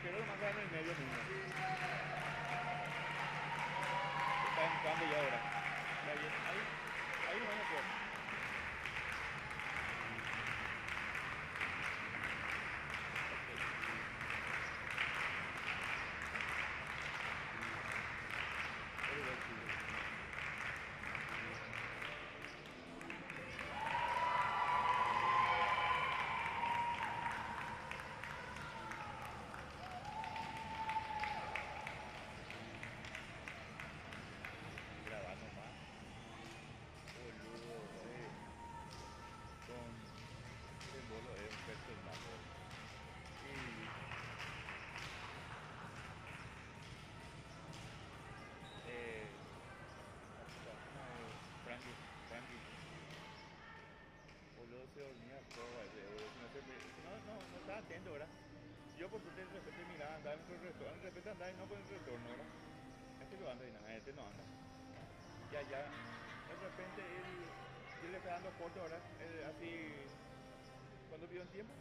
arquero lo manda en el medio mismo. Está entrando ya ahora. Ya bien. Ahí no van a jugar. Grabando más. Boludo, con el bolo es un personaje. Y Frankie, boludo se dormía todo, no estaba atento, ¿verdad? Yo por suerte de repente miraba, andaba en otro retorno, de repente andaba y no por el retorno, ¿verdad? Este lo anda y nada, este no anda. Ya, de repente yo le estaba dando corto, ¿verdad? Así, cuando pido un tiempo.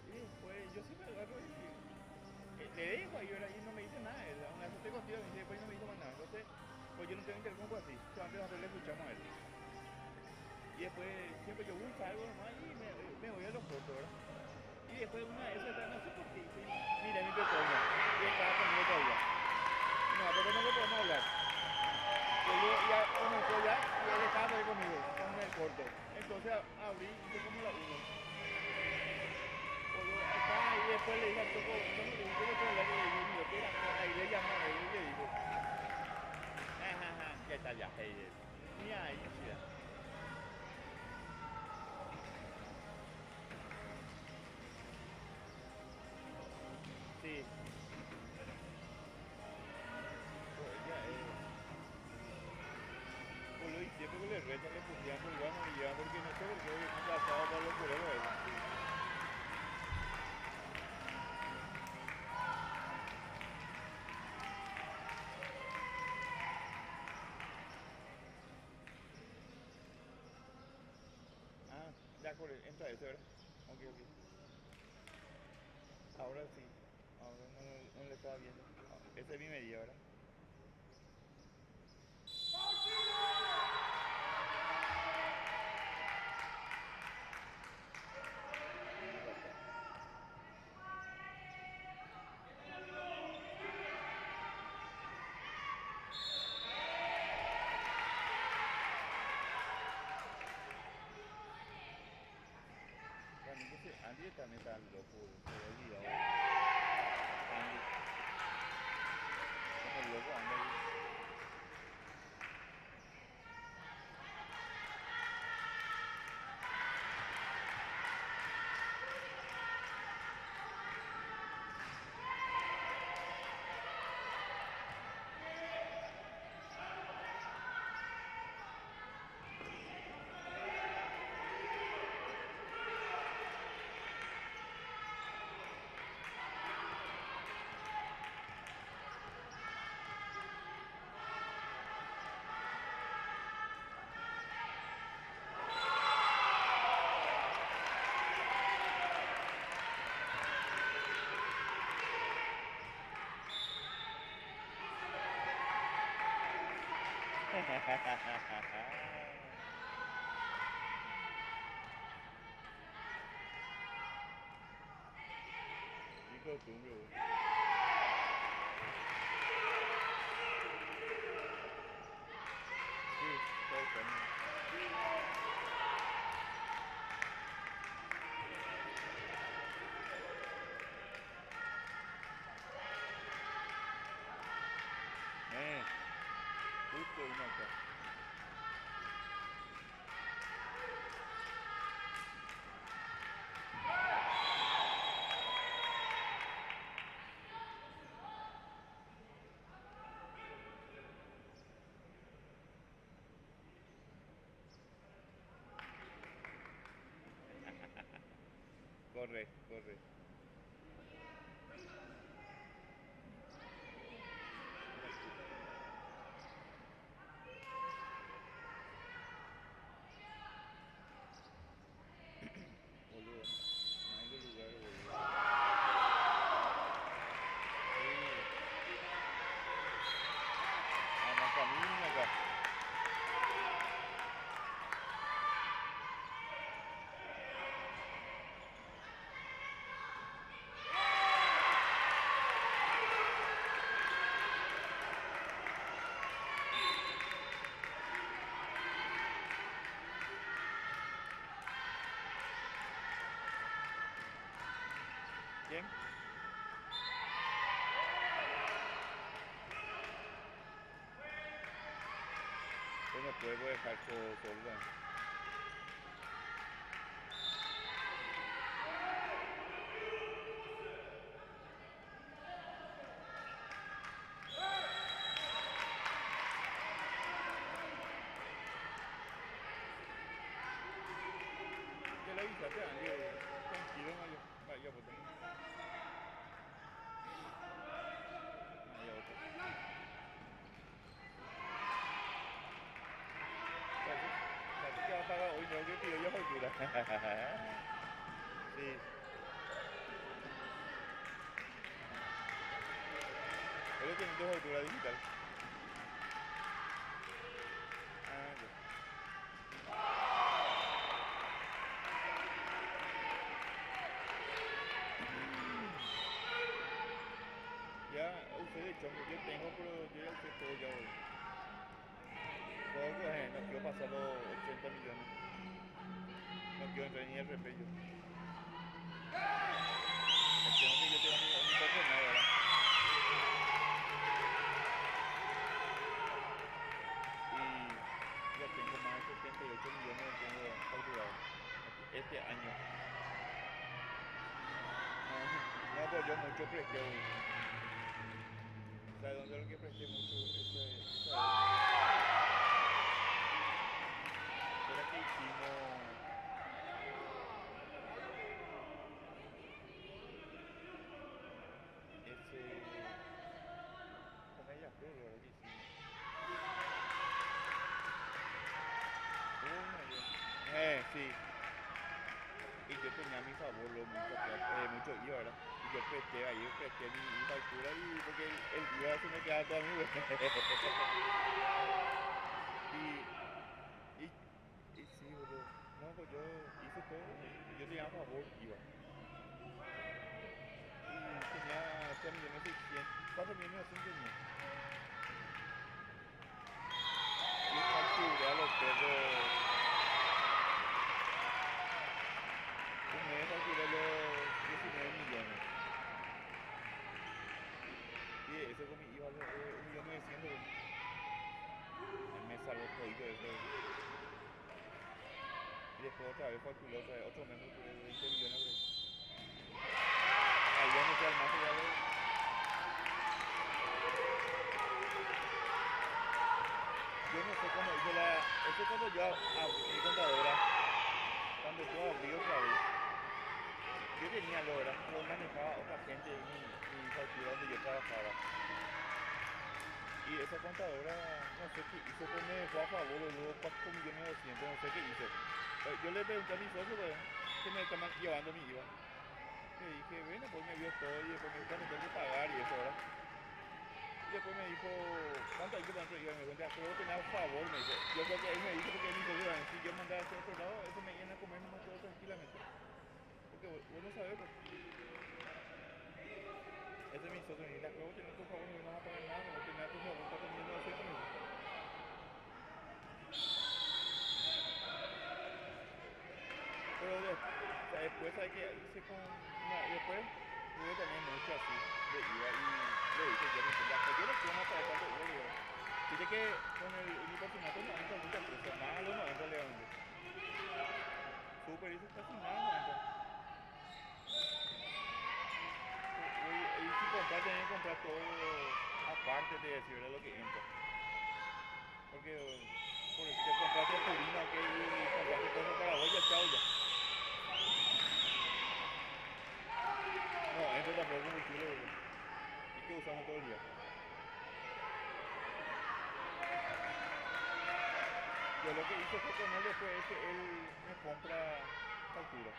Y después yo siempre agarro y le dejo ahí, ¿verdad? Y no me dice nada, ¿verdad? Una vez estoy contigo y después no me dice más nada. Entonces, pues yo no tengo interés con así. Solamente nosotros le escuchamos a él. Y después, siempre que busca algo nomás y me voy a los cortos, ¿verdad? Y después una de esas, no sé por qué, sí, mira mi pequeño, y estaba conmigo todavía. No, pero no le podemos hablar. Yo ya comenzó ya y él estaba ahí conmigo, con el corto. Entonces abrí y hice como la uno. Acá y después le dije al Choco, no me dijo, yo no puedo hablar con el niño, que era, ahí le llamó a él y le dijo, ajá, ya está ya, hey, mira ahí, chida. Sí, pues ya, boludo, y siempre que le retan le pusían colgando y ya, porque no sé por qué hoy no pasaba por los cureros él. Ah, ya, entra ese, ¿verdad? Ok. Ahora sí, ahora no le estaba viendo. Ese es mi medida, ¿verdad? Una rata. Para mí que Andy también está loco, boludo, se había olvidado. Andy, como loco anda ahí. Qué costumbre, boludo. Sí, está buscando. Eh, justo uno acá. Corre. Boludo, no hay lugar, boludo. ¿Quién? Pues no puedo dejar solo. Ya la avisaste, Andy, tranquilo, Mario. Vaya, pues. Vaya, otro. Parece que va a pagar hoy, no, que pido yo factura. Sí. Pero tiene tu factura digital. Ah, ya. Ya usé de chongo, yo tengo, pero yo ya usé todo ya hoy. Todo, no quiero pasar los 80 millones. No quiero entrar ni el repello. El tema que yo tengo mi poco nada, ¿verdad? Y ya tengo más de 78 millones que tengo facturado este año. No, no, pues yo mucho presté. ¿Sabes dónde es lo que presté mucho? Esa era que hicimos ese. Con ella, pero lo que hicimos. Sí. Y yo tenía a mi favor mucho IVA, ¿verdad? Y yo presté mi factura y porque el IVA se me quedaba todo a mí, güey. y, y sí, boludo. No, pues yo hice todo, yo tenía a favor IVA. Y tenía 3 millones 600, 4 millones 200 mil. Y facturé a los perros, un mes facturé los 19 millones. Y eso con mi IVA, 1.900.000. Me salvó todito eso. Y después otra vez facturé otra vez, otro mes facturé 20 millones por ahí. Ahí ya me queda el más ya yo no sé cómo hice eso es cuando yo abrí mi contadora, cuando yo abrí otra vez, yo tenía lo manejaba otra gente en mi factura donde yo trabajaba. Y esa contadora, no sé qué hizo, pues me dejó a favor de luego 4 millones 200, no sé qué hizo. Yo le pregunté a mi socio, pues, que me estaban llevando mi IVA. Le dije, bueno, pues me vio todo y después me dijo, me tengo que pagar y eso, ¿verdad? Y después me dijo, ¿cuánto hay que poner IVA? Y me dijo, ya, creo que tenía a favor, me dijo. Yo creo que él me dijo porque él me dijo, si yo mandaba a otro lado, eso me iban a comer nomás todo tranquilamente. Porque vos no sabés, pues. Ese es mi socio, me dijo, creo que tenés tu favor, no me vas a pagar nada, no tenés tu favor, 4 millones 200 mil. Pero después, ¿sabes qué hice con después tuve también mucho así de IVA y le dije, yo me ya, pues yo no quiero más para tanto IVA, digo. Dice que con el unipersonal no entra muchas cosas, más a los 90 le dan. Super, dice casi nada 90. Y si compras, tenés que comprar todo aparte de decir lo que entra. Porque, por decir que compraste purina, ok, y compraste cosas para vos, ya chao ya. No, entra tampoco combustible, boludo. Y que usamos todo el día. Yo lo que hice fue con él después es que él me compra factura.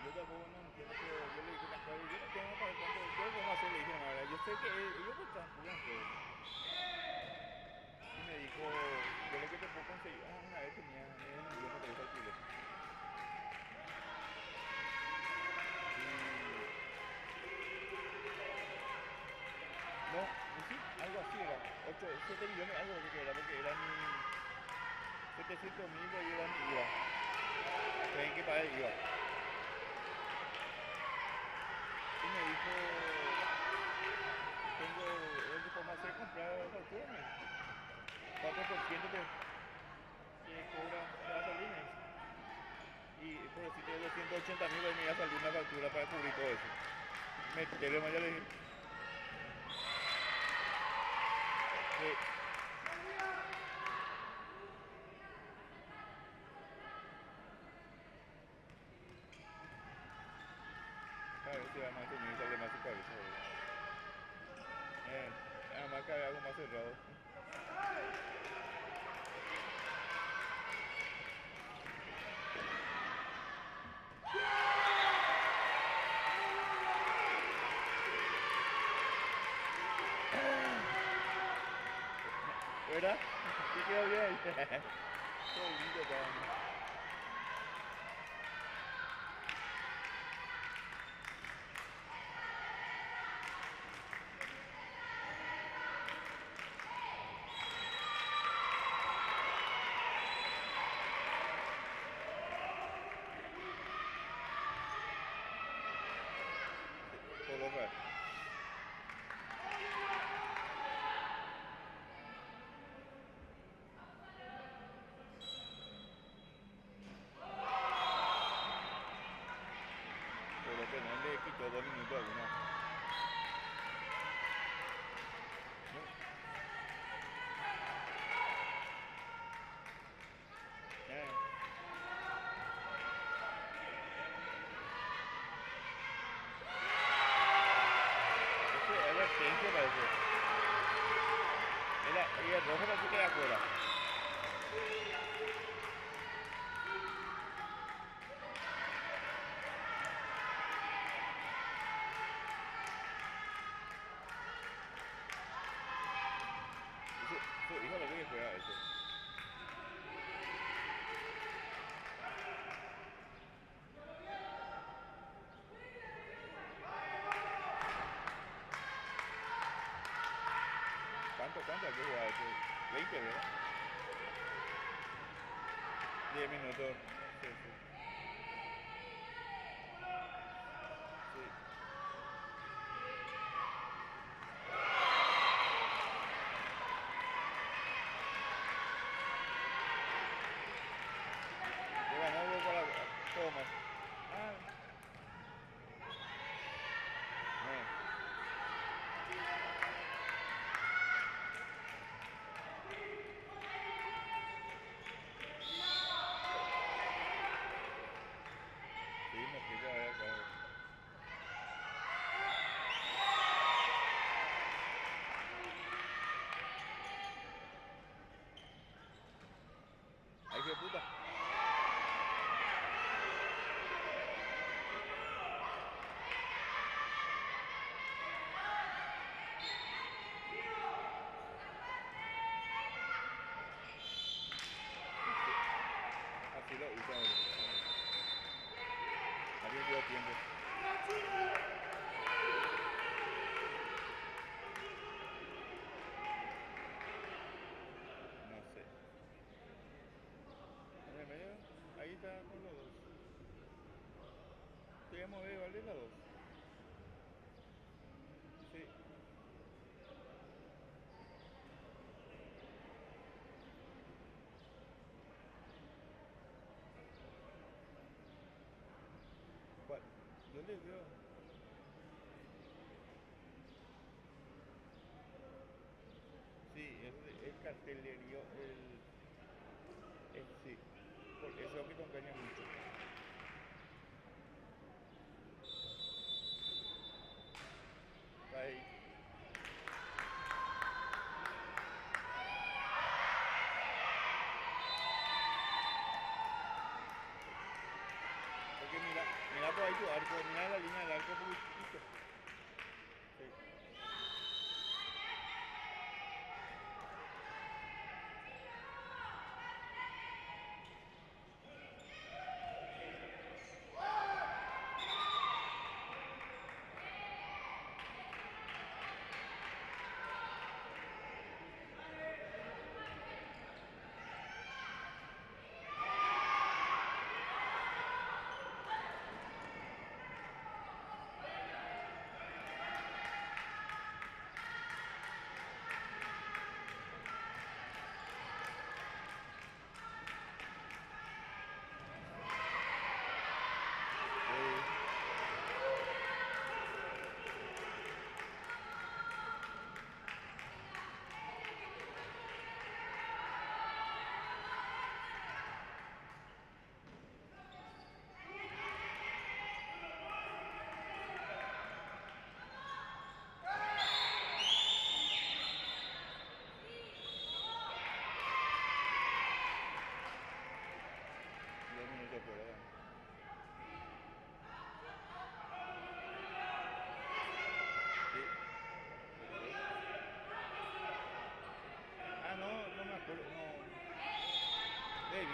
Yo tampoco no entiendo, pero yo le dije, yo no tengo para cuánto, yo cómo hacer, le dije, la verdad, yo sé que ellos pues transcurren todo. Y me dijo, yo lo que te puedo conseguir, una vez tenía medio millón de pesos alquiler. Y no, y sí, algo así era, 8, 7 millones, algo así que era, porque era mi, 700.000 de ayuda mi IVA. Tienen que pagar el IVA. Y me dijo, tengo, lo que podemos hacer es comprar factura, me dijo. 4% que cobra la gasolina. Y por decirte 280.000 me iba a salir una factura para cubrir todo eso. Meterle más, ya le dije. Sí. A ver si además también sale más su cabeza. Además que hay algo más cerrado. ¿Verdad? Sí quedó bien. Qué lindo, cabrón. Coloca. Pero que no le quitó 2 minutos a uno. Ese es advertencia parece. Y el rojo parece que queda afuera. Su hijo parece que juega eso. ¿Cuánto hay que jugar eso? 20, ¿verdad? 10 minutos. Sí, sí. Sí. Le ganó Hugo para Thomas. Ah, no. Sí, me explica a ver acá. Ay, qué puta. Así lo usan. Alguien dio tiempo. No sé. En el medio, ahí está con los dos. Queríamos ver igual de las dos. Sí. ¿Cuál? Yo le veo. Sí, es el cartelerío, sí. Porque eso es lo que te engaña mucho. Ahí. Porque mira por ahí tu arco, mira la línea del arco porque es chiquito. Sí.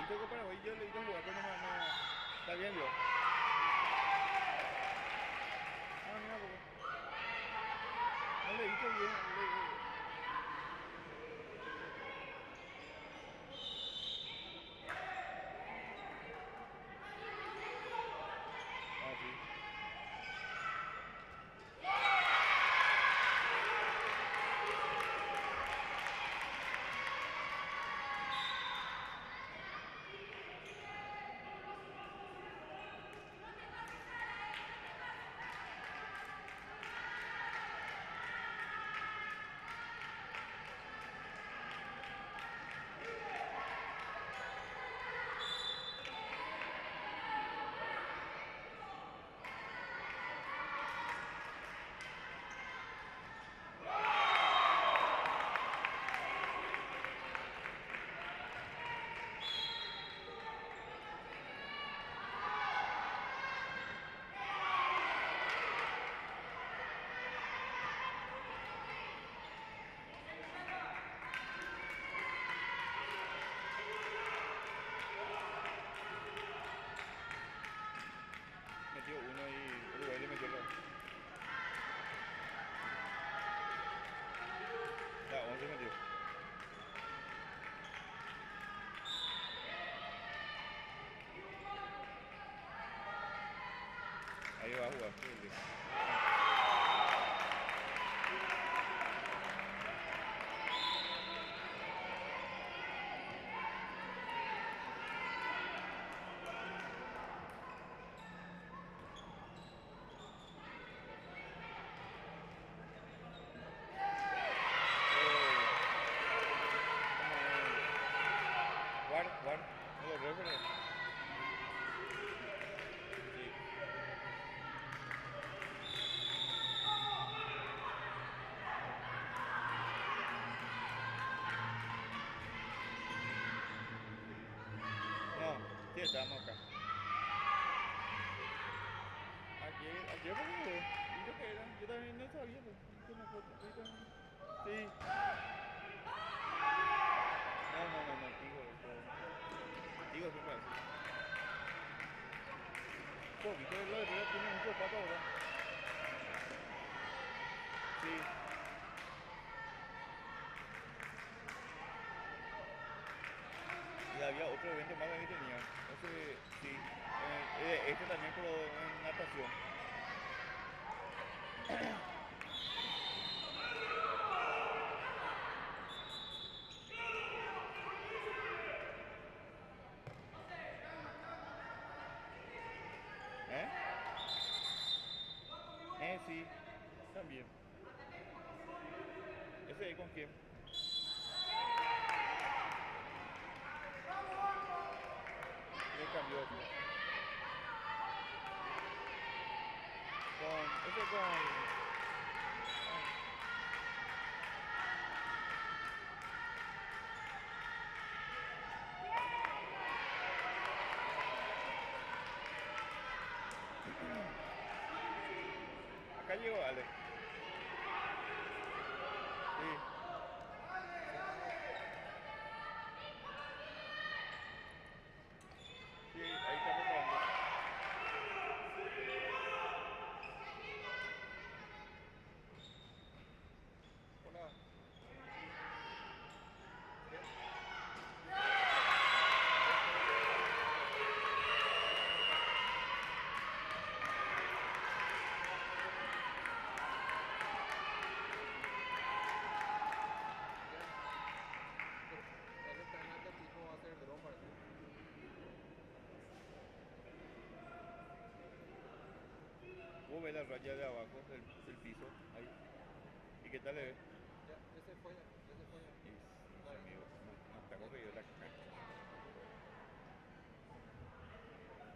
visto con Paraguay, yo le he visto jugar, pero no, está bien, yo. Ah, mira, porque no le he visto bien, ah, sí. Metió uno y Uruguay le metió dos. Ya, 11 metió. Ahí va a jugar. Guard, no lo referee. Sí. No, sí, estábamos acá. Ayer fue que jugué. ¿Y lo que era? Yo también no sabía, pues. Hice una foto. Sí, también. Sí. No, digo eso. Digo eso, pues. Poquito de lo de River tiene mucho pato ahora. Sí. Y había otro evento más que tenía. Ese, sí. Este también, pero en natación. ¿Eh? Sí. También. ¿Ese es con quién? Le cambió así. Ese con... Acá llegó Ale. Sí. Sí, ahí está preparando. Hola. ¿Qué? ¿Qué? Él está en atletismo, va a hacer dron, parece. Vos ves la raya de abajo del piso, ahí. ¿Y qué tal le Ya, ves? ya se fue ya, ya se fue ya. Y sí, Dale. amigo, no está corrido la cancha.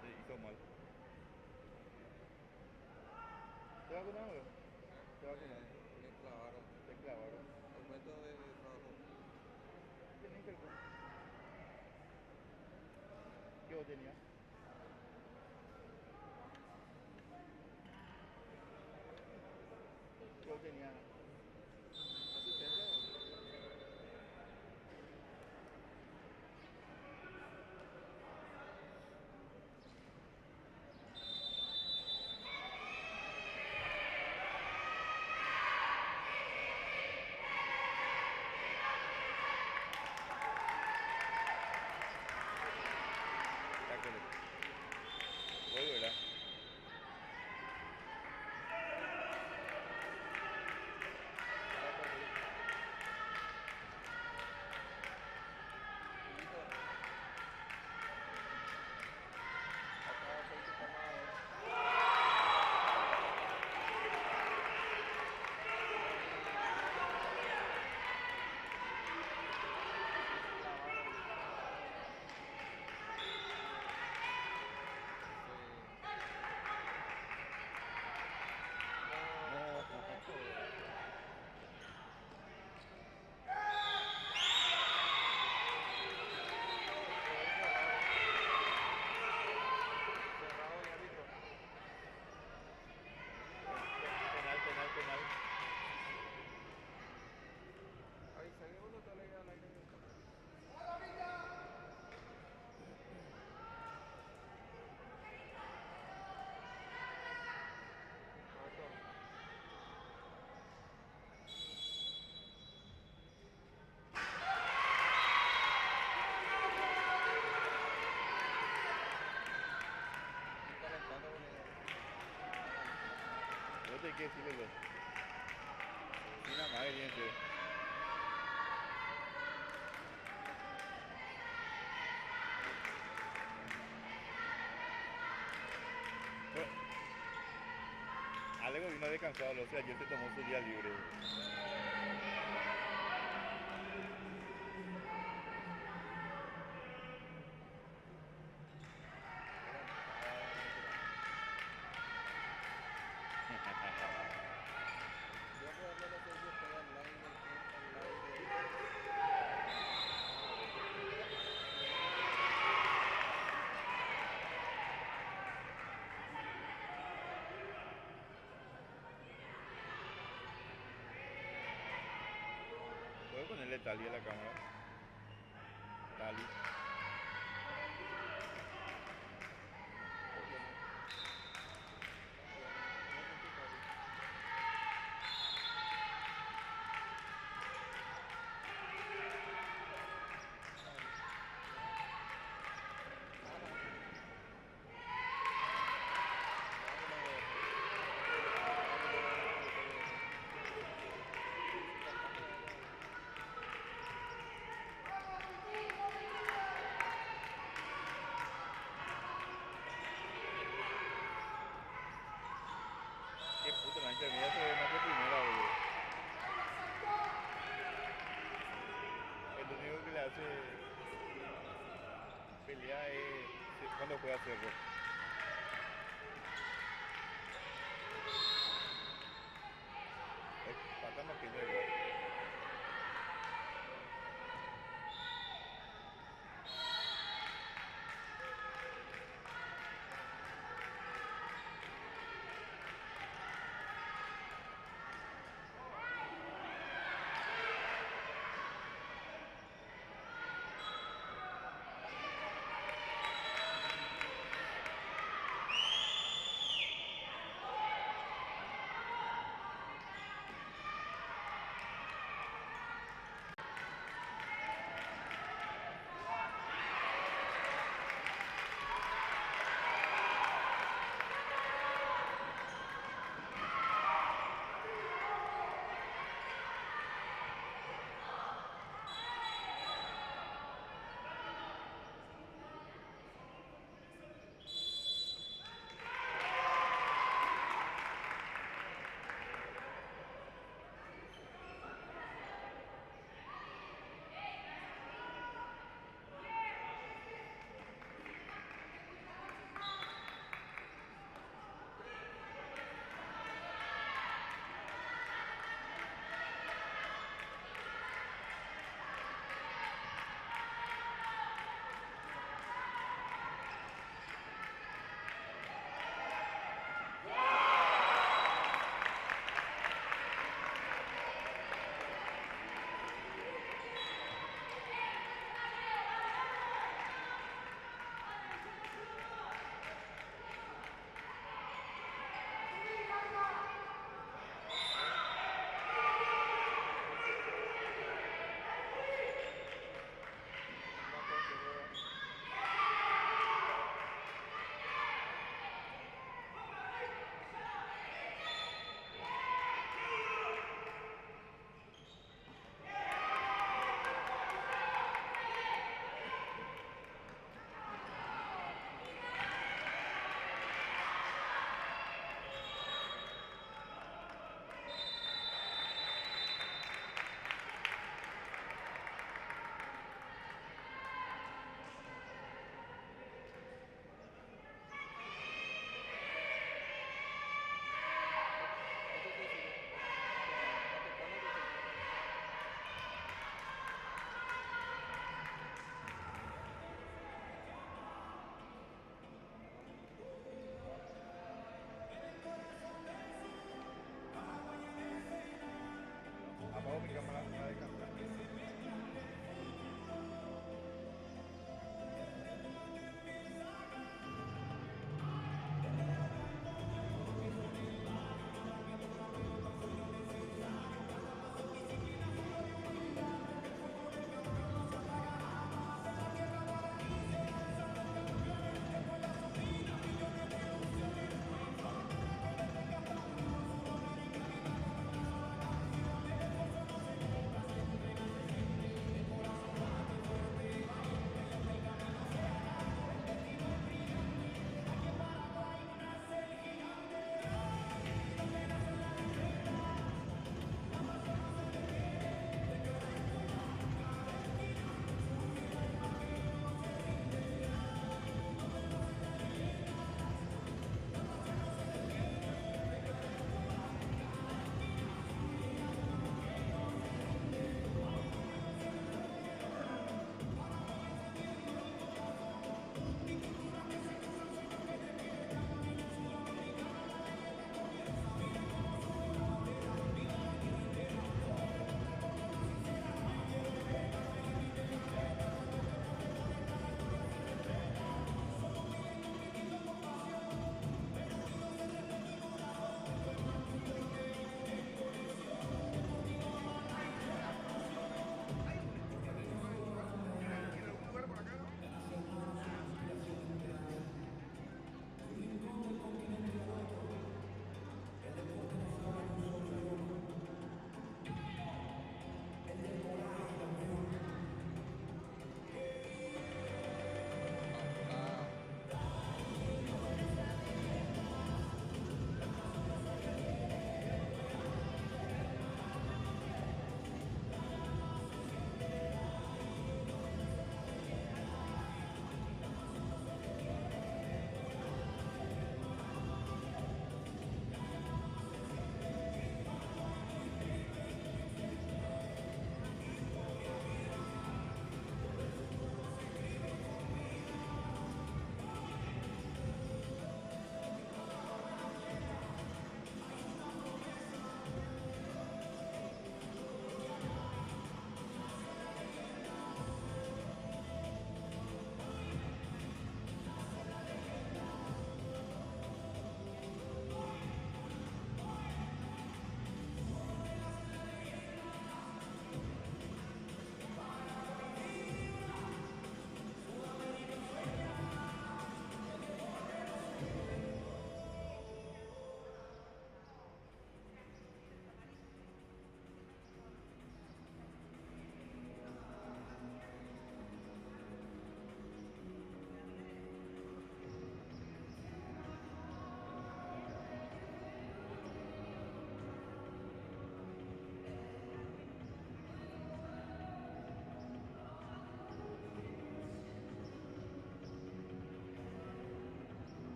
Se hizo mal. ¿Te vacunaron? ¿Eh? ¿Te vacunaron? Me clavaron. Te clavaron. Aumento de trabajo. ¿Qué tenés que ver con? ¿Qué vos tenías? ¿Qué vos tenías? Asistencia, ¿no? hay que decirle lo. Y nada más, bien, sí. Bueno, algo vino descansado, o sea, ayer se tomó su día libre. Yo puedo hablar de eso, estoy online, online de... ¿Puedo ponerle Tali a la cámara? Tali. ¿Por qué no? También, no es necesario. Vale, ya. Ajá. Dámelo, dámelo, y si capaz me vaya ahí. Qué puto, la intermedia se ve más que primera, boludo. El único que le hace pelea es cuando juega Cerro. Es pata más que igual.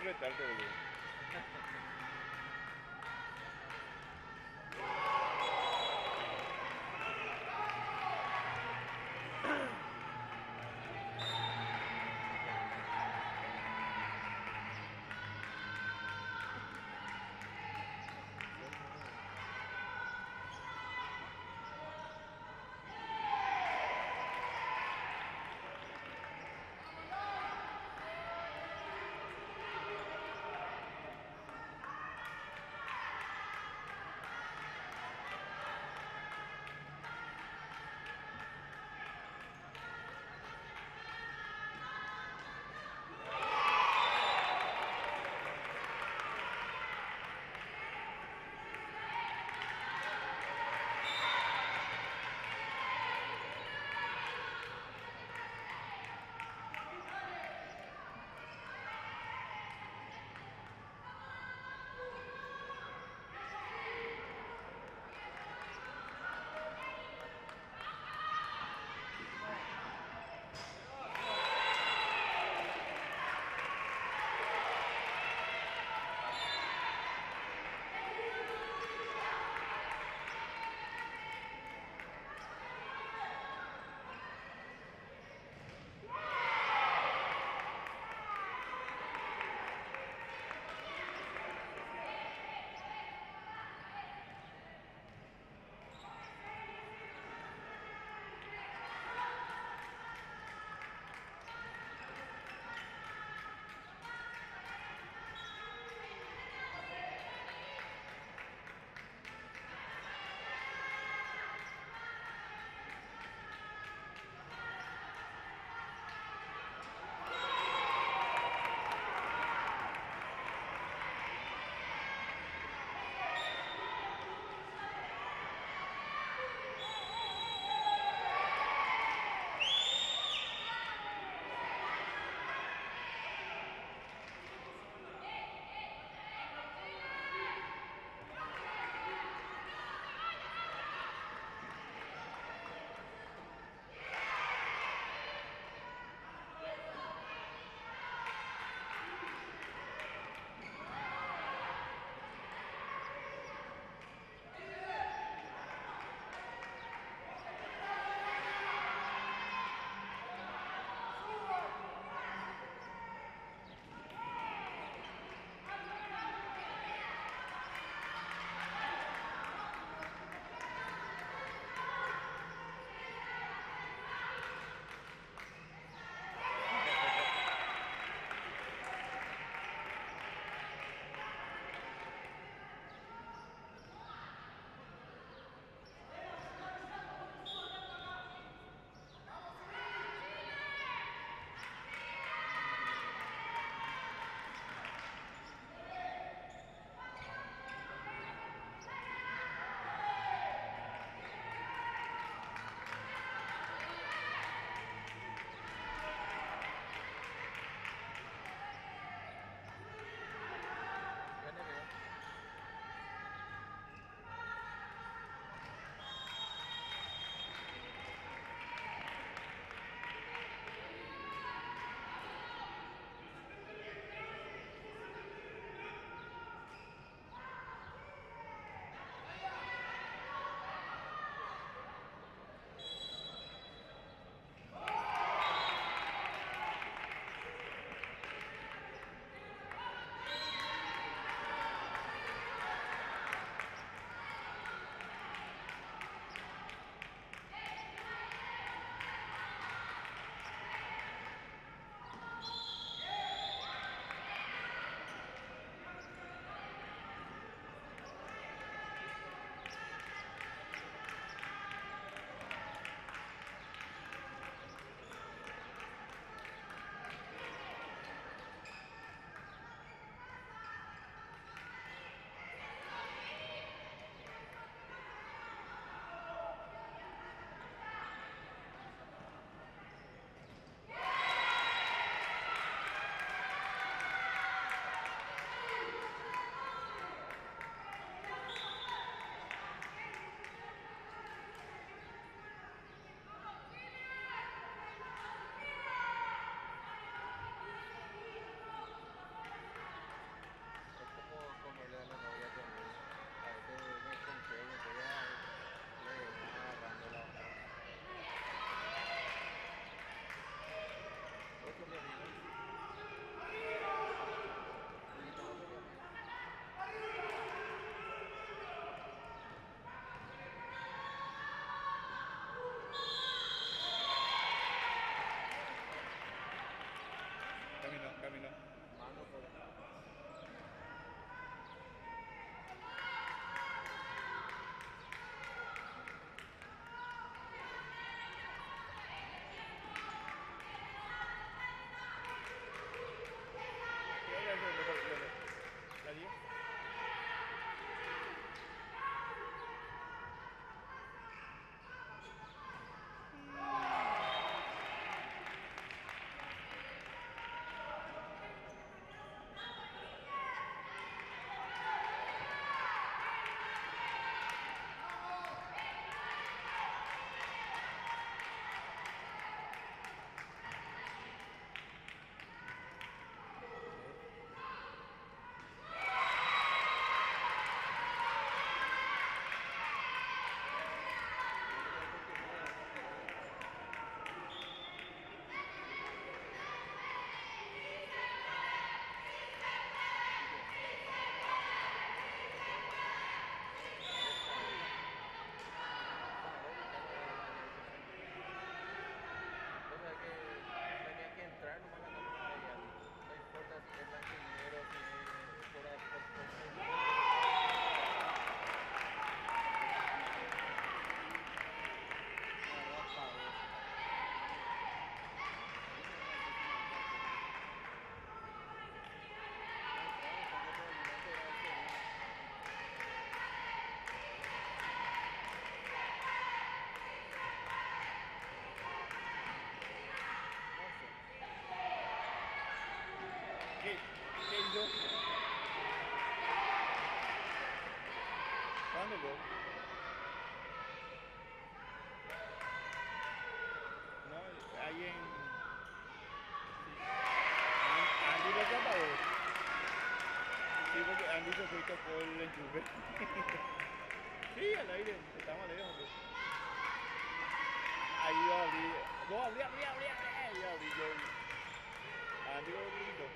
a retarte, boludo. yo. No, ahí en... Sí. Andy lo llama vos. Sí, porque Andy se fue y tocó el enchufe. Sí, al aire, estamos lejos. Pues. Ahí yo abrí. Vos abrí. Y abrí yo. Andy lo gritó.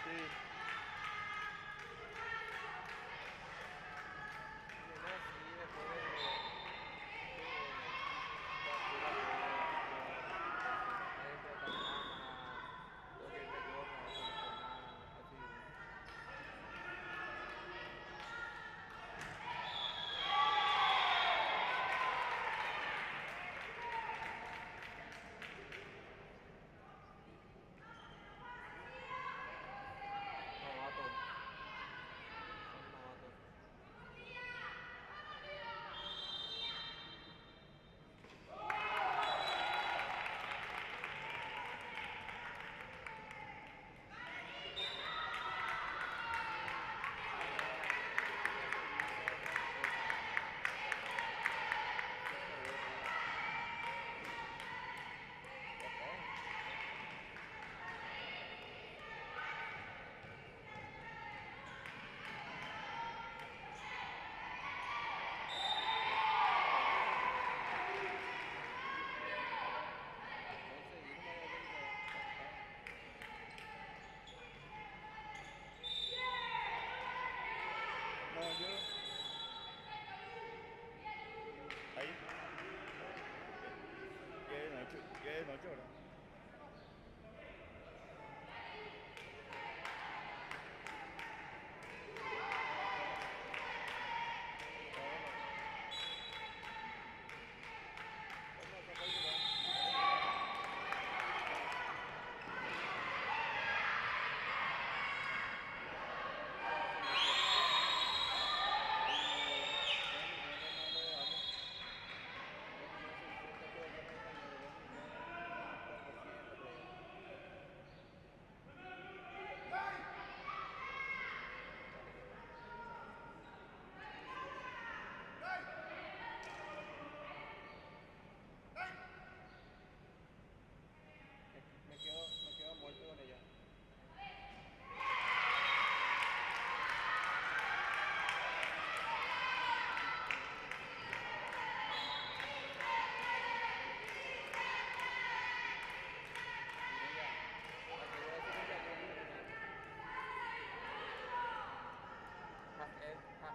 Sí. No, yo... Ahí. Ya es de noche, ¿verdad? Me quedo muerto con ella.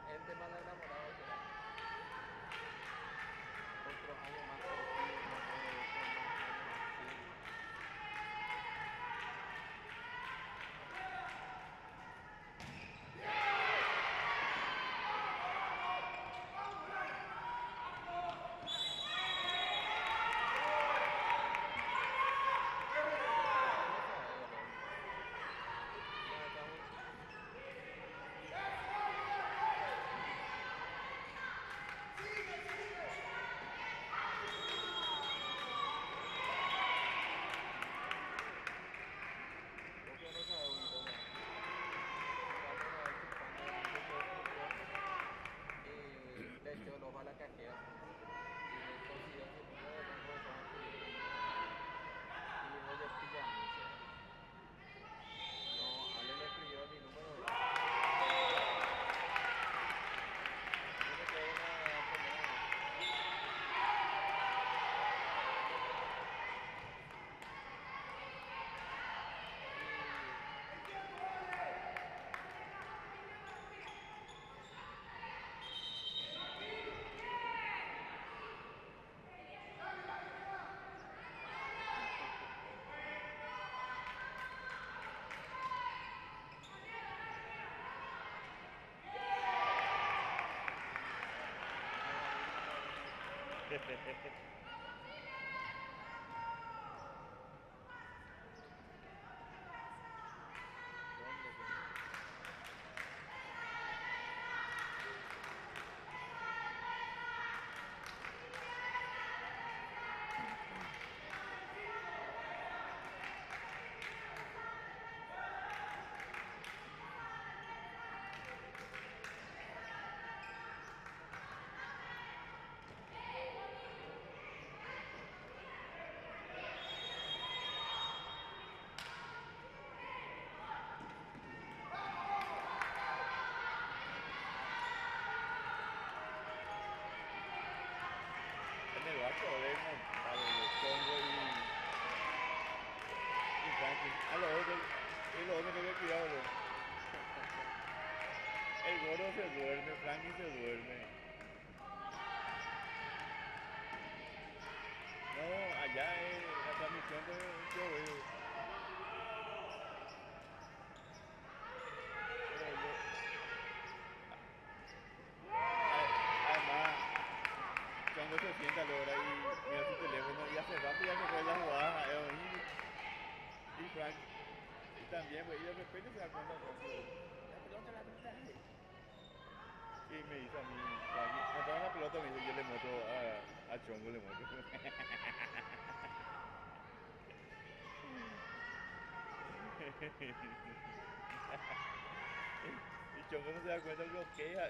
El tema del enamorado será otro año más contigo, más años así. Le echó el ojo a la cajera y le consiguió su número de teléfono de San Julián. Y oye, pilla, no, Ale le escribió mi número. Tiene que una pelea. a correr al Congo y Franklin. A los otros, y los otros que cuidado. El gordo se duerme, Franklin se duerme. No, allá es la transmisión de yo veo. Pero además, cuando se sienta ahora y mira su teléfono y hace rato ya se fue la jugada y Frank y también, pues, y de repente se da cuenta la pelota ahí. Y me dice a mí, Frank, me toma la pelota, me dice, yo le muestro a Chongo, le muestro. Y Chongo no se da cuenta, bloquea.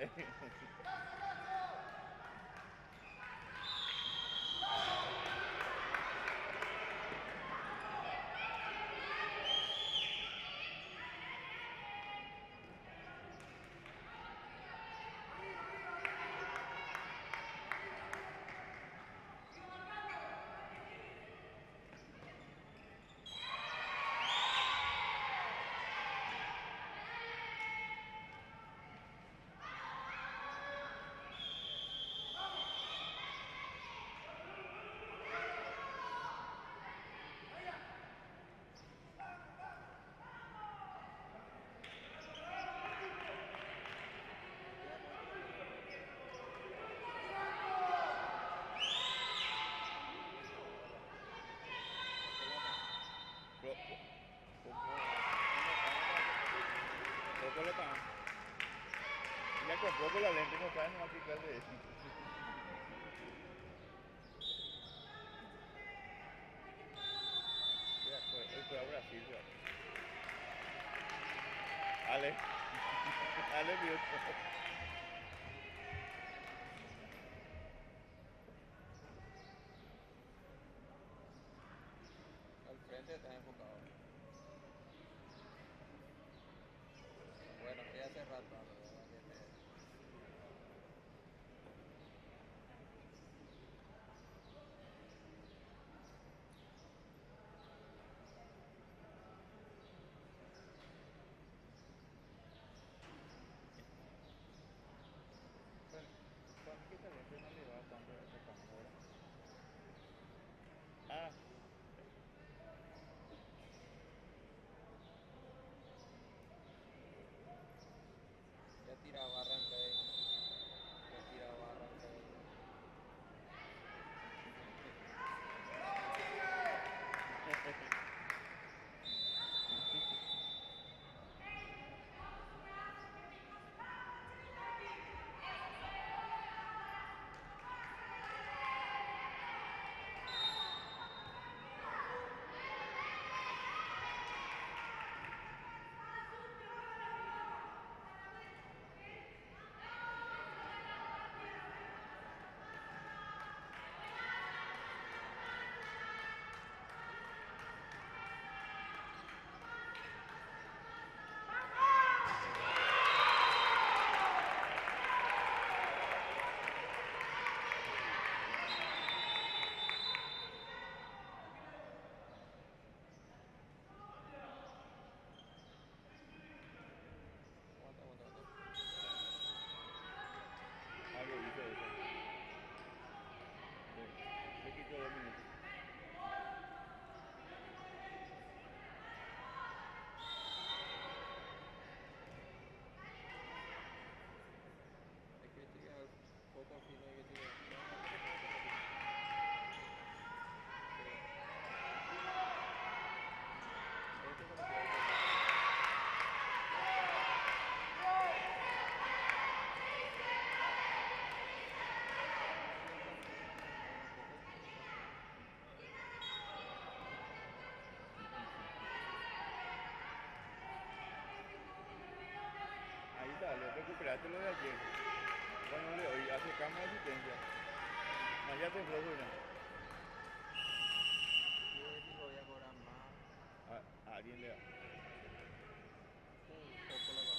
Poco le pagan. Ya compró con la lente, no sabe nomás qué clase es. Él fue a Brasil, ya. Ale. Ale vio. Al frente está enfocado. Bueno, que hace rato, ¿verdad? ¿Qué talento no le va tanto a esa cámara? Ah, Ya tira barra en rey. Ya tira barra en rey. Aguanta, aguanta, aguanta. algo hizo eso. Le quitó 2 minutos. Es que llega al poco fino y que llega. Este es como que Ahí está, lo recuperaste lo de ayer. Bueno, le hoy hace cambio de asistencia. No, ya te flojo ya. si voy a cobrar más. A alguien le da. Un poco la va.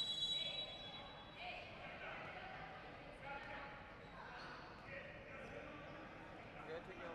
Yo chequeo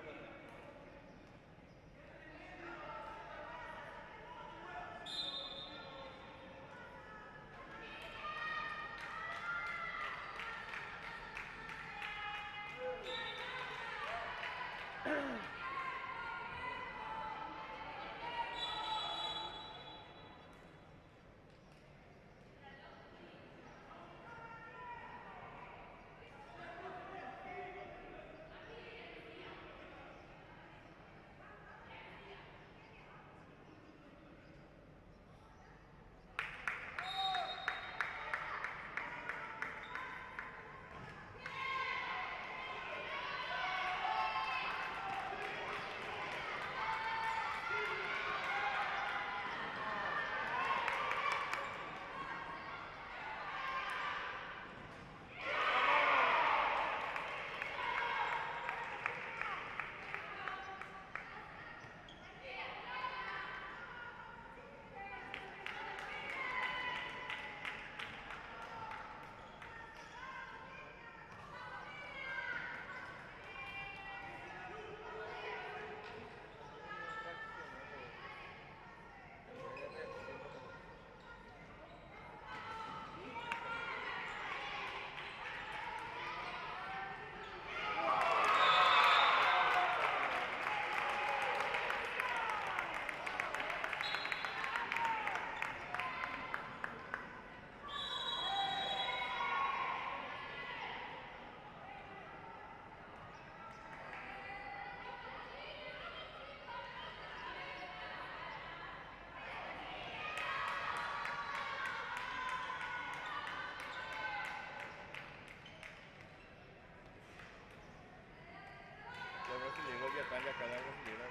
detalle acá la brasileña.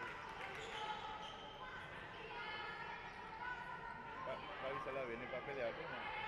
Va a avisarla bien y para pelear, pues, no.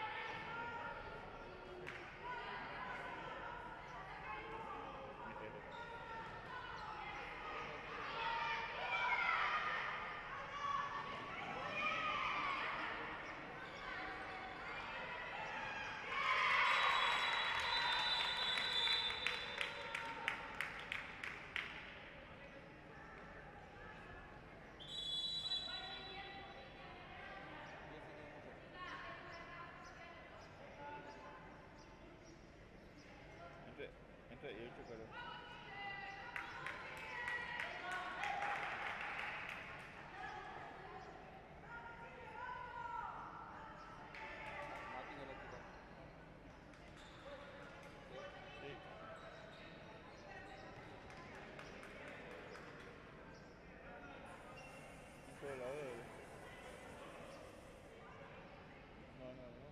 Entre, entre ellos, pero. Mati no le quita. Sí. En todo lado de. No, no, no.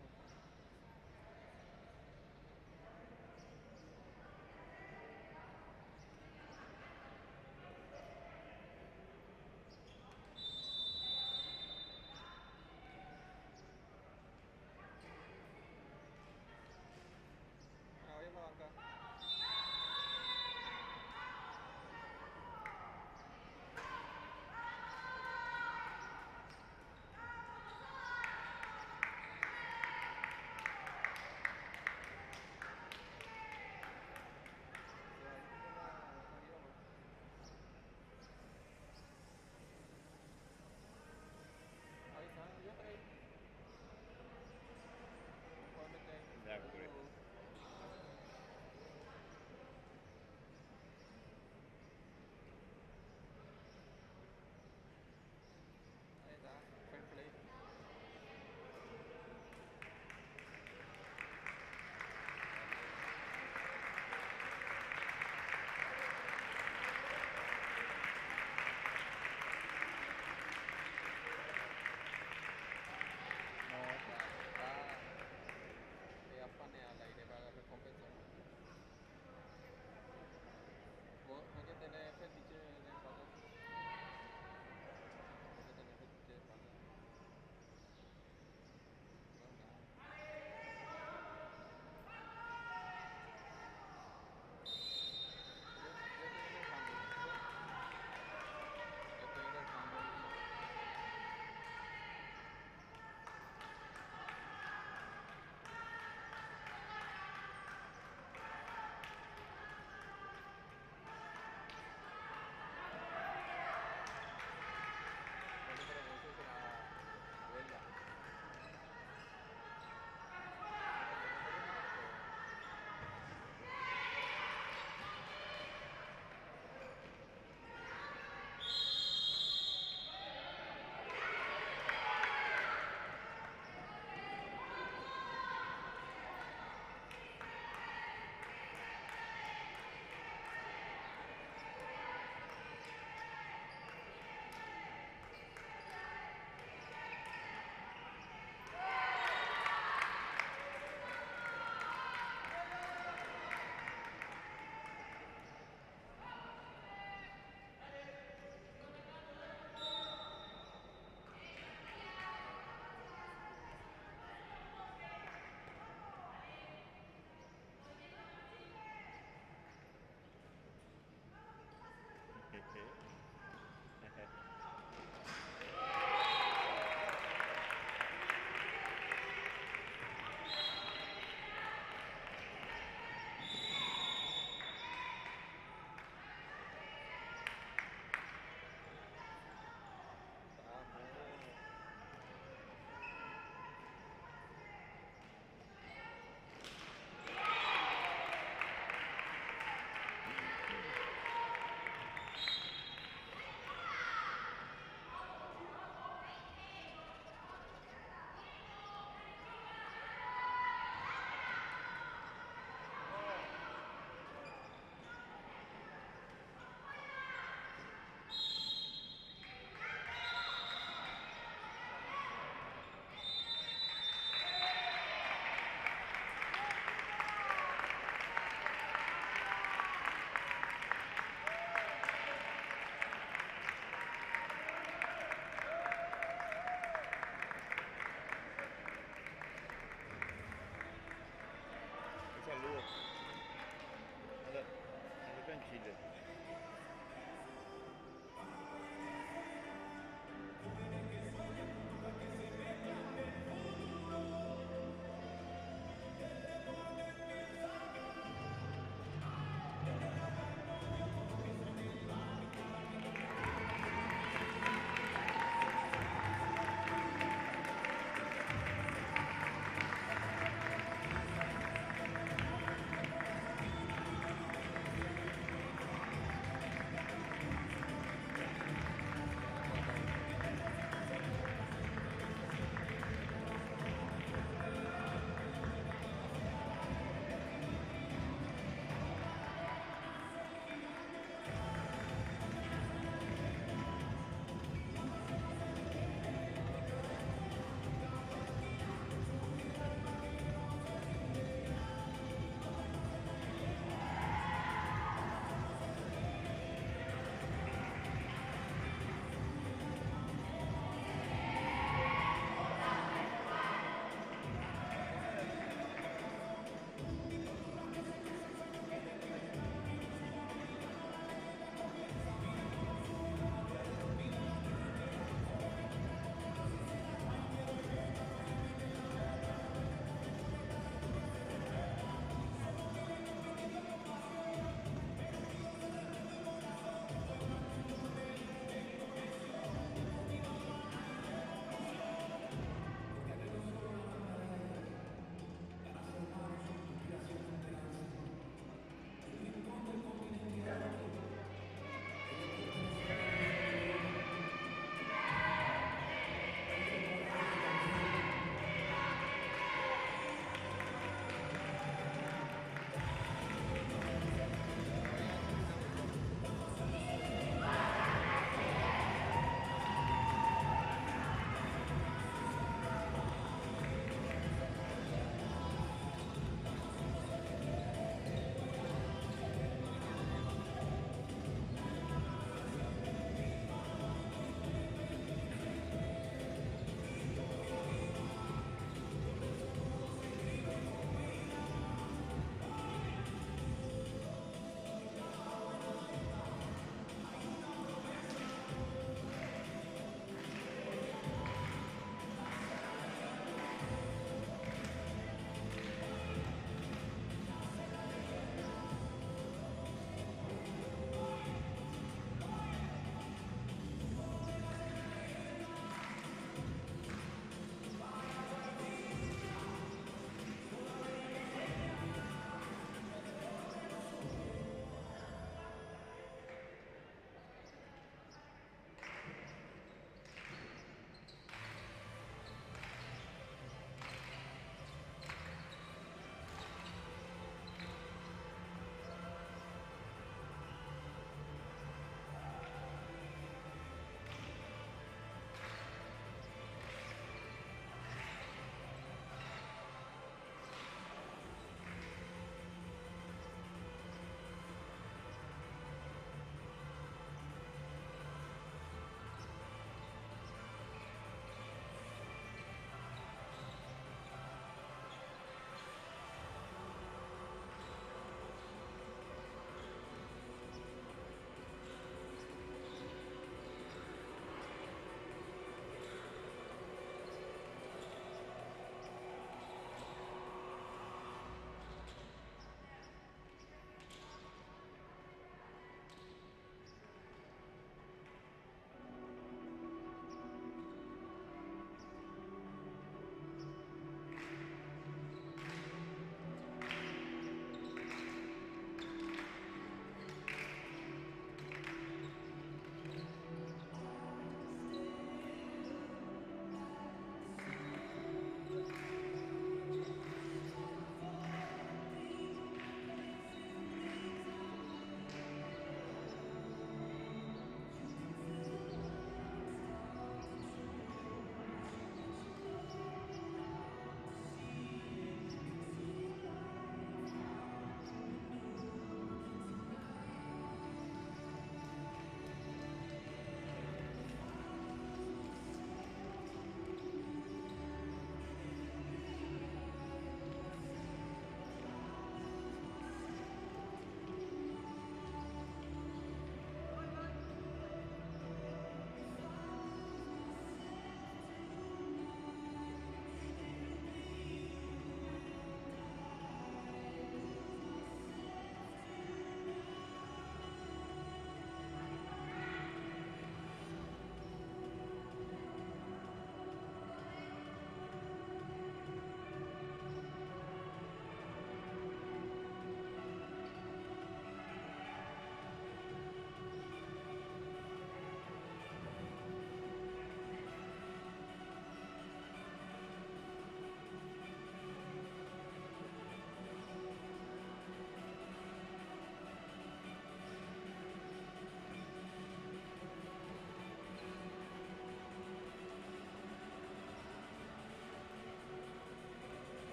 Exactamente.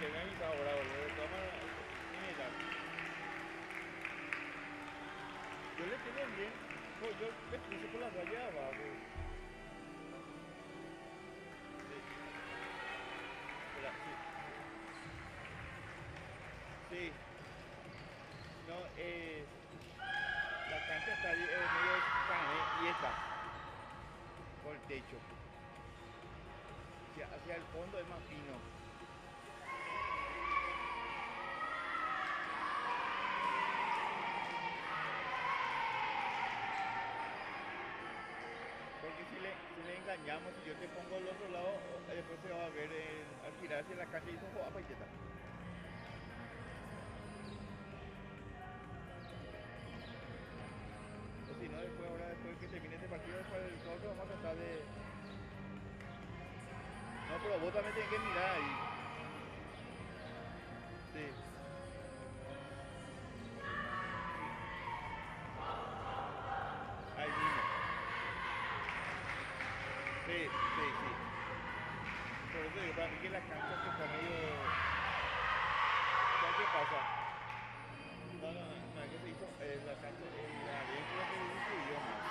que me avisa ahora, boludo. Toma, mira. Yo le tengo bien, pues yo le puse por la raya de abajo. Sí, espera, sí. Sí, no, la cancha está medio y está por el techo. Hacia el fondo es más fino. Porque si le engañamos, si yo te pongo al otro lado, después se va a ver al girar hacia la cancha y dice, oh, apa, ya está. O si no, después, ahora, después que termine este partido, después nosotros vamos a tratar de... No, pero vos también tenés que mirar ahí. Sí. Ahí mismo. Sí, sí, sí. Por eso digo, para mí que la cancha que está medio... ¿Sabes qué pasa? No, no, no, no, es que se hizo la cancha, la adentro que se distribuyó más.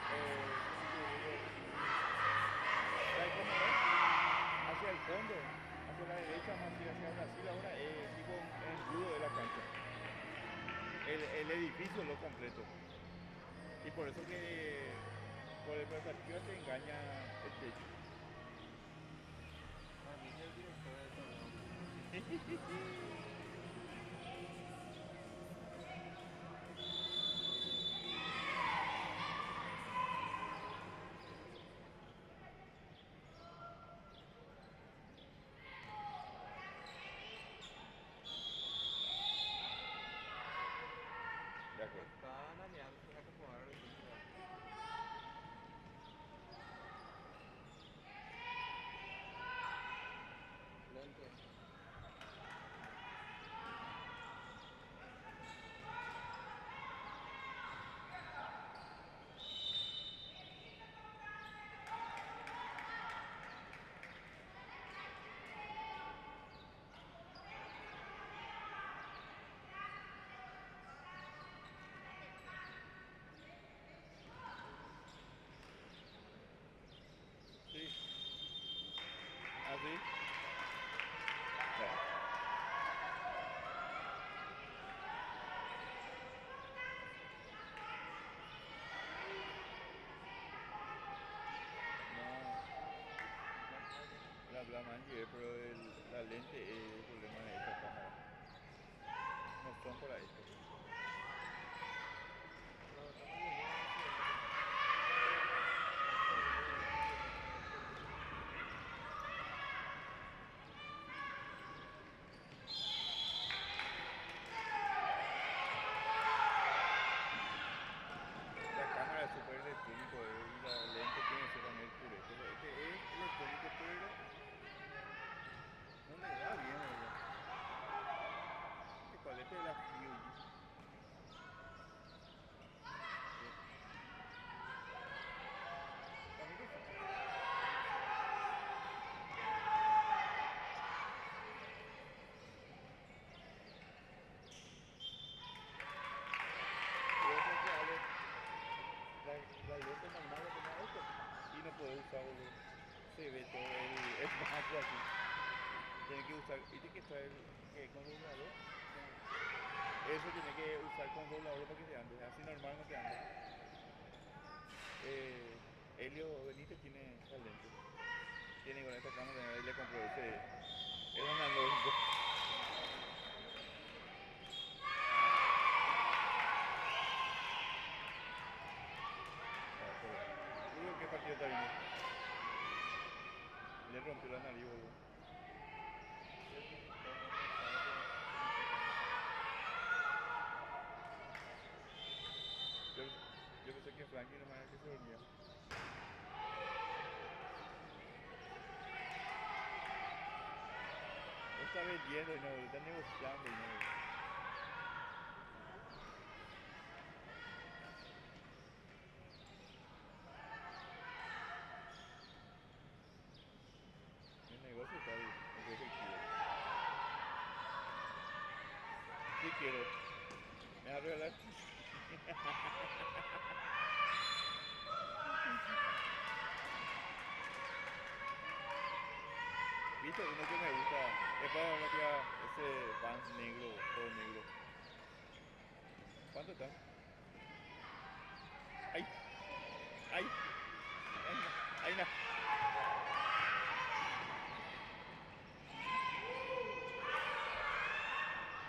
¿Cómo te digo? ¿Sabes cómo es? Hacia el fondo, hacia la derecha, más que hacia Brasil ahora, tipo un engrudo de la cancha. El edificio lo completo. Y por eso que por el perspectiva te engaña el techo. A mí es el director del torneo. De acuerdo. Están aliando, se acomodaron recién, pero lento. Sí. ¿Así? Ya. No, la Manji, pero la lente es el problema de esta cámara. No son por ahí. No, estamos llegando a accidente. La cámara es súper electrónico y la lente tiene que ser también puré. Pero este es electrónico, pero no le da bien, ¿verdad? Este cual, este es la Fuji. Sí. Para mí que sí. Pero eso es que la lente normal lo tenía esto y no puede usar, boludo. Se ve todo el macro así. Tiene que usar, y tiene que traer que con doblador. Eso tiene que usar con doblador para que te ande. Así normal no te anda. Helio Benítez tiene la lente. Tiene con esta cámara, él le compró ese. Es analógico. ¿Qué partido está viendo? Le rompió la nariz, boludo. Creo que está cansado de no sé cuánto. Yo, yo pensé que Frankie nomás era el que se dormía. No está vendiendo y no, está negociando y no. a regalar. ¿Viste? Uno que me gusta. Es para la tía, ese Vans negro, todo negro. ¿Cuánto está? ¡Ay! ¡Ay! ¡Ay, no! ¡Ay, no!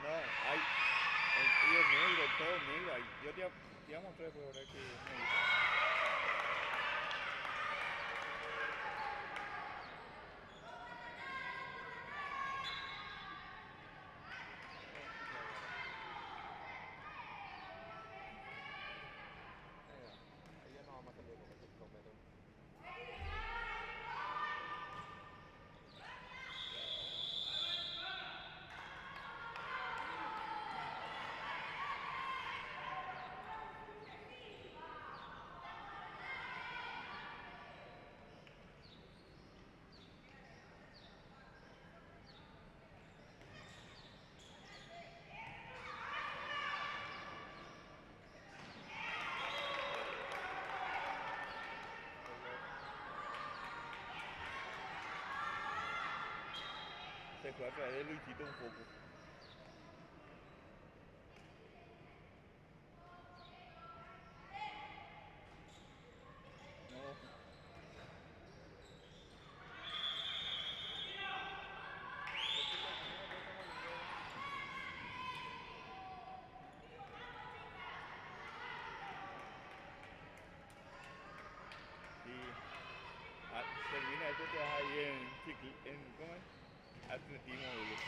No, hay. El tío negro, todo negro. Ay, yo te iba a mostrar después ahora que me gusta. Ahí ya no vamos a salir con ese kilómetro. Se fue a través de Luisito un poco. No. Sí. Ah, termina esto, te vas ahí en ¿cómo es? Atletismo, boludo.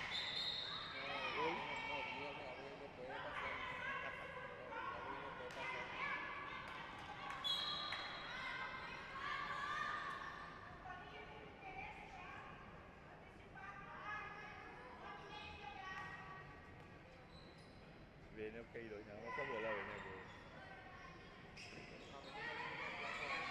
Gol. No, olvídate, algo le puede pasar. No, algo le puede pasar. Viene ok, doy, nada más saludar a la Bene, boludo. A veces sale medio flaco, ¿eh?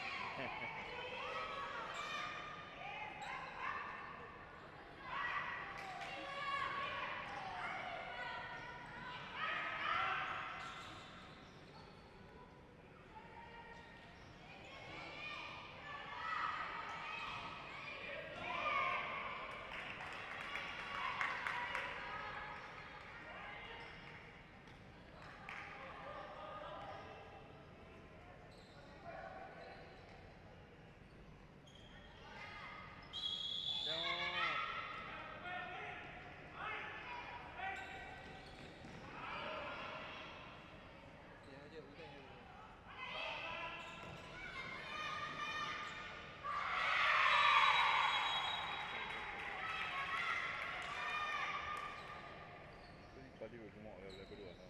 No. Y oye, ule, Soy simpático como habla peruano.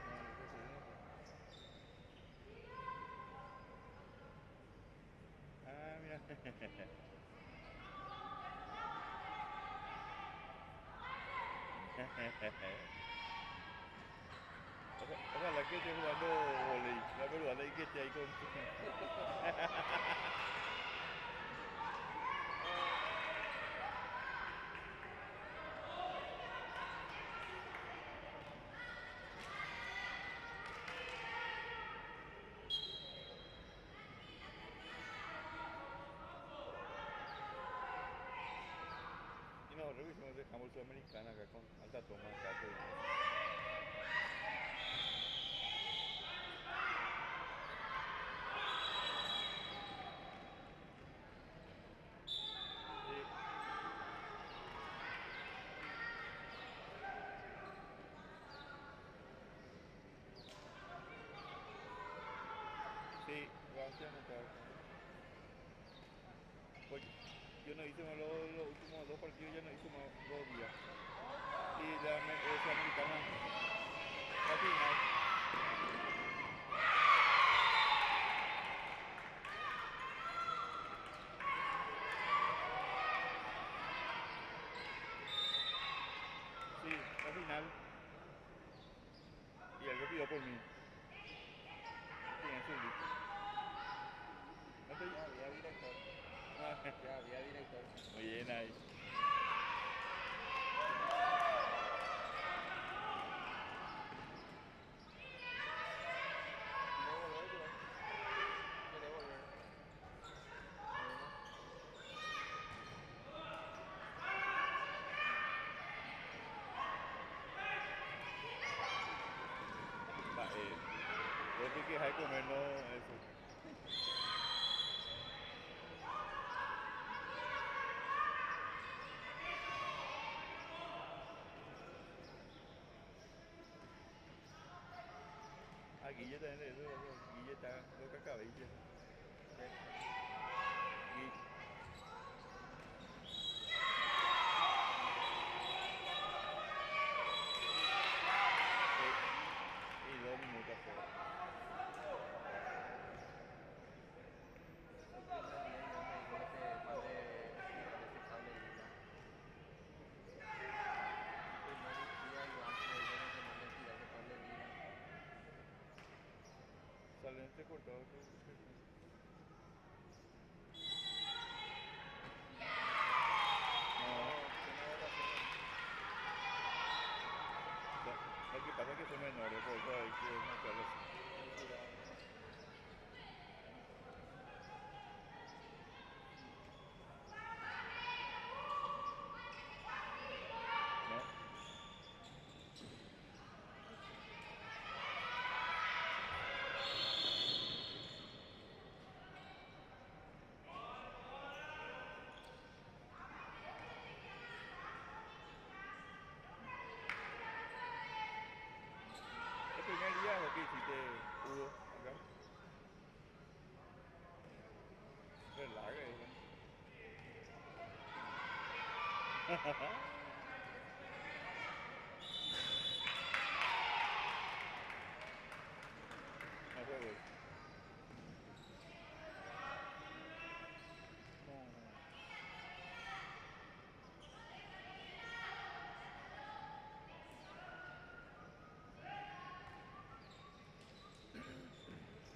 No, no sé si no. Ah, mira. Ojalá que esté jugando volei, la peruana y que esté ahí con. Y nosotros hicimos de handball sudamericana acá con alta toma, Cato y eso. Sí, sí, vamos a anotar. Pues yo no hice más los últimos dos partidos, ya no hice más 2 días. Y la sudamericana, la final. Sí, la final. Y él lo pidió por mí. Tiene su lista. No te... ya había director. Ya había director. Muy bien ahí. te quejas de comer, no eso. Ah, Guille también, eso, Guille está loca cabilla. Guille, y 2 minutos fuera. El primer día ya me dijo que mande estirar ese cable lila. El primer día Iván me dijo que mande estirar ese cable lila. Sale entrecortado tu. No, No, tiene razón. lo que pasa es que son menores, por eso hay que mostrarlo así. Censurado nomás. No, el primer día lo que hiciste, Hugo, acá. Relaga, no fue gol. No, no.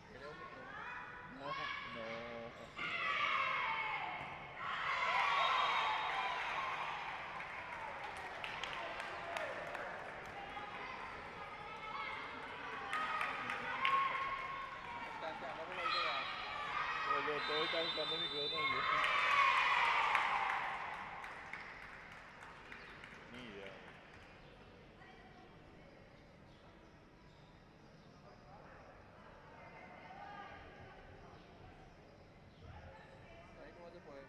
Tiene un micrófono. No, no. Están quedando por ahí pegados. Boludo, todo está buscando el micrófono. Ni idea, boludo. Ahí cómo se puede.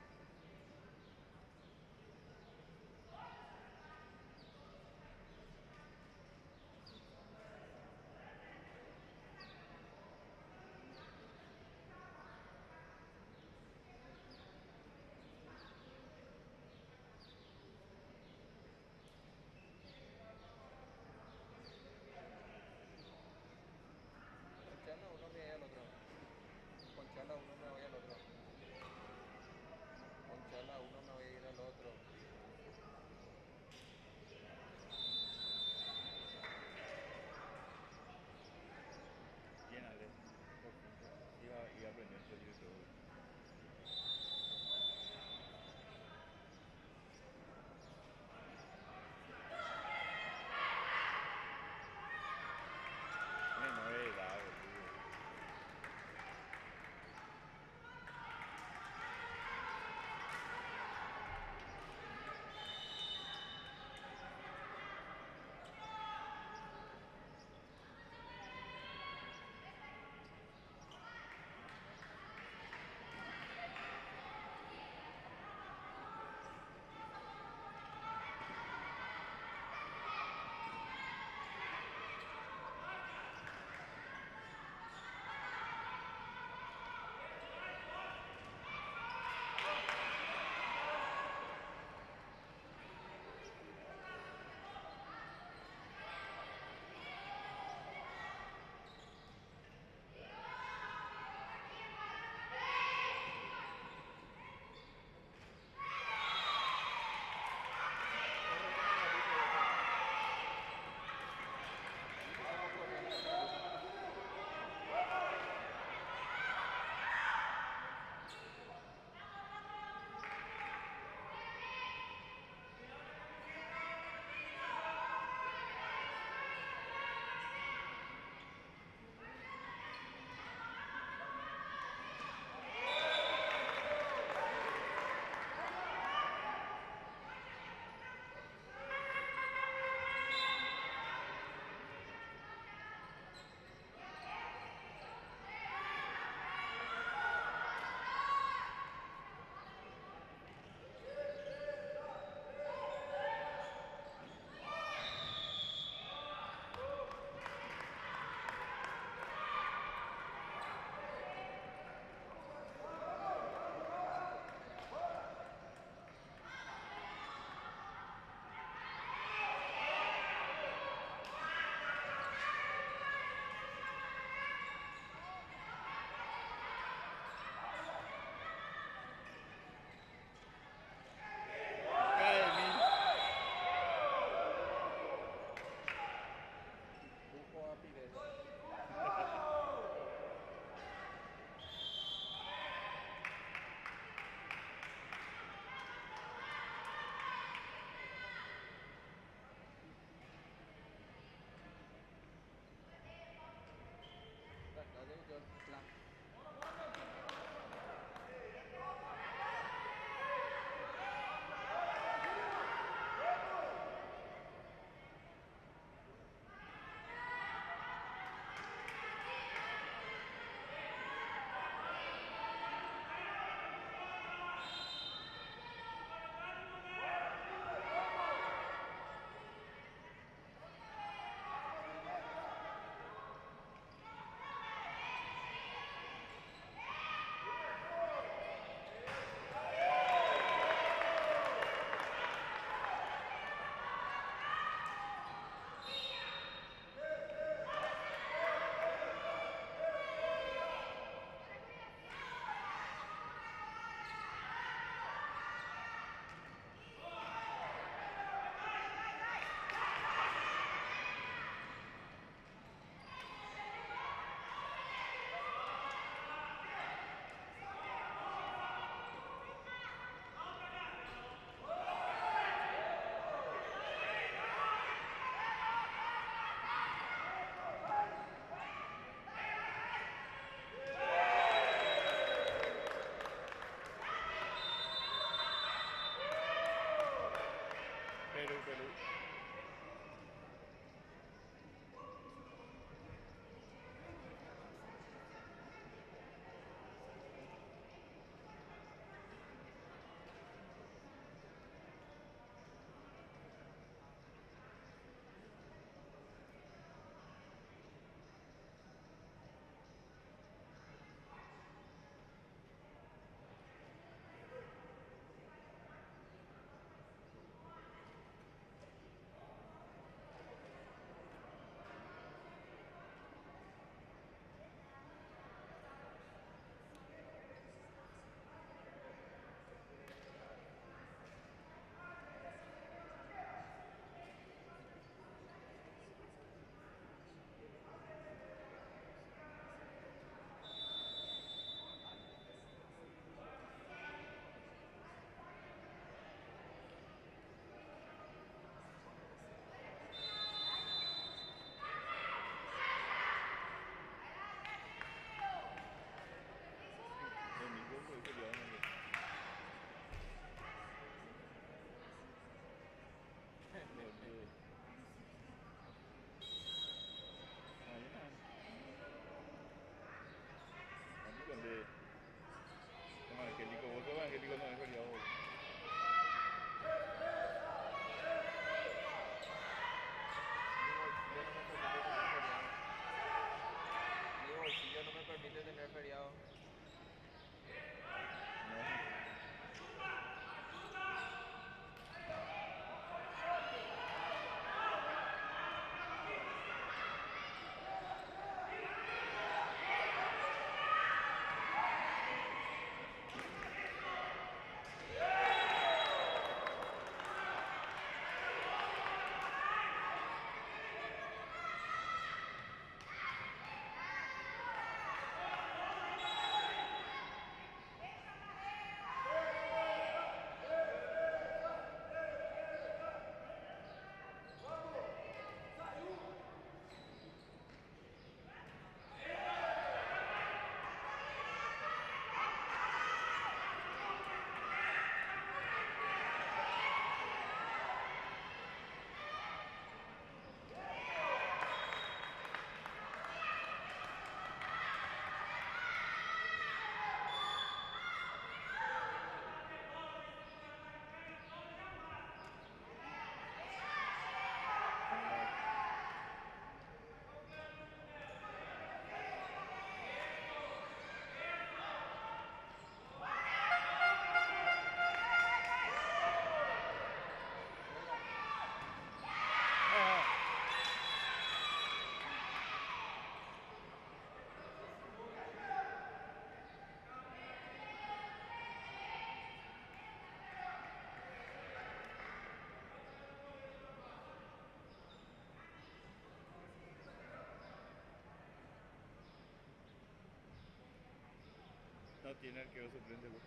No tiene arquero suplente, pues.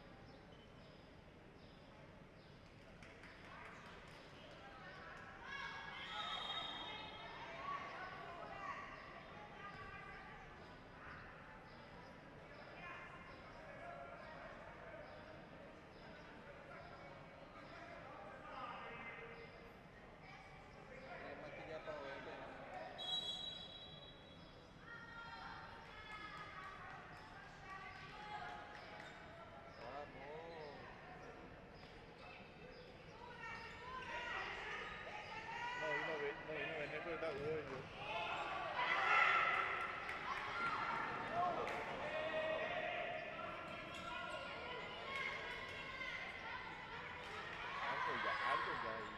Maquilla para verle. Vamos. No vino Benet, pero está Hugo yo. Alto ya ahí.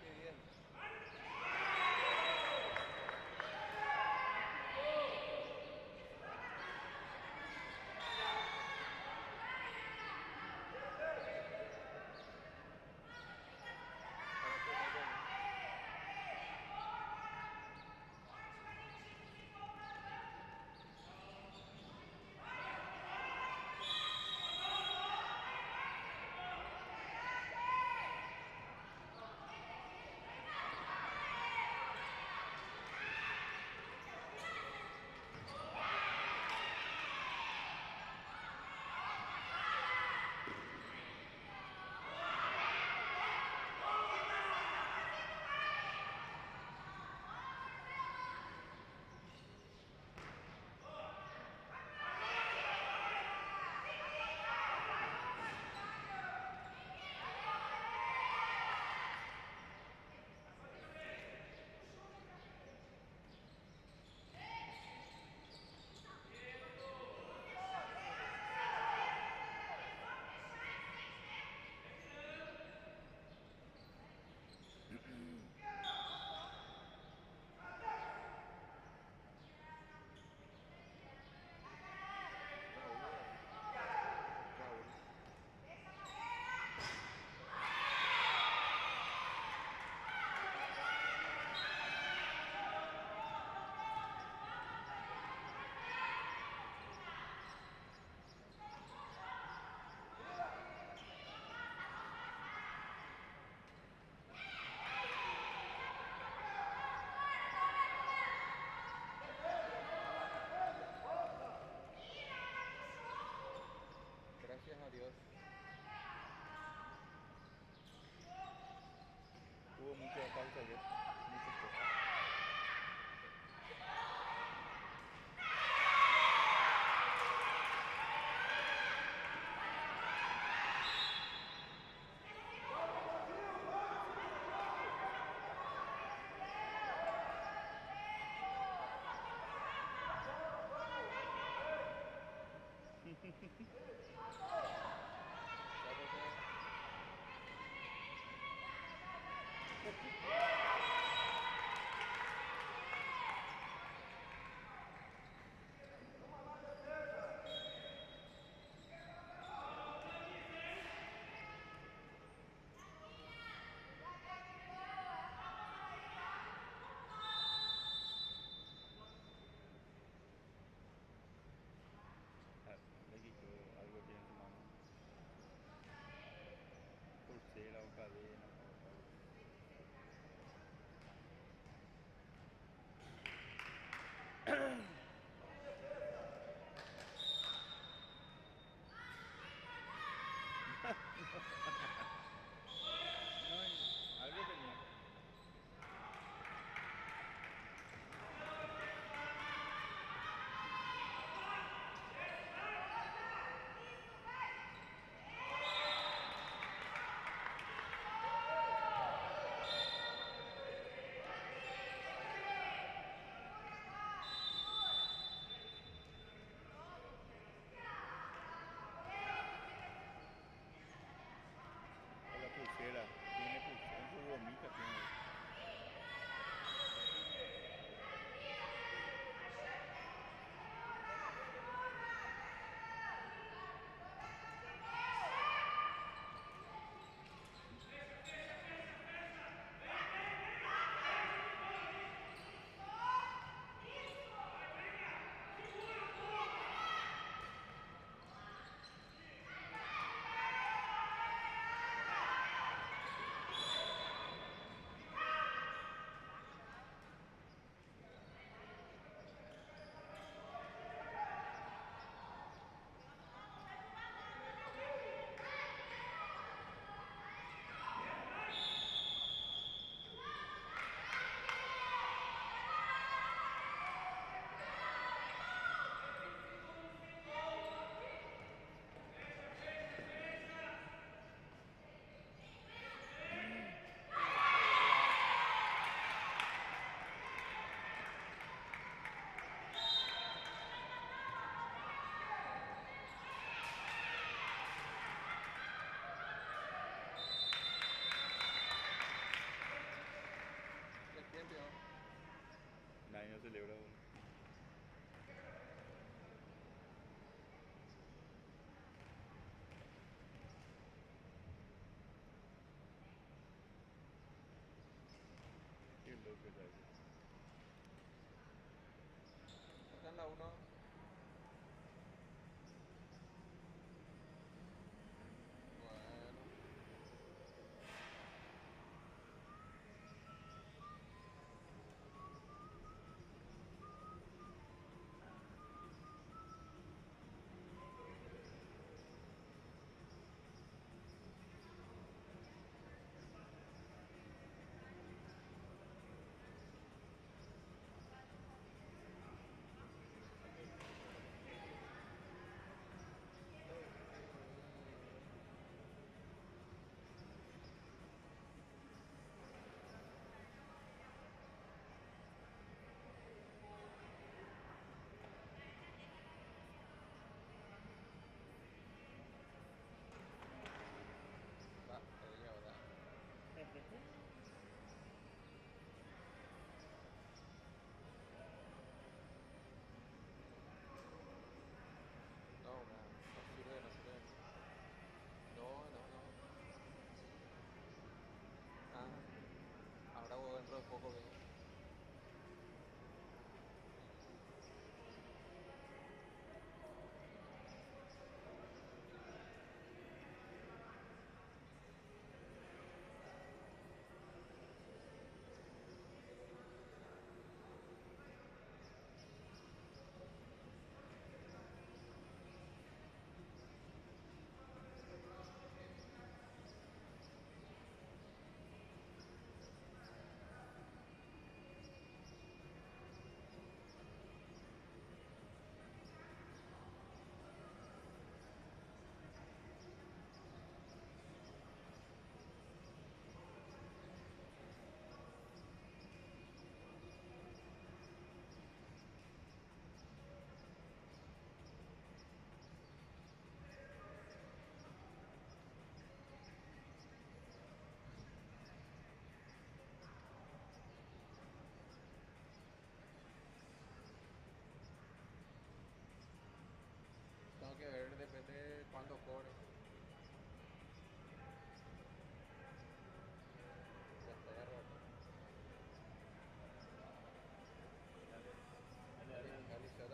Qué bien. Para que no gane. Raúl. Raúl. Gracias a Dios. Hubo mucha pausa ayer. Muchas cosas. Vamos a... Ah, le quitó algo tiene en su mano. Pulsera o cadena o algo. No, algo tenía. celebra uno. Qué loco es eso. Acá en la 1. Bueno. Va, te digo, ¿verdad? No, no sirve, no sirve. No, no, no. Ah, ahora voy dentro de poco, vengo. Tengo que ver, depende de cuándo cobre. Ya está, ya rato. Alicia, Alicia,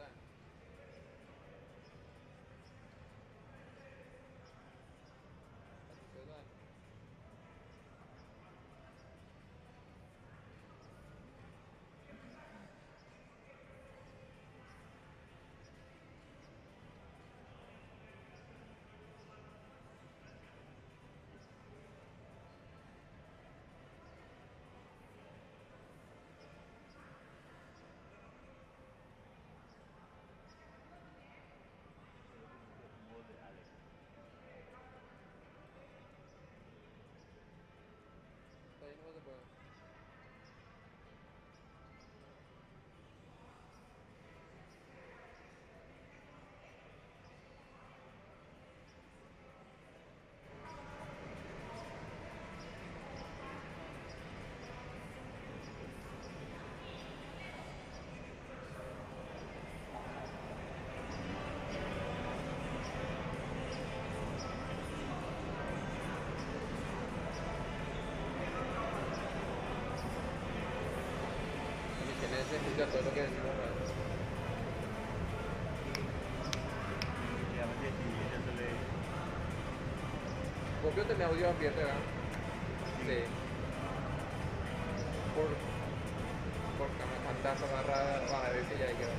Voz de Alex. está ahí, no se puede. Y que se escucha todo lo que decimos. Definitivamente sí, ella suele. Propio tenía audio ambiente, ¿verdad? Sí. Porque me fantasma barra de que ya hay que ver.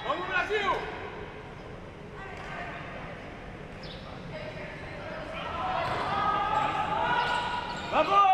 Vamos, Brasil! Vamos!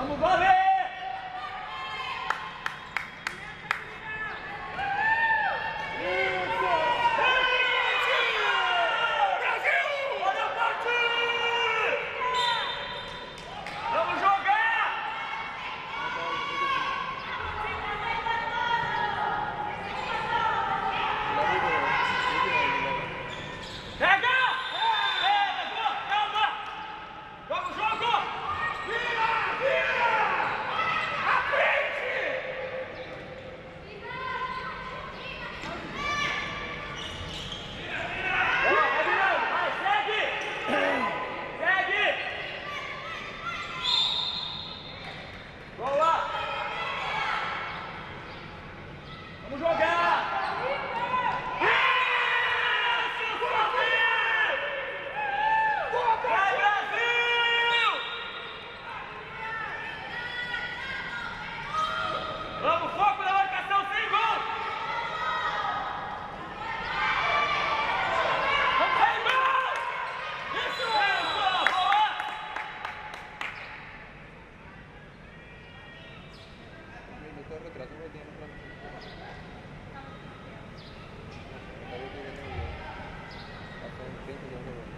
Vamos, Vale!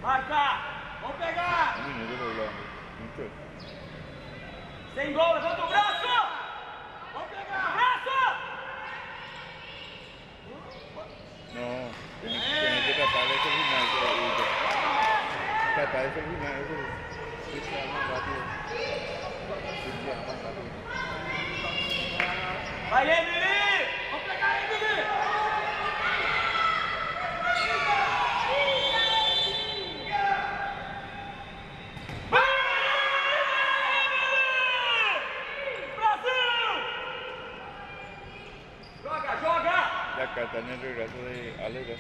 Marca! Vamos pegar! Um minuto rolando. Muito. Sem gol, levanta o braço! Vamos pegar! Braço! No, tiene que tratar de terminar. Tratar de terminar eso. Switchar más rápido. Switchar más rápido. Vai, Emily! Vamos pegar, Emily! Acá está en el regreso de Alegra.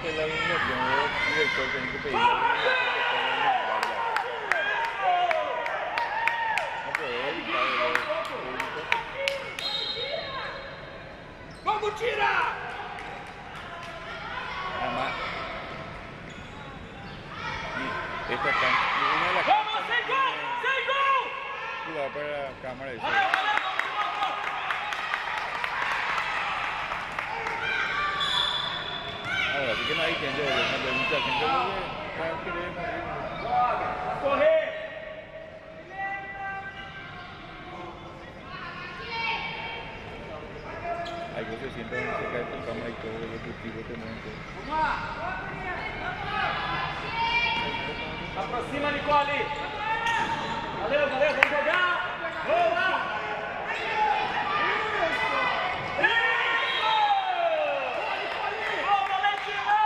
que la alineación del director técnico pedía no puede evitar el público. Vamos, tira! Además, esta una de las ¡Vamos, sem gol! Sem gol! jugar para la cámara de Valeu, valeu! ahora sí que no hay gente, mucha gente lo que queremos. A correr! Hay que se sientan cerca de tu cámara y todo, los cultivos también. Vamos lá! Aproxima, Nicole! Valeu, valeu, vamos jogar! Boa! Isso! Boa, Valentina!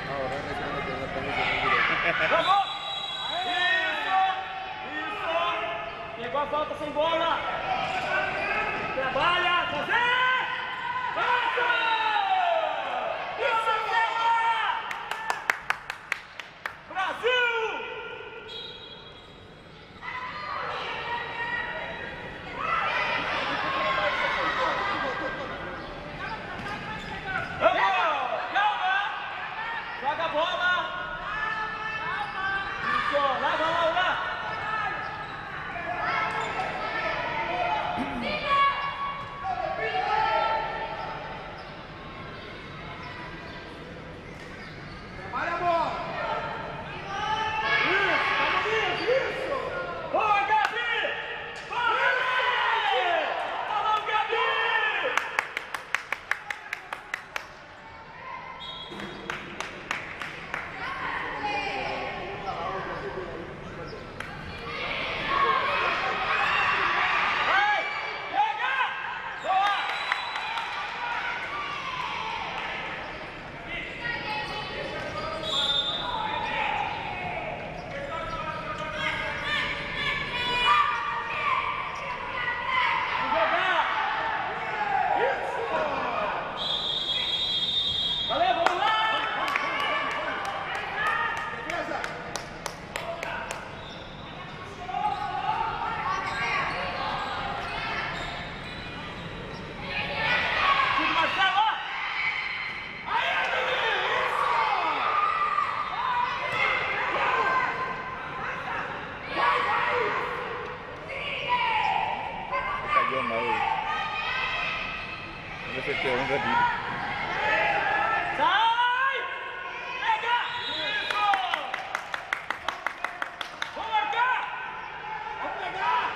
Ahora en ese momento no transmisión en directo. Vamos! Isso! Isso! Pegou a falta sem bola! Trabalha! Fazer! Passa! Isso, Brasil! Vamos! Calma! Joga a bola! Isso! Leva, Laura! Trabalha a bola! Isso! Boa, Gabi! Boa, Gabi! Alô, Gabi! Vai! Pega! Boa! Vamos jogar! Isso! Valeu, vamos lá! Defesa! Tudo, Marcelo! Aí, Cayó mal. No se quedó un ratito. Sai! Pega! Isso! Vamos marcar! Vamos pegar!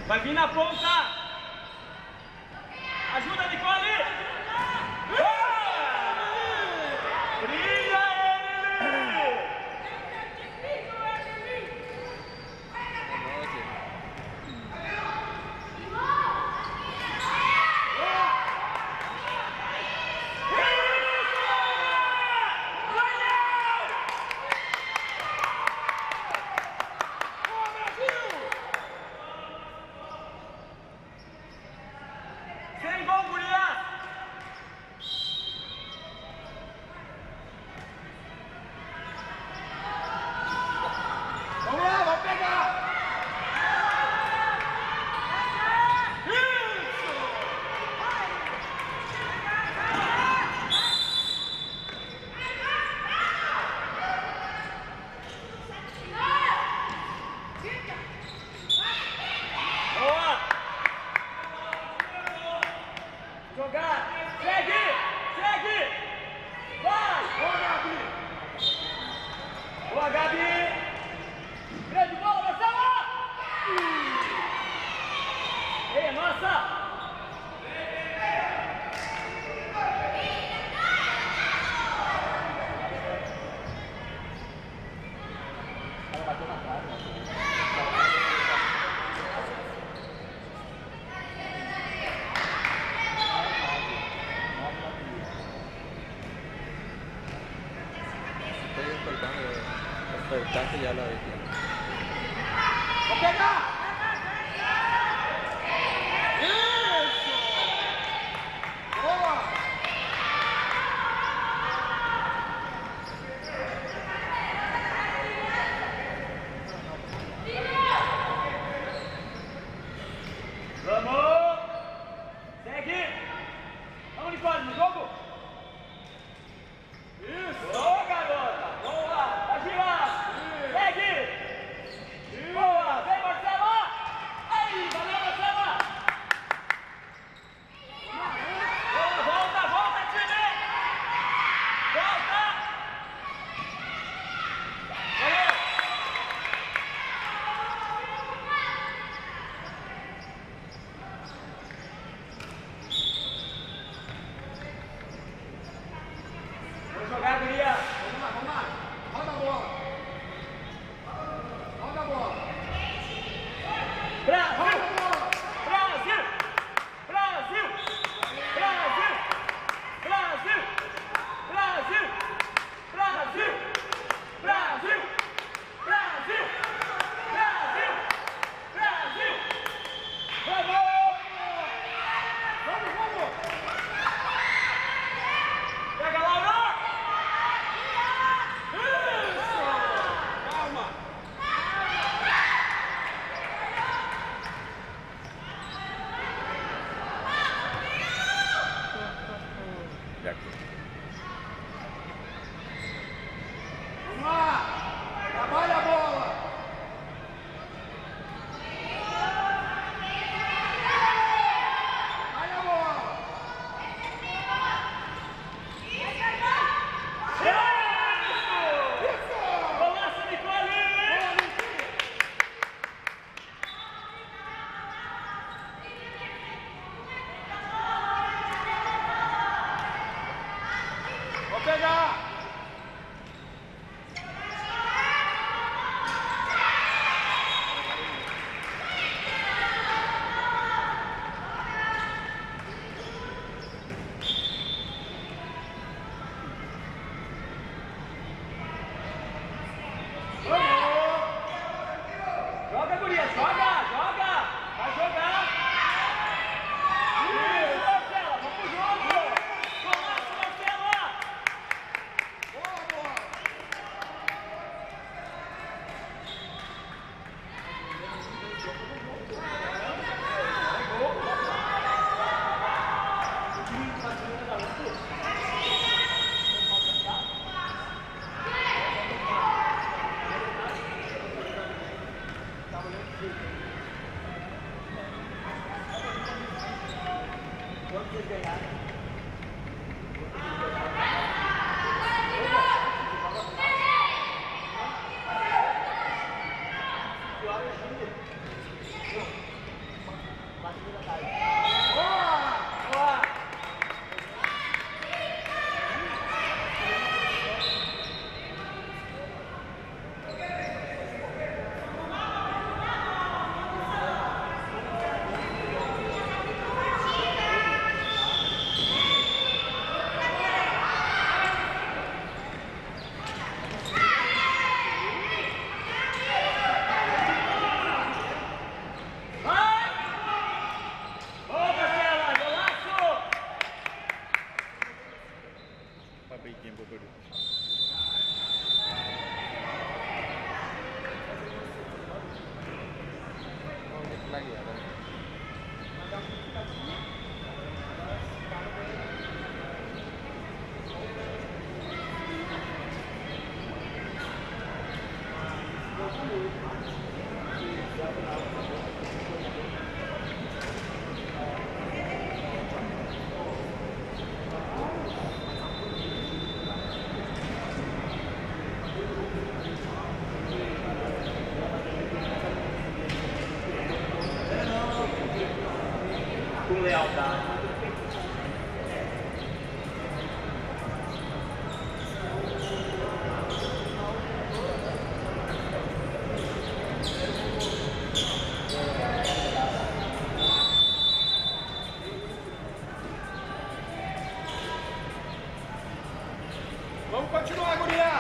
Vai vir na ponta! Ajuda, Nicole! Brilha, Emily! Sem gol, gurias! Vamos lá, vamos pegar! Isso! Boa! Jogar! Segue! Segue! Vai! Boa, Gabi! Boa, Gabi! Grande bola, Marcelo! Ei, nossa! Ela bateu na cara. Quitaste ya la vez. ¡Ok, acá! Vamos! Segue! Vamos, Nicole, no jogo! Isso! Boa, garota! Boa! Vai girar! Segue! Boa! Vem, Marcela! Aí! Valeu, Marcela! Volta, volta, time! Volta! Valeu! Vamos jogar, guria! Vamos lá, vamos lá. Roda a bola. Roda a bola. Brasil! Brasil! Brasil! Brasil! Brasil! Brasil! Brasil! Brasil! Brasil! Brasil! Brasil! Vamos! Vamos, vamos. Pega, Laura! Calma. Ya que. Vamos lá. Trabalha a bola. Trabalha a bola. Golaço, Nicole! Vou pegar. Joga, guria, joga, joga! Vai jogar! Isso, Marcela, vamos pro jogo! Golaço, Marcela! Boa bola. Quanto vocês ganharam? Boa! Vai! Boa, Marcela! Golaço! Papi, tiempo perdido. La guía, ¿no? Com lealdade. Vamos continuar, guria.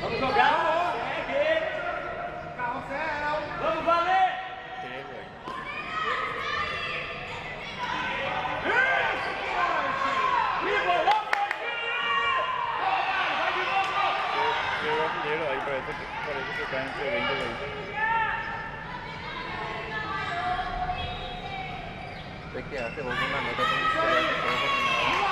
Vamos jogar. Segue. Carrossel. Vamos valer. Pego aí. Embolou por aqui. Vai de novo. Pego brasileiro aí, parece que tá entre 20 e 20. Te quedaste vos con la nota con historia que todo combinado.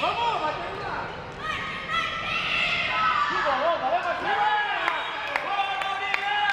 Vamos, vai terminar. Embolou, valeu, Marcelo. Bora, Miguel.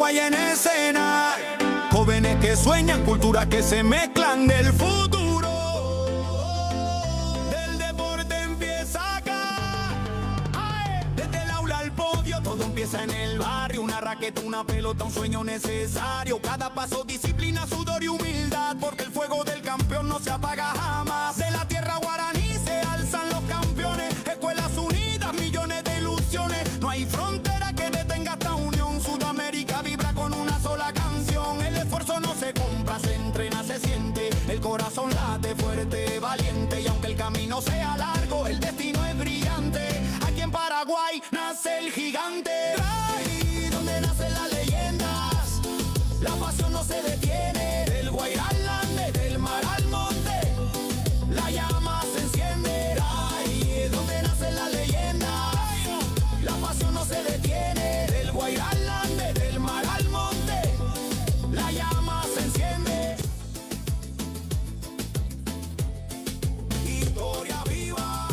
Paraguay en escena. Jóvenes que sueñan, culturas que se mezclan del futuro. Del deporte empieza acá. Desde el aula al podio, todo empieza en el barrio. Una raqueta, una pelota, un sueño necesario. Cada paso, disciplina, sudor y humildad. Porque el fuego del campeón no se apaga jamás. De la tierra guaraní se alzan los campeones. Escuelas unidas, millones de ilusiones. No hay frontera que detenga esta unión. Sudamérica vibra con una sola canción. El esfuerzo no se compra, se entrena, se siente. El corazón late fuerte, valiente. Y aunque el camino sea largo, el destino es brillante. Aquí en Paraguay nace el gigante. Ahí donde nacen las leyendas, la pasión no se detiene. Del Guairá al Ande, del mar al monte, la llama se enciende. Ahí donde nacen las leyendas, la pasión no se detiene. Del Guairá al Ande, del mar al monte, la llama se enciende. Historia viva,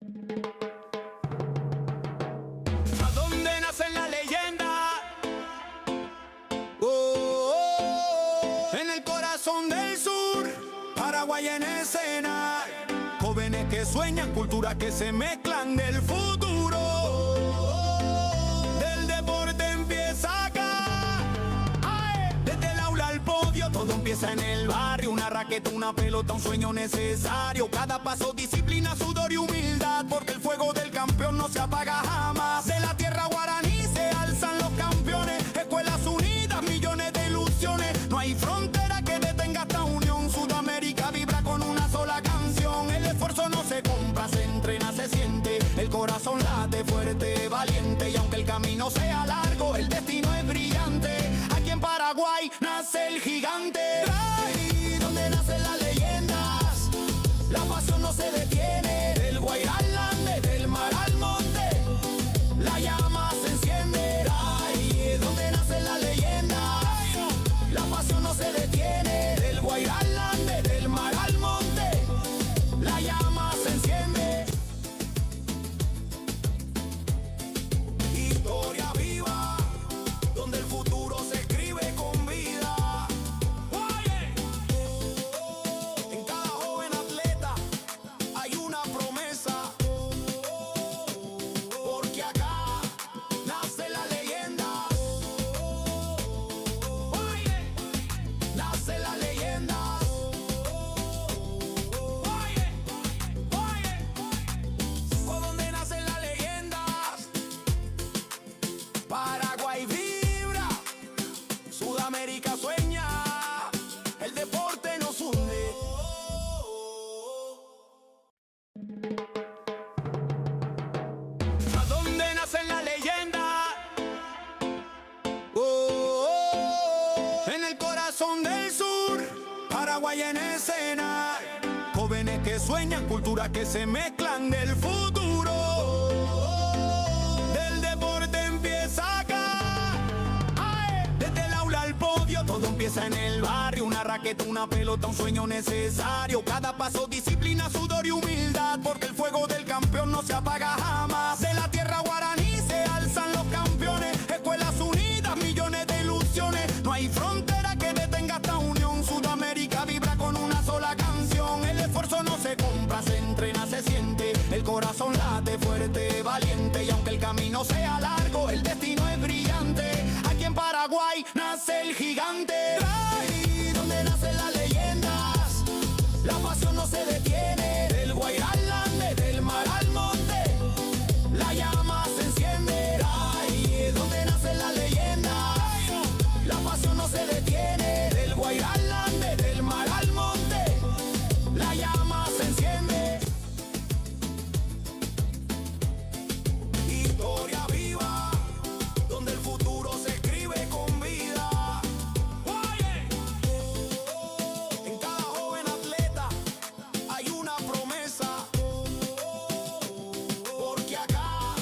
¿A dónde nace la leyenda? En el corazón del sur, Paraguay en escena. Jóvenes que sueñan, culturas que se mezclan del futuro. Del deporte empieza acá. Desde el aula al podio, todo empieza en el barrio. Una raqueta, una pelota, un sueño necesario. Cada paso, disciplina, sudor y humildad. Porque el fuego del campeón no se apaga jamás. De la tierra guaraní se alzan los campeones. Escuelas unidas, millones de ilusiones. No hay frontera que detenga esta unión. Sudamérica vibra con una sola canción. El esfuerzo no se compra, se entrena, se siente. El corazón late fuerte, valiente. Y aunque el camino sea largo, el destino es brillante. Aquí en Paraguay nace el gigante. Ahí donde nacen las leyendas, la pasión no se detiene. Del Guairá al Ande, del mar al monte, la llama se enciende. Ahí donde nacen las leyendas, la pasión no se detiene. Del Guairá al Ande, del mar al monte, la llama se enciende. Historia viva, donde el futuro se escribe con vida. En cada joven atleta hay una promesa. Porque acá nace la leyenda. Nace la leyenda. ¿Por dónde nacen las leyendas? Paraguay vibra, Sudamérica sueña, el deporte nos hunde. ¿A dónde nacen las leyendas? En el corazón del sur, Paraguay en escena. Jóvenes que sueñan, culturas que se mezclan del futuro. Del deporte empieza acá. Desde el aula al podio, todo empieza en el barrio. Una raqueta, una pelota, un sueño necesario. Cada paso, disciplina, sudor y humildad. Porque el fuego del campeón no se apaga jamás. De la tierra guaraní se alzan los campeones. Escuelas unidas, millones de ilusiones. No hay frontera que detenga esta unión. Sudamérica vibra con una sola canción. El esfuerzo no se compra, se entrena, se siente. El corazón late fuerte, valiente. Y aunque el camino sea largo, el destino es brillante. Aquí en Paraguay nace el gigante. Ahí donde nacen las leyendas, la pasión no se detiene. Del Guairá al Ande, del mar al monte, la llama se enciende. Ahí donde nacen las leyendas, la pasión no se detiene. Del Guairá al Ande, del mar al monte, la llama se enciende. Historia viva, donde el futuro se escribe con vida. En cada joven atleta hay una promesa. Porque acá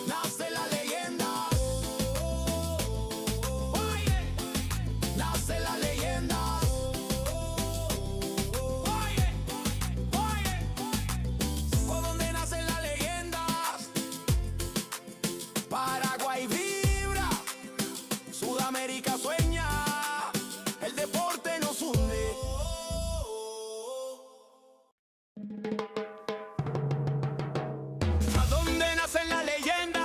nace la leyenda. Nace la leyenda. ¿Por dónde nacen las leyendas? Paraguay vibra, Sudamérica sueña, el deporte nos hunde. ¿A dónde nacen las leyendas?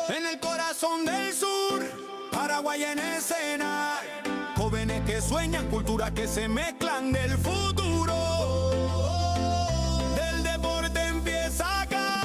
En el corazón del sur, Paraguay en escena. Jóvenes que sueñan, culturas que se mezclan del futuro. Del deporte empieza acá.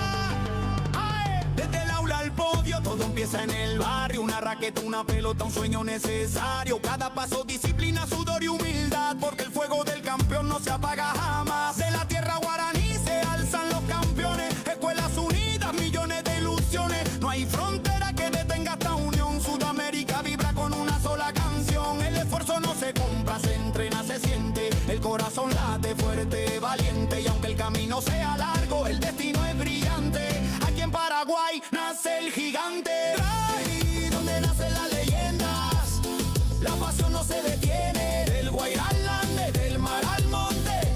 Desde el aula al podio, todo empieza en el barrio. Una raqueta, una pelota, un sueño necesario. Cada paso, disciplina, sudor y humildad. Porque el fuego del campeón no se apaga jamás. De la tierra guaraní se alzan los campeones. Escuelas unidas, millones de ilusiones. No hay frontera que detenga esta unión. Sudamérica vibra con una sola canción. El esfuerzo no se compra, se entrena, se siente. El corazón late fuerte, valiente. Y aunque el camino sea largo, el destino es brillante. Aquí en Paraguay nace el gigante. Ahí donde nacen las leyendas, la pasión no se detiene. Del Guairá al Ande, del mar al monte,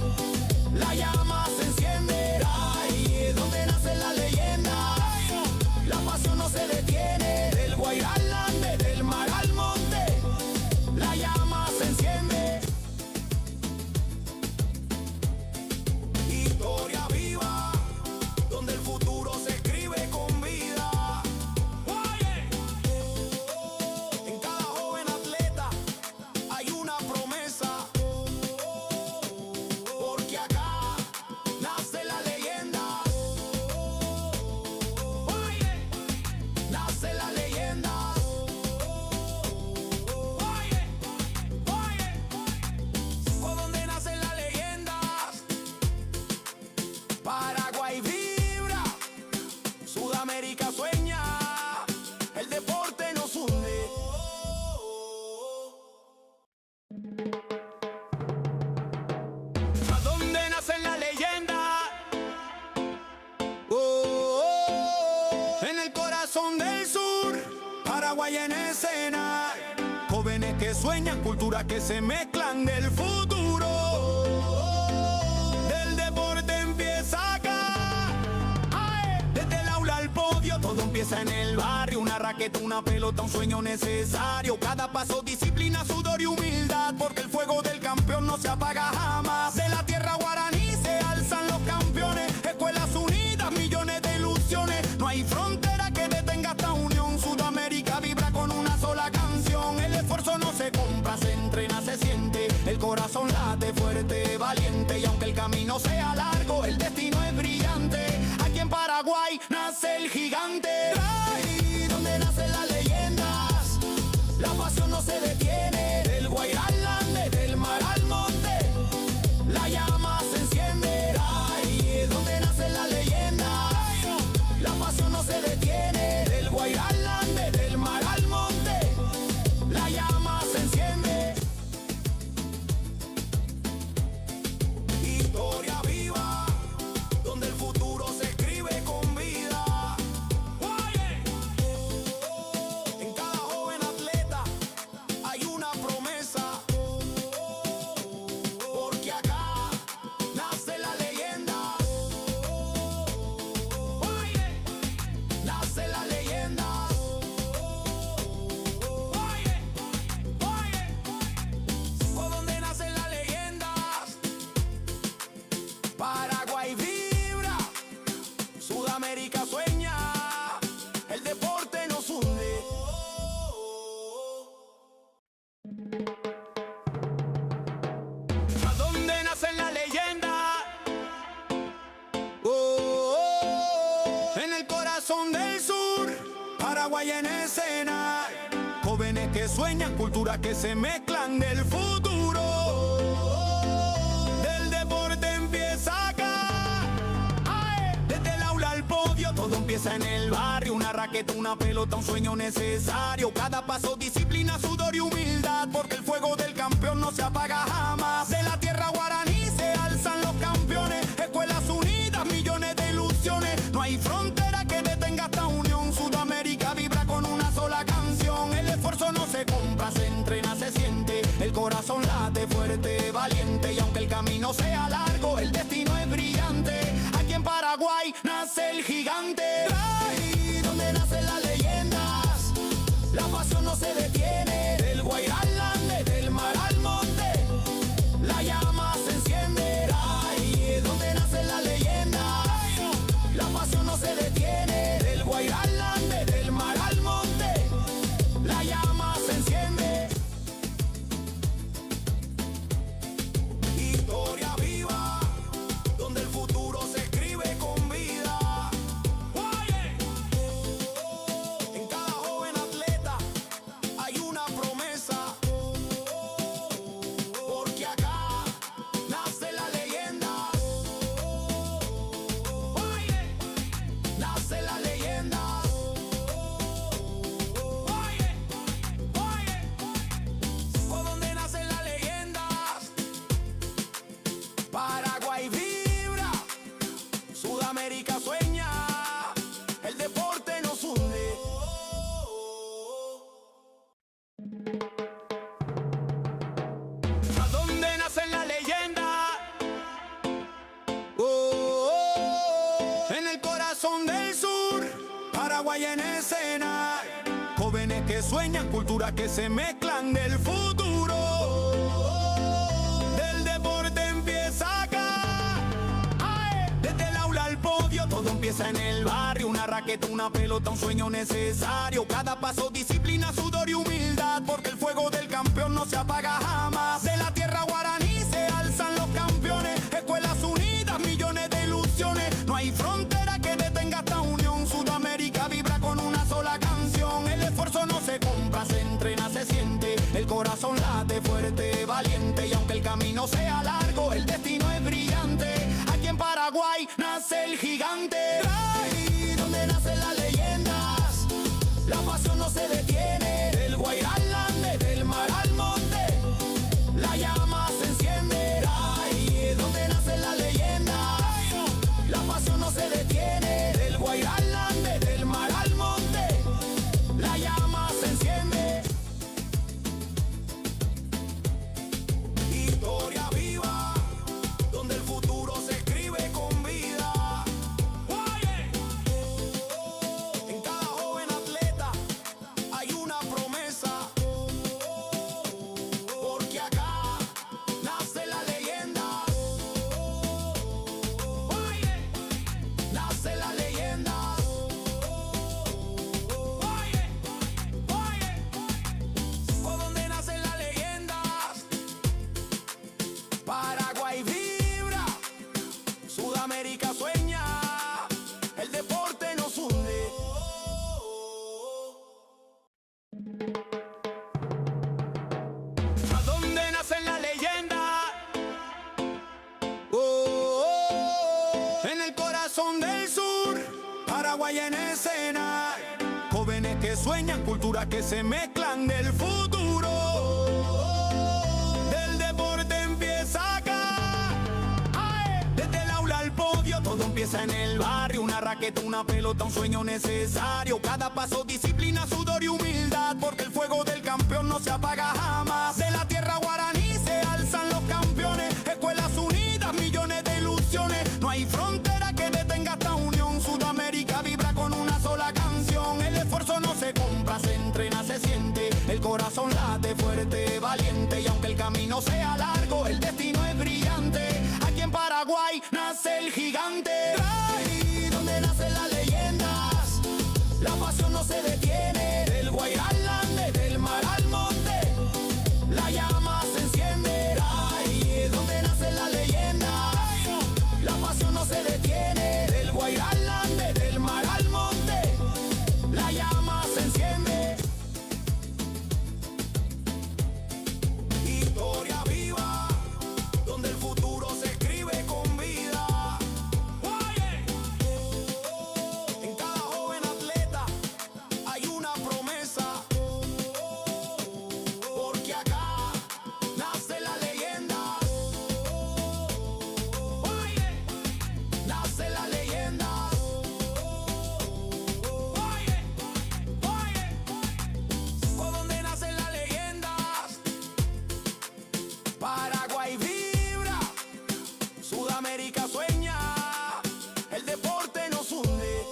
sueñan, culturas que se mezclan del futuro. Del deporte empieza acá. ¡Ay! Desde el aula al podio, todo empieza en el barrio. Una raqueta, una pelota, un sueño necesario. Cada paso, disciplina, sudor y humildad, porque el fuego del campeón no se apaga jamás. De la tierra guaraní se alzan los campeones. Escuelas unidas, millones de ilusiones. No hay frontera que detenga esta unión. Sudamérica vibra con una sola canción. El esfuerzo no se compra, se entrena, se siente. El corazón late fuerte, valiente. Y aunque el camino sea largo, el destino es brillante. Aquí en Paraguay nace el gigante. Ahí donde nacen las leyendas, la pasión no se detiene. Del Guairá al Ande, del mar al monte, la llama se enciende. Ahí donde nacen las leyendas, la pasión no se detiene. Del Guairá al Ande, del mar al monte, la llama se enciende. Historia viva, donde el futuro se escribe con vida. En cada joven atleta hay una promesa, porque acá nace la leyenda. Nace la leyenda. ¿Por dónde nacen las leyendas? Paraguay vibra, Sudamérica sueña, el deporte nos hunde. ¿A dónde nacen las leyendas? En el corazón del sur, Paraguay en escena. Jóvenes que sueñan, culturas que se mezclan del futuro. Del deporte empieza acá. ¡Ay! Desde el aula al podio, todo empieza en el barrio. Una raqueta, una pelota, un sueño necesario. Cada paso, disciplina, sudor y humildad, porque el fuego del campeón no se apaga jamás. De la tierra guaraní se alzan los campeones. Escuelas unidas, millones de ilusiones. No hay frontera que detenga esta unión. Sudamérica vibra con una sola canción. El esfuerzo no se compra, se entrena, se siente. El corazón late fuerte, valiente. Y aunque el camino sea largo, el destino es brillante. Aquí en Paraguay nace el gigante. Ahí donde nacen las leyendas, la pasión no se detiene. Del Guairá al Ande, del mar al monte, la llama se enciende. Ahí donde nacen las leyendas, la pasión no se detiene. Del Guairá al Ande, del mar al monte, la llama se enciende. Historia viva, donde el futuro se escribe con vida. En cada joven atleta hay una promesa, porque acá nace la leyenda. Nace la leyenda. ¿Por dónde nacen las leyendas? Paraguay vibra, Sudamérica sueña, el deporte nos hunde. ¿A dónde nacen las leyendas? En el corazón del sur, Paraguay en escena. Jóvenes que sueñan, culturas que se mezclan del futuro. Del deporte empieza acá. ¡Ay! Desde el aula al podio, todo empieza en el barrio. Una raqueta, una pelota, un sueño necesario. Cada paso, disciplina, sudor y humildad, porque el fuego del campeón no se apaga jamás. De la tierra guaraní se alzan los campeones. Escuelas unidas, millones de ilusiones. No hay frontera que detenga esta unión. Sudamérica vibra con una sola canción. El esfuerzo no se compra, se entrena, se siente. El corazón late fuerte, valiente. Y aunque el camino sea largo, el destino es brillante. Aquí en Paraguay nace el gigante. Ahí donde nacen las leyendas, la pasión no se detiene. Del Guairá al Ande, del mar al monte, la llama sueñan, culturas que se mezclan del futuro. Del deporte empieza acá. Desde el aula al podio, todo empieza en el barrio. Una raqueta, una pelota, un sueño necesario. Cada paso, disciplina, sudor y humildad, porque el fuego del campeón no se apaga jamás. De la tierra guaraní se alzan los campeones. Escuelas unidas, millones de ilusiones. No hay frontera que detenga esta unión. Sudamérica vibra con una sola canción. El esfuerzo no se compra, se entrena, se siente. El corazón late fuerte, valiente. Y aunque el camino sea largo, el destino es brillante. Aquí en Paraguay nace el gigante. Ahí donde nacen las leyendas, la pasión no se detiene. Del Guairá al Ande, del mar al monte, la llama se enciende. Ahí donde nacen las leyendas, la pasión no se detiene. Del Guairá al Ande, del mar al monte, la llama se enciende. Historia viva, donde el futuro se escribe con vida. En cada joven atleta hay una promesa, porque acá nace la leyenda. Nace la leyenda. Por donde nacen las leyendas, Paraguay vibra, Sudamérica sueña, el deporte nos hunde.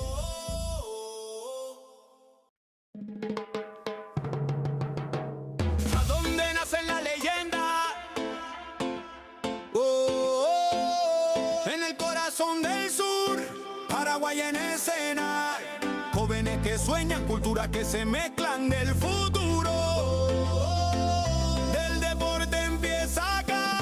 ¿A dónde nacen las leyendas? En el corazón del sur, Paraguay en escena. Jóvenes que sueñan, culturas que se mezclan del futuro. Del deporte empieza acá.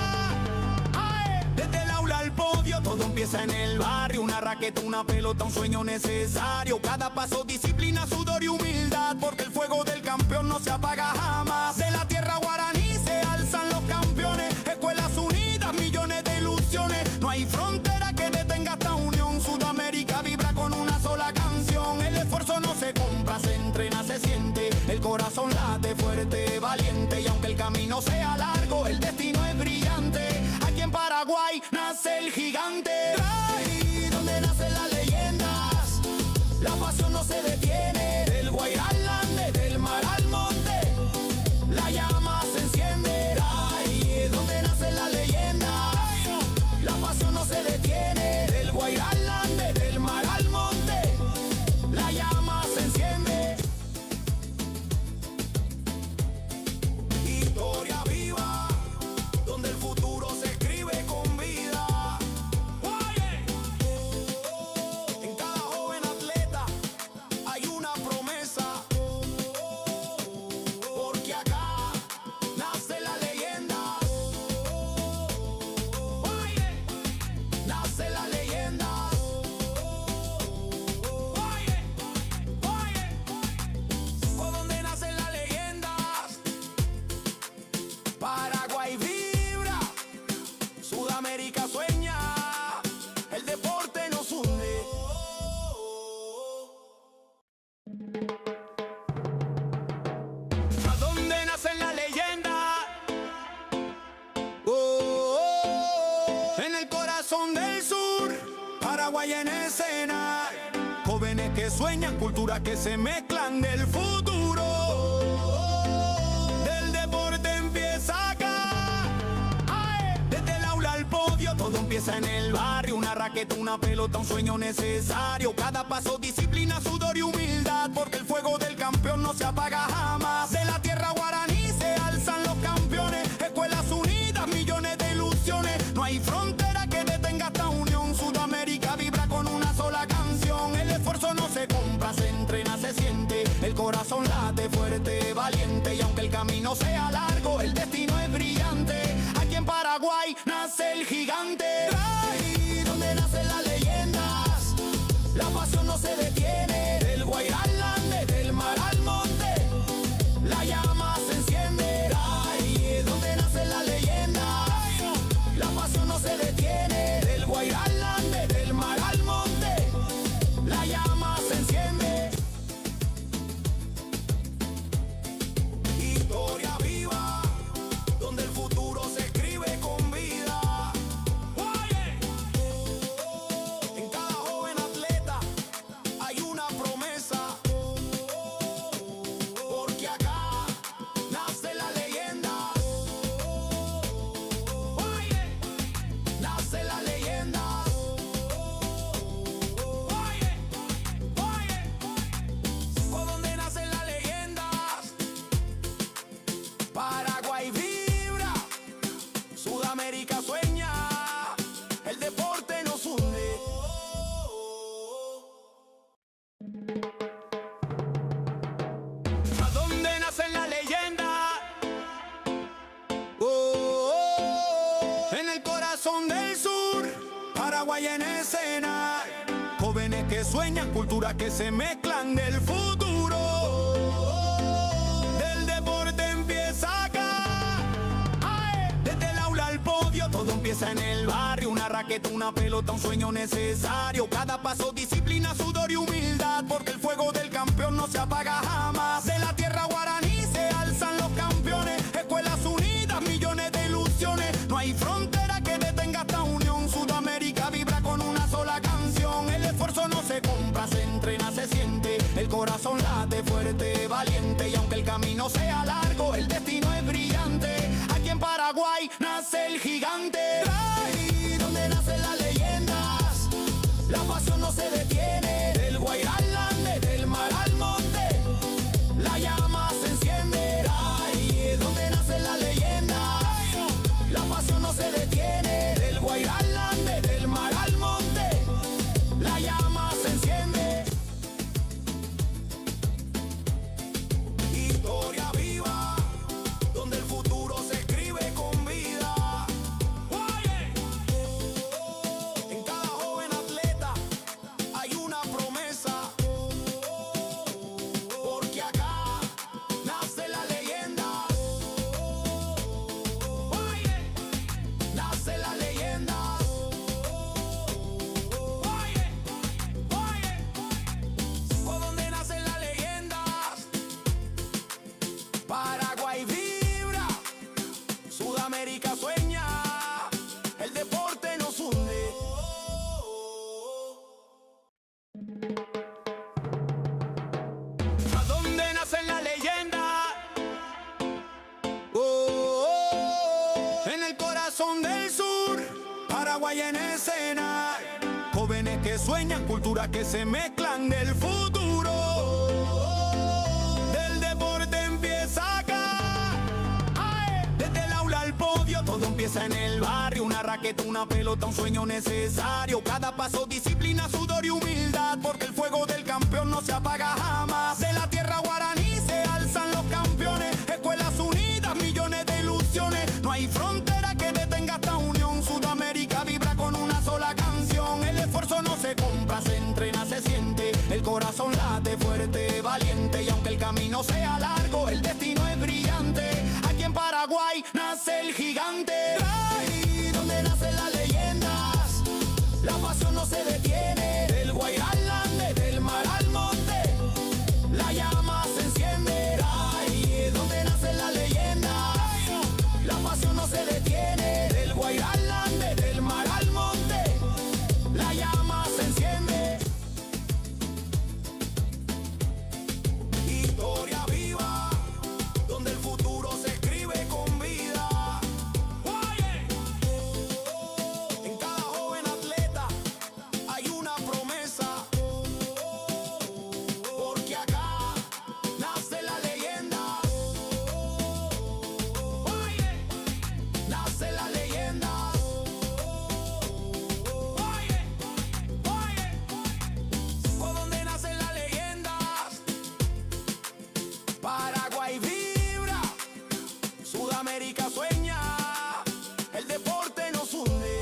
Desde el aula al podio, todo empieza en el barrio. Una raqueta, una pelota, un sueño necesario. Cada paso, disciplina, sudor y humildad, porque el fuego del campeón no se apaga jamás. De la tierra guaraní se alzan los campeones. Escuelas unidas, millones de ilusiones. No hay frontera que detenga esta unión. Sudamérica vibra con una sola canción. El esfuerzo no se compra, se entrena, se siente. El corazón late fuerte, valiente. Y aunque el camino sea largo, el destino es brillante. Aquí en Paraguay nace el gigante. Ahí donde nacen las leyendas, la pasión no se detiene. Del Guairá al Ande, del mar al monte, la llama se enciende. Ahí donde nacen las leyendas, la pasión no se detiene. Del Guairá al Ande, del mar al monte, la llama se enciende. Historia viva, donde el futuro se escribe con vida. En cada joven atleta hay una promesa, porque acá nace la leyenda. Nace la leyenda. Por donde nacen las leyendas, Paraguay vibra, Sudamérica sueña, el deporte nos hunde. ¿A dónde nacen las leyendas? En el corazón del sur, Paraguay en escena. Jóvenes que sueñan, culturas que se mezclan del futuro. Del deporte empieza acá. Desde el aula al podio, todo empieza en el barrio. Una raqueta, una pelota, un sueño necesario. Cada paso, disciplina, sudor y humildad, porque el fuego del campeón no se apaga jamás. De la tierra guaraní se alzan los campeones. Escuelas unidas, millones de ilusiones. No hay frontera que detenga esta unión. Sudamérica vibra con una sola canción. El esfuerzo no se compra, se entrena, se siente. El corazón late fuerte, valiente. Y aunque el camino sea largo, el destino es brillante. Aquí en Paraguay nace el gigante. Ahí donde nacen las leyendas, la pasión no se detiene. Del Guairá al Ande, del mar al monte, la llama se enciende. Ahí donde nacen las leyendas, la pasión no se detiene. Del Guairá al Ande, del mar al monte, la llama se enciende. corazón del sur, Paraguay en escena. Jóvenes que sueñan, culturas que se mezclan del futuro. Del deporte empieza acá. Desde el aula al podio, todo empieza en el barrio. Una raqueta, una pelota, un sueño necesario. Cada paso, disciplina, sudor y humildad, porque el fuego del campeón no se apaga jamás. De la tierra guaraní se alzan los campeones. Escuelas unidas, millones de ilusiones. No hay frontera que detenga esta unión. Sudamérica vibra con una sola canción. El esfuerzo no se compra, se entrena, se siente. El corazón late fuerte, valiente. Y aunque el camino sea largo, el destino es brillante. Aquí en Paraguay nace el gigante. Ahí donde nacen las leyendas, la pasión no se detiene. Del Guairá al Ande, del mar al monte, la llama se enciende. Ahí es donde nacen las leyendas, la pasión no se detiene. Del Guairá al Ande, del mar al monte, la llama se enciende. Historia viva, donde el futuro se escribe con vida. En cada joven atleta hay una promesa, porque acá nace la leyenda. Nace la leyenda. Por donde nacen las leyendas, Paraguay vibra, Sudamérica sueña, el deporte nos hunde. ¿A dónde nacen las leyendas? En el corazón del sur, Paraguay en escena. Jóvenes que sueñan, culturas que se mezclan del futuro. Del deporte empieza acá. Desde el aula al podio, todo empieza en el barrio. Una raqueta, una pelota, un sueño necesario. Cada paso, disciplina, sudor y humildad, porque el fuego del campeón no se apaga jamás. De la tierra guaraní se alzan los campeones. Escuelas unidas, millones de ilusiones. No hay frontera que detenga esta unión. Sudamérica vibra con una sola canción. El esfuerzo no se compra, se entrena, se siente. El corazón late fuerte, valiente. Y aunque el camino sea largo, el destino es brillante. Aquí en Paraguay nace el gigante. Ahí donde nacen las leyendas, la pasión no se detiene. Del Guairá al Ande, del mar al monte, la llama se enciende. Ahí es donde nacen las leyendas, la pasión no se detiene. Del Guairá al Ande, del mar al monte, la llama se enciende. Historia viva, donde el futuro se escribe con vida. En cada joven atleta hay una promesa, porque acá nace la leyenda. Nace la leyenda. Por donde nacen las leyendas, Paraguay vibra, Sudamérica sueña, el deporte nos hunde.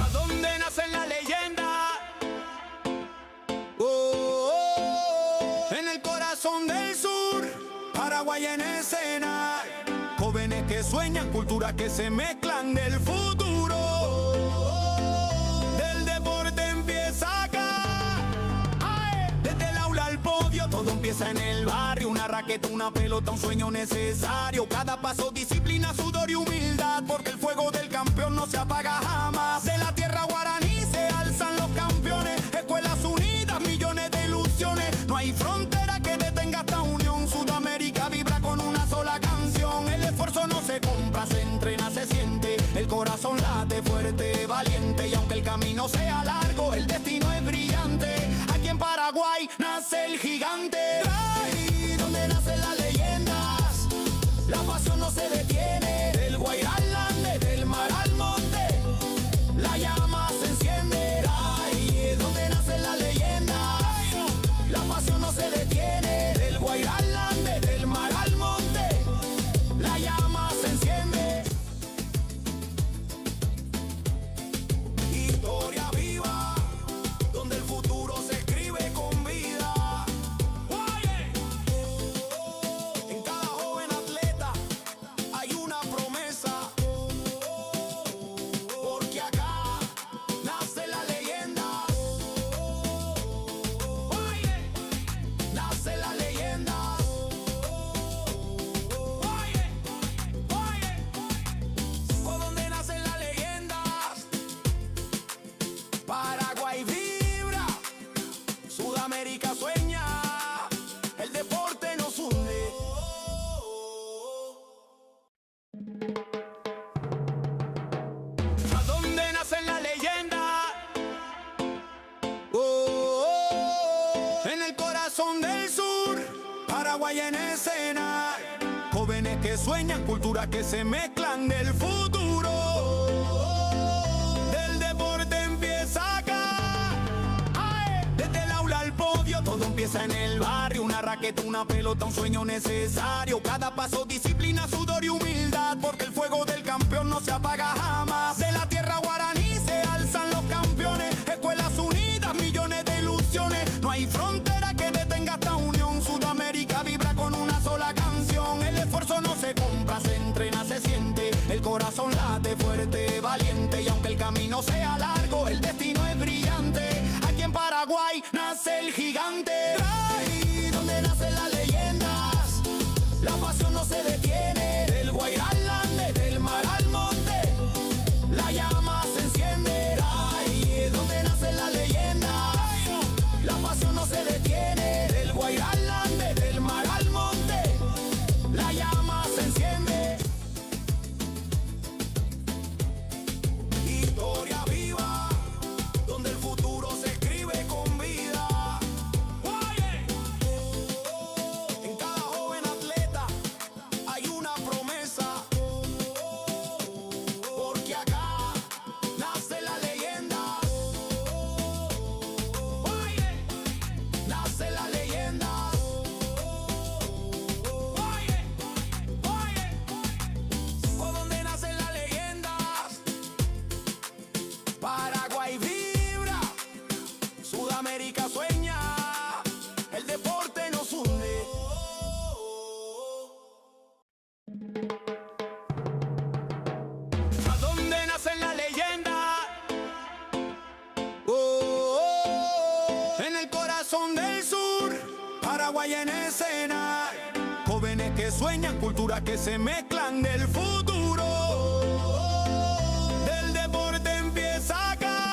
¿A dónde nacen las leyendas? En el corazón del sur, Paraguay en escena. Jóvenes que sueñan, culturas que se mezclan del futuro. Del deporte empieza acá. Desde el aula al podio, todo empieza en el barrio. Una raqueta, una pelota, un sueño necesario. Cada paso, disciplina, sudor y humildad, porque el fuego del campeón no se apaga jamás. De la tierra guaraní se alzan los campeones. Escuelas unidas, millones de ilusiones. No hay frontera que detenga esta unión. Sudamérica vibra con una sola canción. El esfuerzo no se compra, se entrena, se siente. El corazón late fuerte, valiente. Y aunque el camino sea largo, el destino es brillante. Aquí en Paraguay nace el gigante. Ahí donde nacen las leyendas, la pasión no se detiene. Del Guairá al Ande, del mar al monte, la llama se enciende. Ahí es donde nacen las leyendas, la pasión no se detiene. Del Guairá al Ande, del mar al monte, Paraguay en escena. Jóvenes que sueñan, culturas que se mezclan del futuro. Del deporte empieza acá. Desde el aula al podio, todo empieza en el barrio. Una raqueta, una pelota, un sueño necesario. Cada paso, disciplina, sudor y humildad, porque el fuego del campeón no se apaga jamás. De la tierra guaraní se alzan los campeones. Escuelas unidas, millones de ilusiones. No hay frontera que detenga esta unión. Sudamérica vibra con una sola canción. El esfuerzo no se compra, se entrena, se siente. El corazón late fuerte, valiente. Y aunque el camino sea largo, el destino es brillante. Aquí en Paraguay nace el gigante. Ahí donde nacen las leyendas, la pasión no se detiene. Del Guairá al Ande, del mar al monte, la llama se enciende. Ahí donde nacen las leyendas, la pasión no se detiene. Del Guairá al Ande, del mar al monte, la llama se enciende. Historia viva, donde el futuro se escribe con vida. En cada joven atleta hay una promesa, porque acá nace la leyenda. Nace la leyenda. Por donde nacen las leyendas, Paraguay vibra, Sudamérica sueña, el deporte nos hunde. ¿A dónde nacen las leyendas? En el corazón del sur, Paraguay en escena. Jóvenes que sueñan, culturas que se mezclan del futuro. Del deporte empieza acá.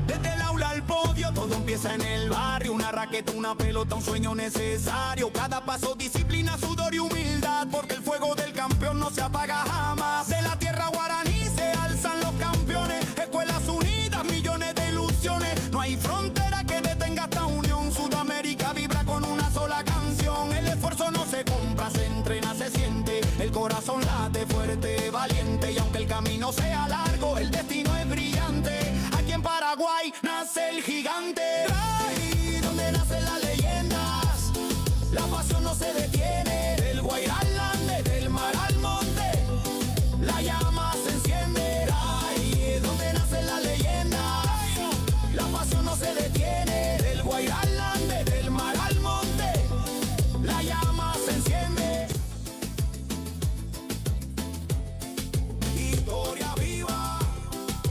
Desde el aula al podio, todo empieza en el barrio. Una raqueta, una pelota, un sueño necesario. Cada paso, disciplina, sudor y humildad, porque el fuego del campeón no se apaga jamás. De la tierra guaraní se alzan los campeones. Escuelas unidas, millones de ilusiones. No hay frontera que detenga esta unión. Sudamérica vibra con una sola canción. El esfuerzo no se compra, se entrena, se siente. El corazón late fuerte, valiente. Y aunque el camino sea largo, el destino es brillante. Aquí en Paraguay nace el gigante. Ahí donde nacen las leyendas, la pasión no se detiene. Del Guairá al Ande, del mar al monte, la llama se enciende. Ahí donde nacen las leyendas, la pasión no se detiene. Del Guairá al Ande, del mar al monte, la llama se enciende. Historia viva,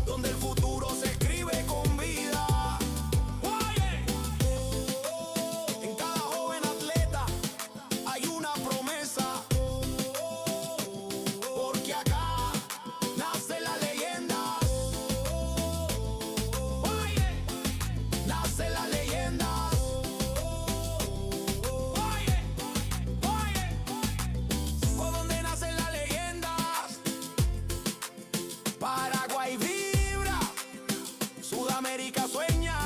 donde el futuro se escribe con vida. En cada joven atleta hay una promesa, porque acá nace la leyenda. Nace la leyenda. Por donde nacen las leyendas, Paraguay vibra, Sudamérica sueña,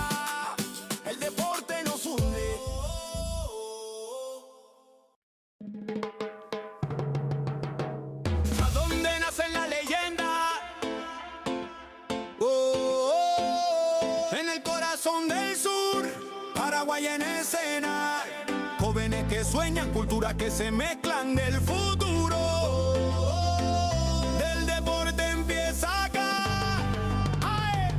el deporte nos hunde. ¿A dónde nacen las leyendas? En el corazón del sur, Paraguay en escena. Jóvenes que sueñan, culturas que se mezclan del futuro. Del deporte empieza acá.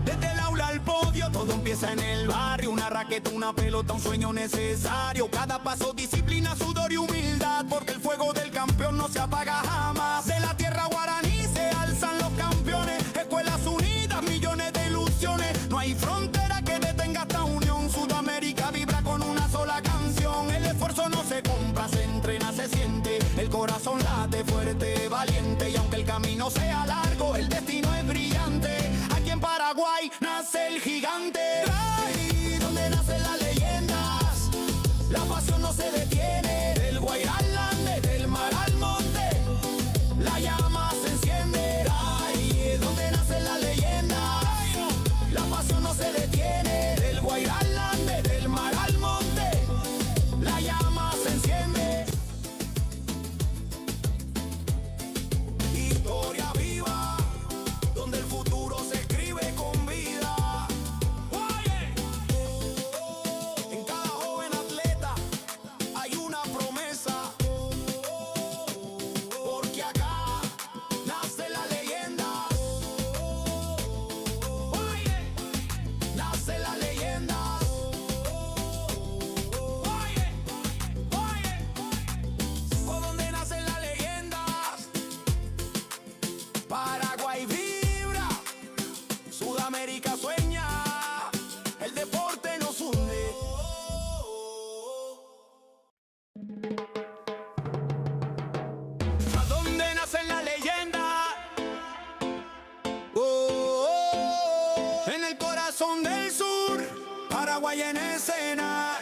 Desde el aula al podio, todo empieza en el barrio. Una raqueta, una pelota, un sueño necesario. Cada paso, disciplina, sudor y humildad, porque el fuego del campeón no se apaga jamás. De la tierra guaraní se alzan los campeones. Escuelas unidas, millones de ilusiones. No hay frontera que detenga esta unión. Sudamérica vibra con una sola canción. El esfuerzo no se compra, se entrena, se siente. El corazón late fuerte, valiente. Y aunque el camino sea largo, el destino es brillante. Aquí en Paraguay nace el gigante. Ahí donde nacen las leyendas, la pasión no se detiene. Del Guairá al Ande, del mar al monte, la llama se enciende. Ahí donde nacen las leyendas, la pasión no se detiene. Del Guairá al Ande, del mar al monte, la llama se enciende. Paraguay en escena,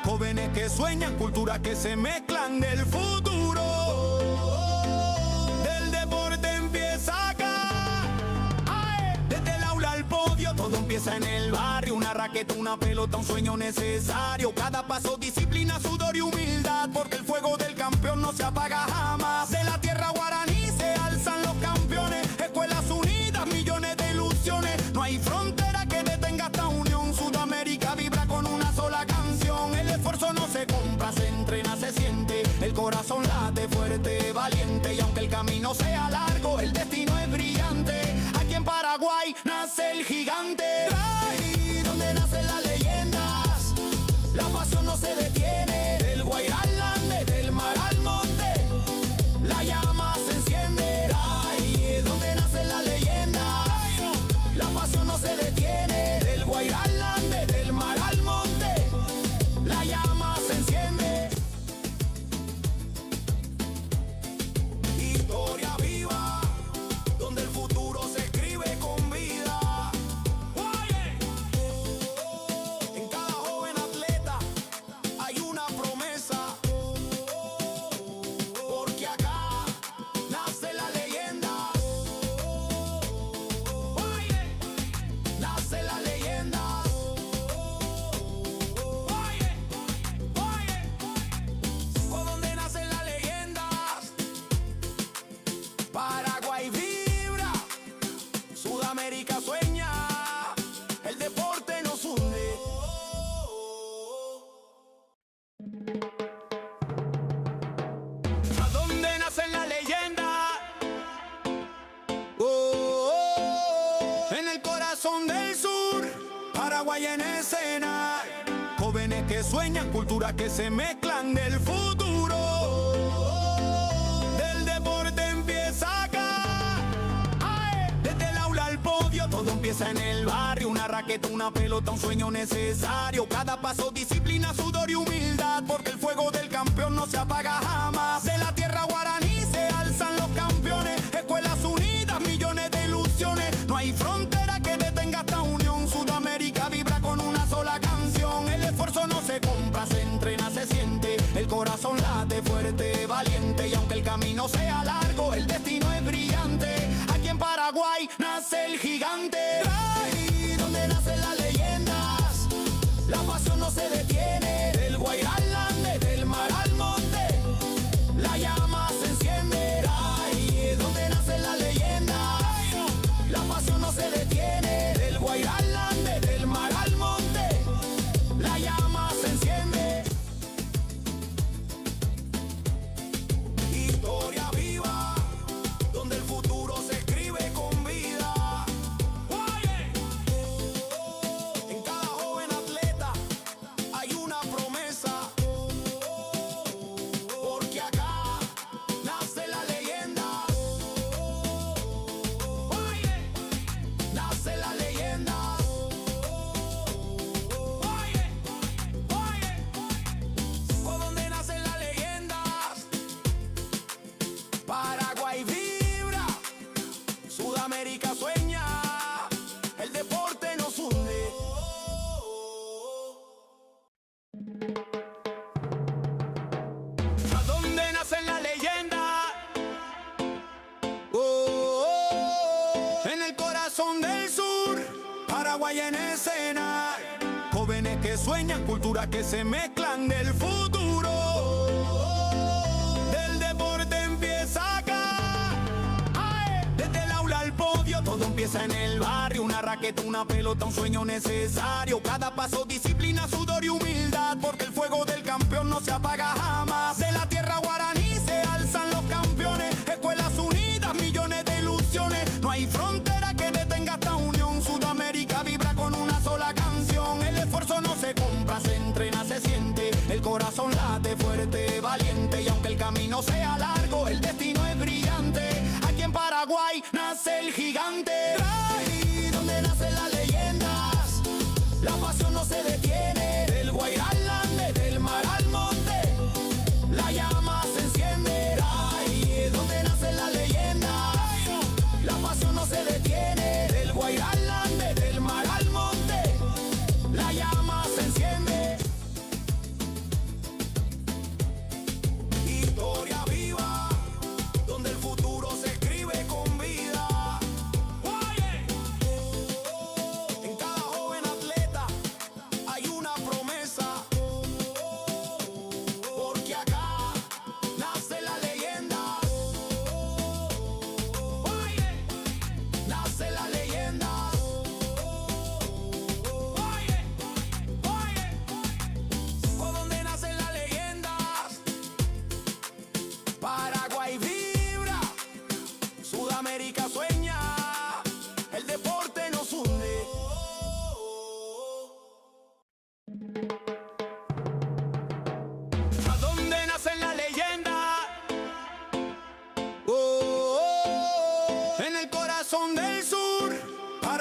jóvenes que sueñan, culturas que se mezclan del futuro. Del deporte empieza acá, desde el aula al podio, todo empieza en el barrio. Una raqueta, una pelota, un sueño necesario. Cada paso, disciplina, sudor y humildad, porque el fuego del campeón no se apaga jamás. De la tierra guaraní se alzan los campeones, escuelas unidas, millones de ilusiones. No hay frontera que detenga esta unión. Sudamérica vibra con una sola canción. El esfuerzo no se compra, se entrena, se siente. El corazón late fuerte, valiente. Y aunque el camino sea largo, el destino es brillante. Aquí en Paraguay nace el gigante. Ahí donde nacen las leyendas, la pasión no se detiene. Del Guairá al Ande, del mar al monte, la llama se enciende. Ahí donde nacen las leyendas, la pasión no se detiene. Del Guairá al Ande, del mar al monte, la llama se enciende. Historia viva, donde el futuro se escribe con vida. En cada joven atleta hay una promesa, porque acá nace la leyenda. Nace la leyenda. ¿Por dónde nacen las leyendas? Paraguay vibra, Sudamérica sueña, el deporte nos hunde. ¿A dónde nacen las leyendas? En el corazón del sur, Paraguay en escena, jóvenes que sueñan, culturas que se mezclan del futuro. Del deporte empieza acá, desde el aula al podio, todo empieza en el barrio. Una raqueta, una pelota, un sueño necesario. Cada paso, disciplina, sudor y humildad, porque el fuego del campeón no se apaga jamás. De la tierra guaraní se alzan los campeones, escuelas unidas, millones de ilusiones. No hay frontera que detenga esta unión. Sudamérica vibra con una sola canción. El esfuerzo no se compra, se entrena, se siente. El corazón late fuerte, valiente. Y aunque el camino sea largo, el destino es brillante. Aquí en Paraguay nace el gigante. Ahí donde nacen las leyendas, la pasión no se detiene. Del Guairá al Ande, del mar al monte, la llama se enciende. Ahí donde nacen las leyendas, la pasión no se detiene. Del Guairá al Ande, del mar al monte, la llama se enciende. Historia viva, donde el futuro se escribe con vida. En cada joven atleta hay una promesa, porque acá nace la leyenda. Nace la leyenda. ¿Por dónde nacen las leyendas? Paraguay vibra, Sudamérica sueña, el deporte nos hunde. ¿A dónde nacen las leyendas? En el corazón del sur, Paraguay en escena, jóvenes que sueñan, culturas que se mezclan del futuro. Del deporte empieza acá, desde el aula al podio, todo empieza en el barrio. Una raqueta, una pelota, un sueño necesario. Cada paso, disciplina, sudor y humildad, porque el fuego del campeón no se apaga jamás. De la tierra guaraní se alzan los campeones, escuelas unidas, millones de ilusiones. No hay frontera que detenga esta unión. Sudamérica vibra con una sola canción. El esfuerzo no se compra, se entrena, se siente. El corazón late fuerte, valiente. Y aunque el camino sea largo, el destino es brillante. Aquí en Paraguay nace el gigante. Ahí donde nacen las leyendas, la pasión no se detiene. Del Guairá al Ande, del mar al monte, la llama se enciende. Ahí donde nacen las leyendas, la pasión no se detiene. Del Guairá al Ande, del mar al monte, la llama se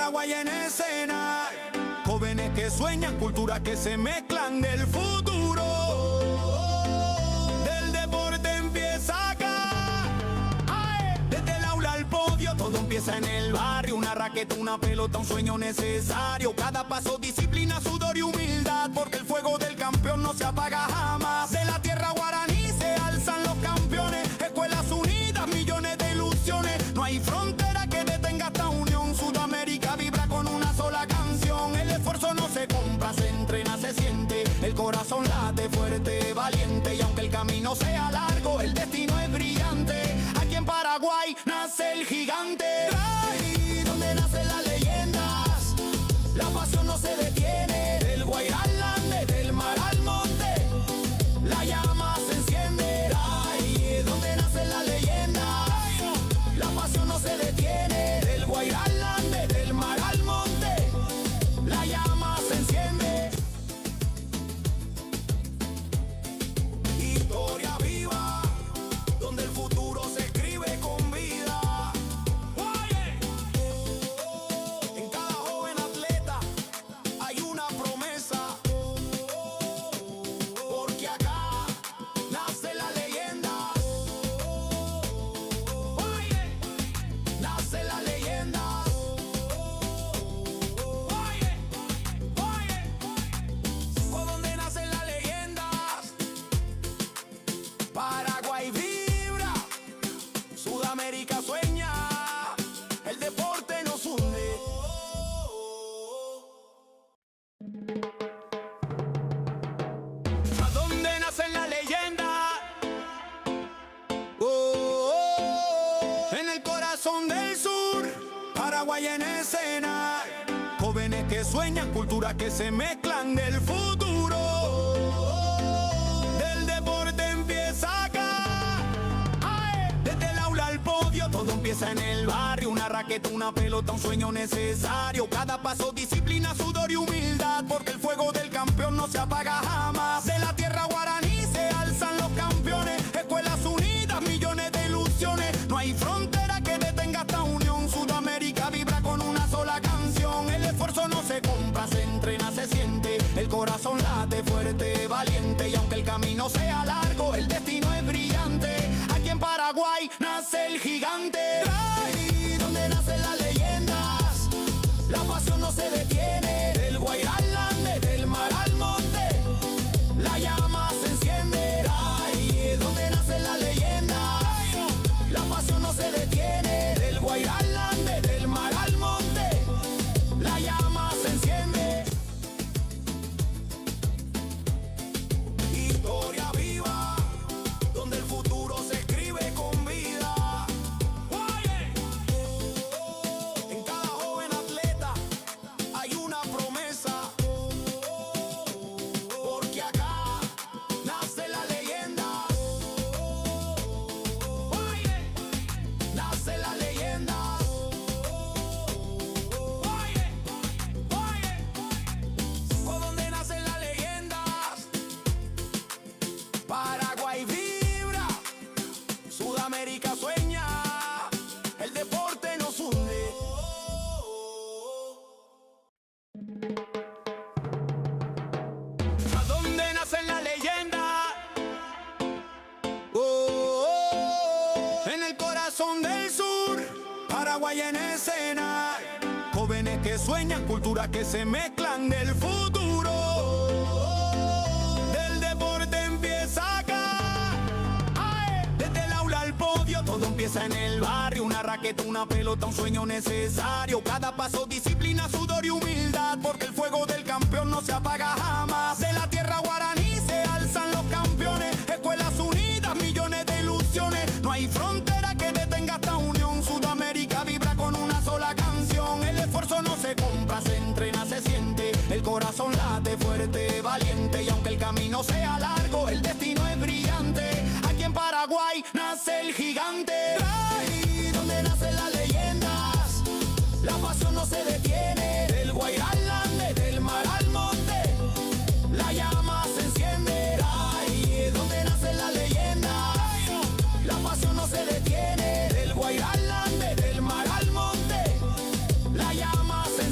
Paraguay en escena, jóvenes que sueñan, culturas que se mezclan del futuro. Del deporte empieza acá, desde el aula al podio, todo empieza en el barrio. Una raqueta, una pelota, un sueño necesario. Cada paso, disciplina, sudor y humildad, porque el fuego del campeón no se apaga jamás. De la tierra guaraní se alzan los campeones, escuelas unidas, millones de ilusiones. No hay frontera que detenga esta unión. Sudamérica vibra con una sola canción. El esfuerzo no se compra, se entrena, se siente. El corazón late fuerte, valiente. Y aunque el camino sea largo, el destino es brillante. Aquí en Paraguay nace el gigante. Ahí donde nacen las leyendas, la pasión no se detiene. Del Guairá al Ande, del mar al monte, la llama se enciende. Ahí donde nacen las leyendas, la pasión no se detiene. Del Guairá al Ande, del mar al monte, la llama se enciende. Historia viva, donde el futuro se escribe con vida. En cada joven atleta hay una promesa, porque acá nace la leyenda. Nace la leyenda. Por donde nacen las leyendas, Paraguay vibra, Sudamérica sueña, el deporte nos une. ¿A dónde nacen las leyendas? En el corazón del sur, Paraguay en escena, jóvenes que sueñan, culturas que se mezclan del futuro. Del deporte empieza acá, desde el aula al podio, todo empieza en el barrio. Una raqueta, una pelota, un sueño necesario. Cada paso, disciplina, sudor y humildad, porque el fuego del campeón no se apaga jamás. De la tierra guaraní se alzan los campeones, escuelas unidas, millones de ilusiones. No hay frontera que detenga esta unión. Sudamérica vibra con una sola canción. El esfuerzo no se compra, se entrena, se siente. El corazón late fuerte, valiente. Y aunque el camino sea largo, el destino es brillante. Aquí en Paraguay nace el gigante. Ahí donde nacen las leyendas, la pasión no se detiene. Del Guairá al Ande, del mar al monte, la llama se enciende. Ahí donde nacen las leyendas, la pasión no se detiene. Del Guairá al Ande, del mar al monte, la llama se enciende. Historia viva, donde el futuro se escribe con vida. En cada joven atleta hay una promesa, porque acá nace la leyenda. Nace la leyenda. Por donde nacen las leyendas, Paraguay vibra, Sudamérica sueña, el deporte nos une. ¿A dónde nacen las leyendas? En el corazón del sur, Paraguay en escena, jóvenes que sueñan, culturas que se mezclan del futuro. Del deporte empieza acá, desde el aula al podio, todo empieza en el barrio. Una raqueta, una pelota, un sueño necesario. Cada paso, disciplina, sudor y humildad, porque el fuego del campeón no se apaga jamás. De la tierra guaraní se alzan los campeones, escuelas unidas, millones de ilusiones. No hay frontera que detenga esta unión. Sudamérica vibra con una sola canción. El esfuerzo no se compra, se entrena, se siente. El corazón late fuerte, valiente. Y aunque el camino sea largo, el destino es brillante. Aquí en Paraguay nace el gigante. Ahí donde nacen las leyendas, la pasión no se detiene. Del Guairá al Ande, del mar al monte, la llama se enciende. Ahí donde nacen las leyendas, la pasión no se detiene. Del Guairá al Ande, del mar al monte, la llama se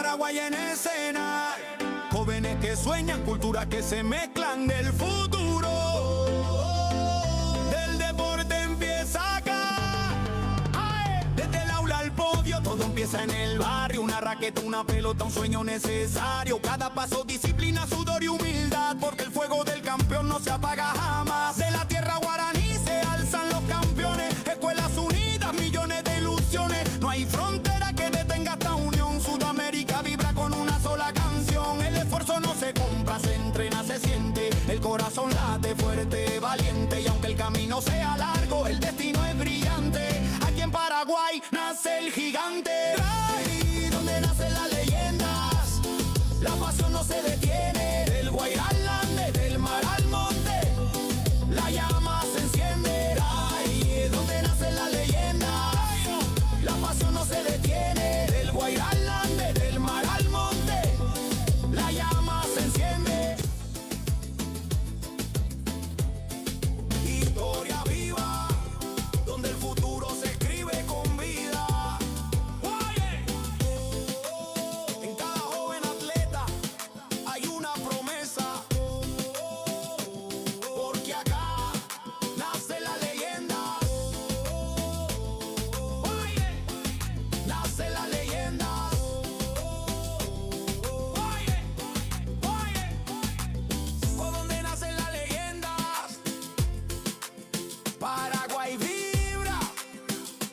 Paraguay en escena. Jóvenes que sueñan, culturas que se mezclan del futuro. Del deporte empieza acá. Desde el aula al podio, todo empieza en el barrio. Una raqueta, una pelota, un sueño necesario. Cada paso, disciplina, sudor y humildad. Porque el fuego del campeón no se apaga jamás. De la tierra guaraní se alzan los campeones. Escuelas unidas, millones de ilusiones. No hay frontera que detenga esta unión. Sudamérica vibra con una sola canción. El esfuerzo no se compra, se entrena, se siente. El corazón late fuerte, valiente. Y aunque el camino sea largo, el destino es brillante. Aquí en Paraguay nace el gigante. Ahí donde nacen las leyendas, la pasión no se detiene. Del Guairá al Ande, del mar al monte, la llama se enciende. Ahí donde nacen las leyendas, la pasión no se detiene. Del Guairá al Ande, del mar al monte, la llama se enciende. Historia viva, donde el futuro se escribe con vida. En cada joven atleta hay una promesa, porque acá nace la leyenda. Nace la leyenda. Por donde nacen las leyendas, Paraguay vibra,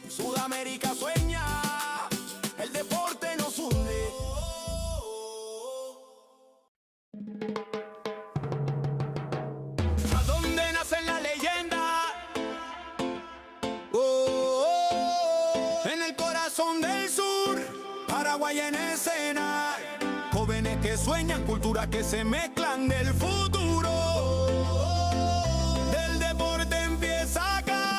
Sudamérica sueña, el deporte nos hunde. ¿A dónde nacen las leyendas? En el corazón del sur, Paraguay en escena. Jóvenes que sueñan, culturas que se mezclan del futuro. Del deporte empieza acá.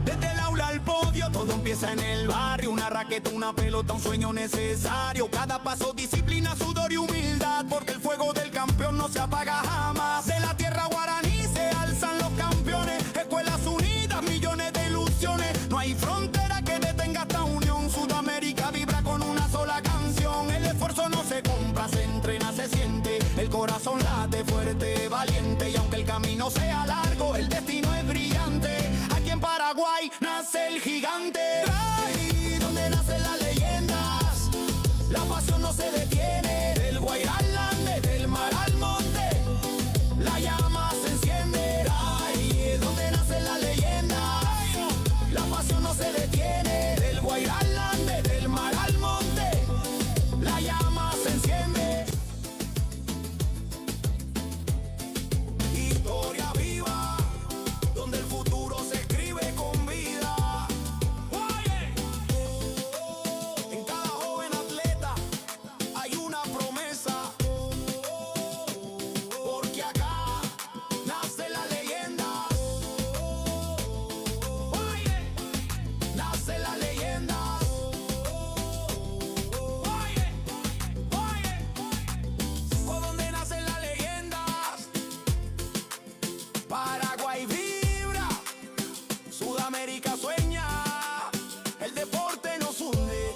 Desde el aula al podio, todo empieza en el barrio. Una raqueta, una pelota, un sueño necesario. Cada paso, disciplina, sudor y humildad. Porque el fuego del campeón no se apaga jamás. De la tierra guaraní se alzan los campeones. Escuelas unidas, millones de ilusiones. No hay frontera que detenga esta unión. Sudamérica vibra con una sola canción. El esfuerzo no se compra, se entrena, se siente. El corazón late fuerte, valiente. Y aunque el camino sea largo, el destino es brillante. Aquí en Paraguay nace el gigante. Ahí donde nacen las leyendas, la pasión no se detiene. Del Guairá al Ande, del mar al monte, la llama se enciende. Ahí donde nacen las leyendas, la pasión no se detiene. Del Guairá al Ande, del mar al monte, la llama se enciende. Historia viva, donde el futuro se escribe con vida. En cada joven atleta hay una promesa, porque acá nace la leyenda. Nace la leyenda. Por donde nacen las leyendas, Paraguay vibra, Sudamérica sueña, el deporte nos hunde.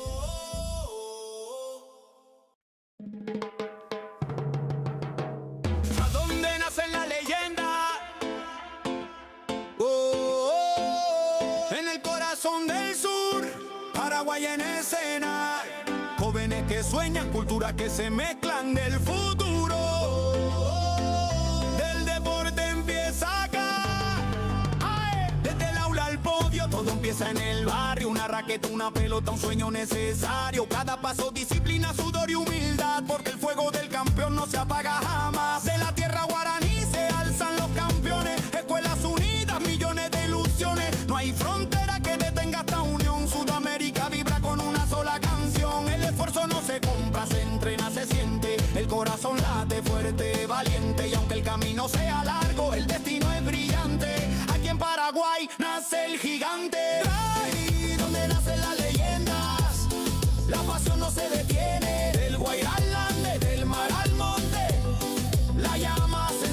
¿A dónde nacen las leyendas? En el corazón del sur, Paraguay en escena. Jóvenes que sueñan, culturas que se mezclan del futuro. Del deporte empieza acá. Desde el aula al podio, todo empieza en el barrio. Una raqueta, una pelota, un sueño necesario. Cada paso, disciplina, sudor y humildad. Porque el fuego del campeón no se apaga jamás. De la tierra guaraní se alzan los campeones. Escuelas unidas, millones de ilusiones. No hay frontera que detenga esta unión. Sudamérica vibra con una sola canción. El esfuerzo no se compra, se entrena, se siente. El corazón late fuerte, valiente. Y aunque el camino sea largo, el destino es brillante. Aquí en Paraguay nace el gigante. Ahí donde nacen las leyendas, la pasión no se detiene. Del Guairá al Ande, del mar al monte, la llama se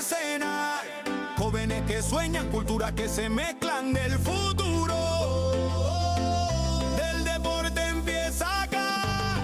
escena. Jóvenes que sueñan, culturas que se mezclan del futuro. Del deporte empieza acá.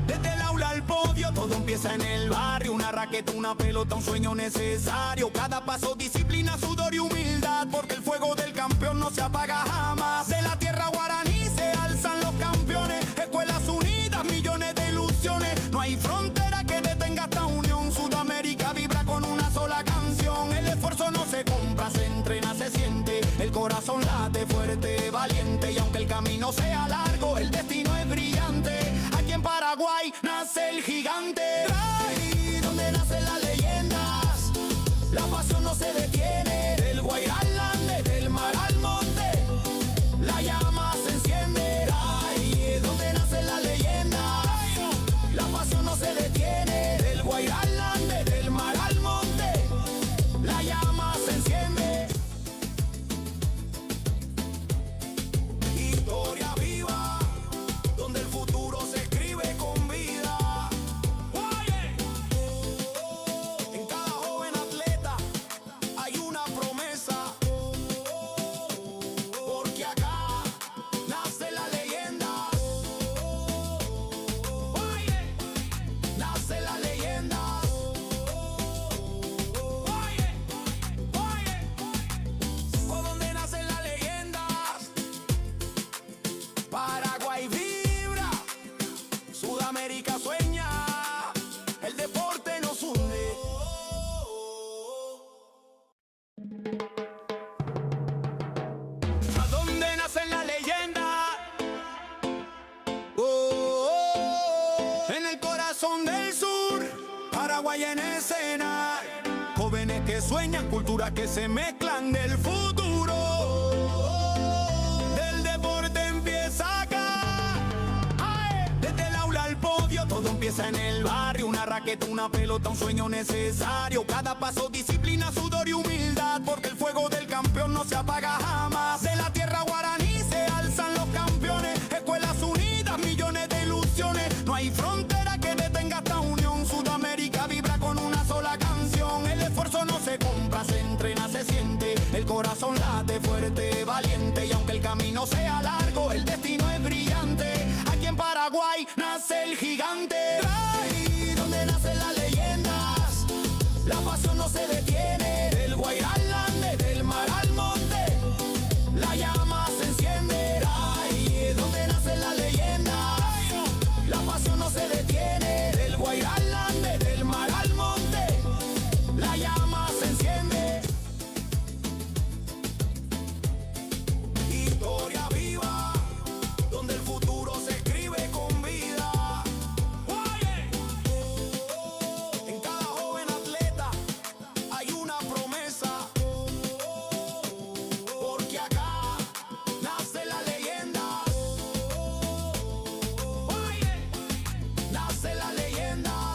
Desde el aula al podio, todo empieza en el barrio. Una raqueta, una pelota, un sueño necesario. Cada paso, disciplina, sudor y humildad, porque el fuego del campeón no se apaga jamás. De la tierra guaraní se alzan los campeones. Escuelas unidas, millones de ilusiones. No hay frontera que detenga esta unión. Sudamérica vibra con una sola canción. El esfuerzo no se compra, se entrena, se siente. El corazón late fuerte, valiente. Y aunque el camino sea largo, el destino es brillante. Aquí en Paraguay nace el gigante. Ahí donde nacen las leyendas, la pasión no se detiene. Del Guairá al Ande, del mar al monte, la llama se enciende. Ahí es donde nacen las leyendas, la pasión no se detiene. Del Guairá al Ande, del mar al monte, la llama se enciende. Historia viva, donde el futuro se escribe con vida. En cada joven atleta hay una promesa, porque acá nace la leyenda. Nace la leyenda. Por donde nacen las leyendas, Paraguay vibra, Sudamérica sueña, el deporte nos hunde. ¿A dónde nacen las leyendas? En el corazón del sur, Paraguay en escena. Jóvenes que sueñan, culturas que se mezclan del futuro. Del deporte empieza acá. Desde el aula al podio, todo empieza en el barrio. Una raqueta, una pelota, un sueño necesario. Cada paso, disciplina, sudor y humildad, porque el fuego del campeón no se apaga jamás. De la tierra guaraní se alzan los campeones. Escuelas unidas, millones de ilusiones. No hay frontera que detenga esta unión. Sudamérica vibra con una sola canción. El esfuerzo no se compra, se entrena, se siente. El corazón late fuerte, valiente. Y aunque el camino sea largo, el destino es brillante. Aquí en Paraguay nace el gigante. Ahí donde nacen las leyendas, la pasión no se detiene. Del Guairá al Ande, del mar al monte, la llama se enciende. Ahí es donde nacen las leyendas, la pasión no se detiene. Del Guairá al Ande, del mar al monte, la llama se enciende. Historia viva, donde el futuro se escribe con vida. En cada joven atleta hay una promesa, porque acá nace la leyenda. Nace la leyenda.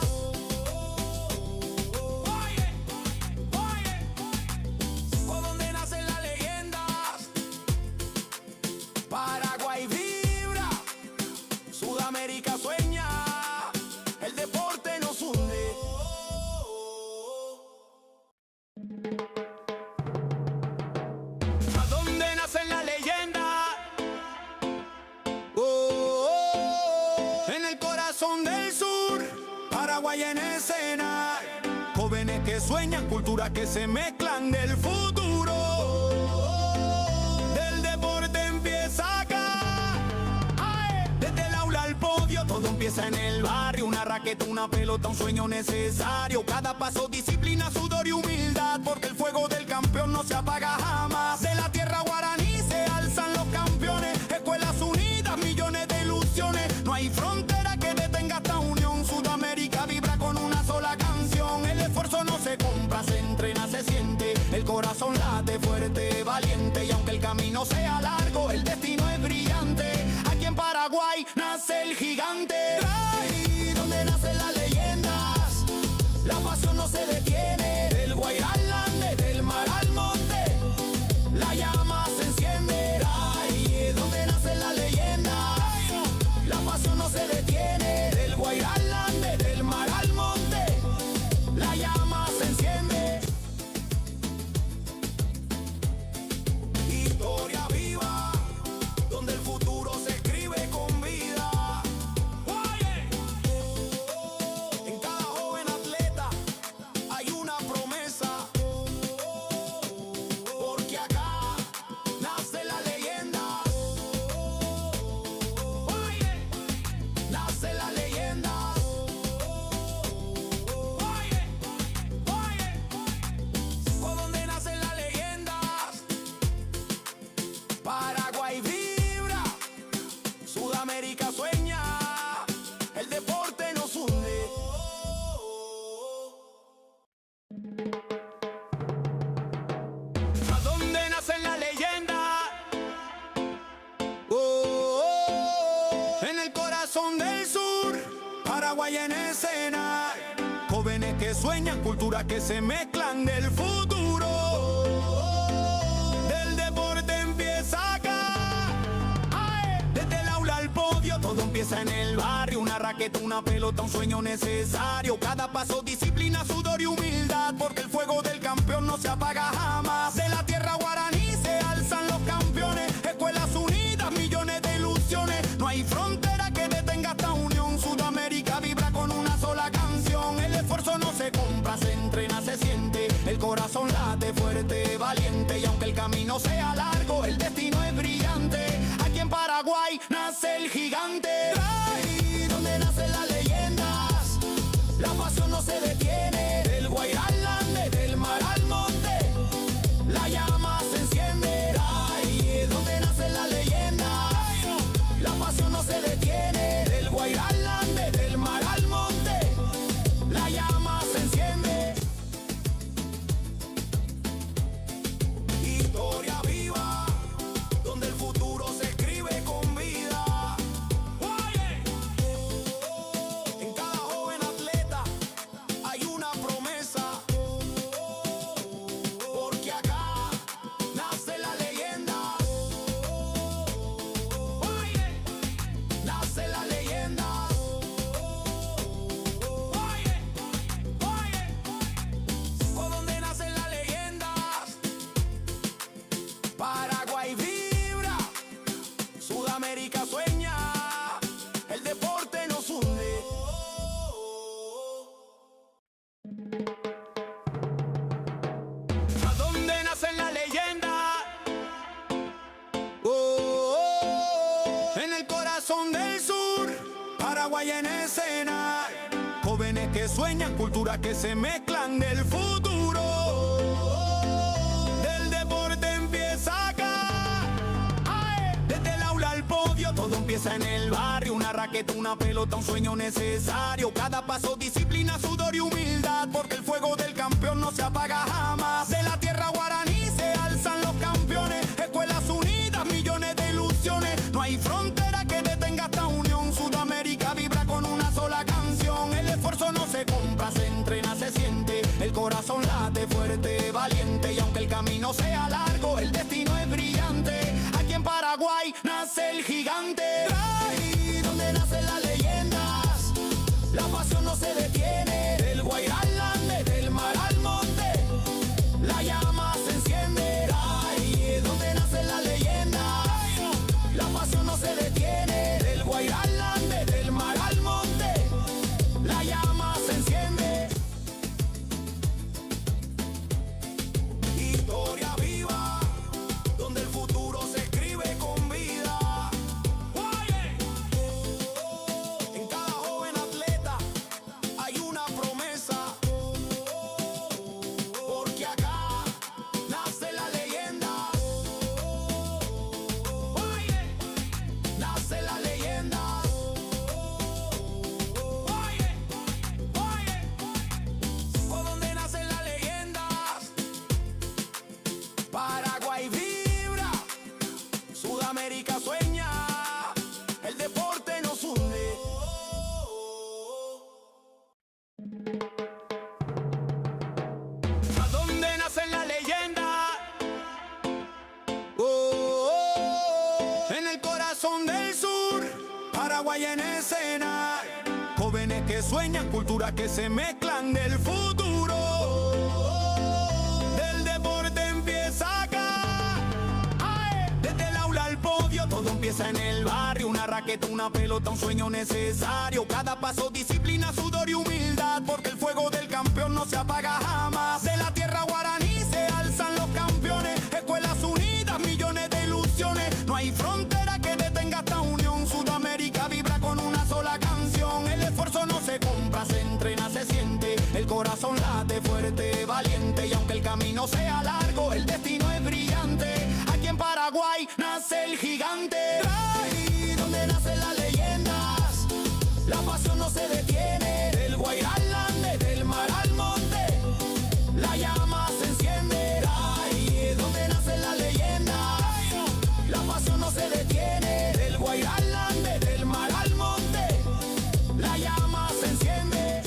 Por donde nacen las leyendas, Paraguay vibra, Sudamérica sueña, el deporte nos hunde. ¿A dónde nacen las leyendas? En el corazón del sur, Paraguay en escena. Jóvenes que sueñan, culturas que se mezclan del futuro. Del deporte empieza acá. Desde el aula al podio, todo empieza en el barrio. Una raqueta, una pelota, un sueño necesario. Cada paso, disciplina, sudor y humildad, porque el fuego del campeón no se apaga jamás. De la tierra guaraní se alzan los campeones. Escuelas unidas, millones de ilusiones. No hay frontera que detenga esta unión. Sudamérica vibra con una sola canción. El esfuerzo no se compra, se entrena, se siente. El corazón late fuerte, valiente. Y aunque el camino sea largo, el destino es brillante. Aquí en Paraguay nace el gigante. Ahí donde nacen las leyendas, la pasión no se detiene. Del Guairá al Ande, del mar al monte, la llama se enciende. Ahí es donde nacen las leyendas, la pasión no se detiene. Del Guairá al Ande, del mar al monte, la llama se enciende. sueñan, culturas que se mezclan del futuro. Del deporte empieza acá. ¡Ay! Desde el aula al podio, todo empieza en el barrio. Una raqueta, una pelota, un sueño necesario. Cada paso, disciplina, sudor y humildad, porque el fuego del campeón no se apaga jamás. De la tierra guaraní se alzan los campeones. Escuelas unidas, millones de ilusiones. No hay frontera que detenga esta unión. Sudamérica vibra con una sola canción. El esfuerzo no se compra, se entrena, se siente. El corazón late fuerte, valiente. Y aunque el camino sea largo, el destino es brillante. Aquí en Paraguay nace el gigante. Ahí donde nacen las leyendas, la pasión no se detiene. Del Guairá al Ande, del mar al monte, la llama se enciende. Ahí es donde nacen las leyendas, la pasión no se detiene. Del Guairá al Ande, del mar al monte, la llama se enciende. Historia viva, donde el futuro se escribe con vida. En cada joven atleta hay una promesa, porque acá nace la leyenda. Nace la leyenda. Por donde nacen las leyendas, Paraguay vibra, Sudamérica sueña, el deporte nos hunde. ¿A dónde nacen las leyendas? En el corazón del sur, Paraguay en escena. Jóvenes que sueñan, culturas que se mezclan del futuro. Del deporte empieza acá. ¡Ay! Desde el aula al podio, todo empieza en el barrio. Una raqueta, una pelota, un sueño necesario. Cada paso, disciplina, sudor y humildad, porque el fuego del campeón no se apaga jamás. De la tierra guaraní se alzan los campeones. Escuelas unidas, millones de ilusiones. No hay frontera que detenga esta unión. Sudamérica vibra con una sola canción. El esfuerzo no se compra, se entrena, se siente. El corazón late fuerte, valiente. Y aunque el camino sea largo, el destino es brillante. Aquí en Paraguay nace el gigante. Ahí donde nacen las leyendas, la pasión no se detiene. Del Guairá al Ande, del mar al monte, la llama se enciende. Ahí es donde nacen las leyendas, la pasión no se detiene. Del Guairá al Ande, del mar al monte, la llama se enciende. Historia viva, donde el futuro se escribe con vida. En cada joven atleta hay una promesa, porque acá nace la leyenda. Nace la leyenda. Por donde nacen las leyendas, Paraguay vibra, Sudamérica sueña, el deporte nos hunde. ¿A dónde nacen las leyendas? En el corazón del sur, Paraguay en escena. Jóvenes que sueñan, culturas que se mezclan del futuro. Del deporte empieza acá. ¡Ay! Desde el aula al podio, todo empieza en el barrio. Una raqueta, una pelota, un sueño necesario. Cada paso, disciplina, sudor y humildad, porque el fuego del campeón no se apaga jamás. De la tierra guaraní se alzan los campeones. Escuelas unidas, millones de ilusiones. No hay frontera que detenga esta unión. Sudamérica vibra con una sola canción. El esfuerzo no se compra, se entrena, se siente. El corazón late fuerte, valiente. Y aunque el camino sea largo, el destino es brillante. Aquí en Paraguay nace el gigante. Ahí donde nacen las leyendas, la pasión no se detiene. Del Guairá al Ande, del mar al monte, la llama se enciende. Ahí es donde nacen las leyendas, la pasión no se detiene. Del Guairá al Ande, del mar al monte, la llama se enciende.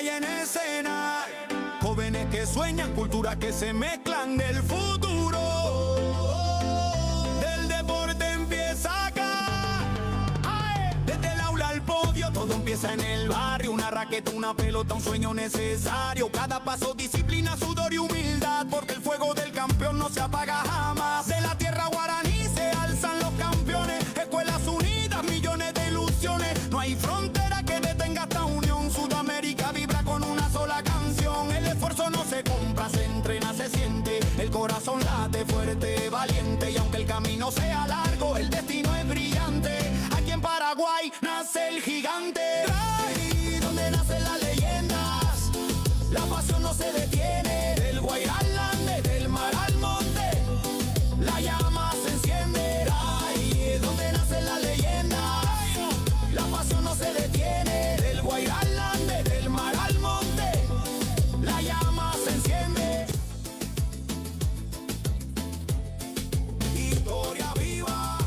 Paraguay en escena. Jóvenes que sueñan, culturas que se mezclan del futuro. Del deporte empieza acá. Desde el aula al podio, todo empieza en el barrio. Una raqueta, una pelota, un sueño necesario. Cada paso, disciplina, sudor y humildad. Porque el fuego del campeón no se apaga jamás. De la tierra guaraní se alzan los campeones. Escuelas unidas, millones de ilusiones. No hay frontera que detenga esta unión. Sudamérica vibra con una sola canción. El esfuerzo no se compra, se entrena, se siente. El corazón late fuerte, valiente. Y aunque el camino sea largo, el destino es brillante. Aquí en Paraguay nace el gigante. Ahí donde nacen las leyendas, la pasión no se detiene. Del Guairá al Ande, del mar al monte, la llama se enciende. Ahí donde nacen las leyendas, la pasión no se detiene. Del Guairá al Ande, del mar al monte, la llama se enciende. Historia viva,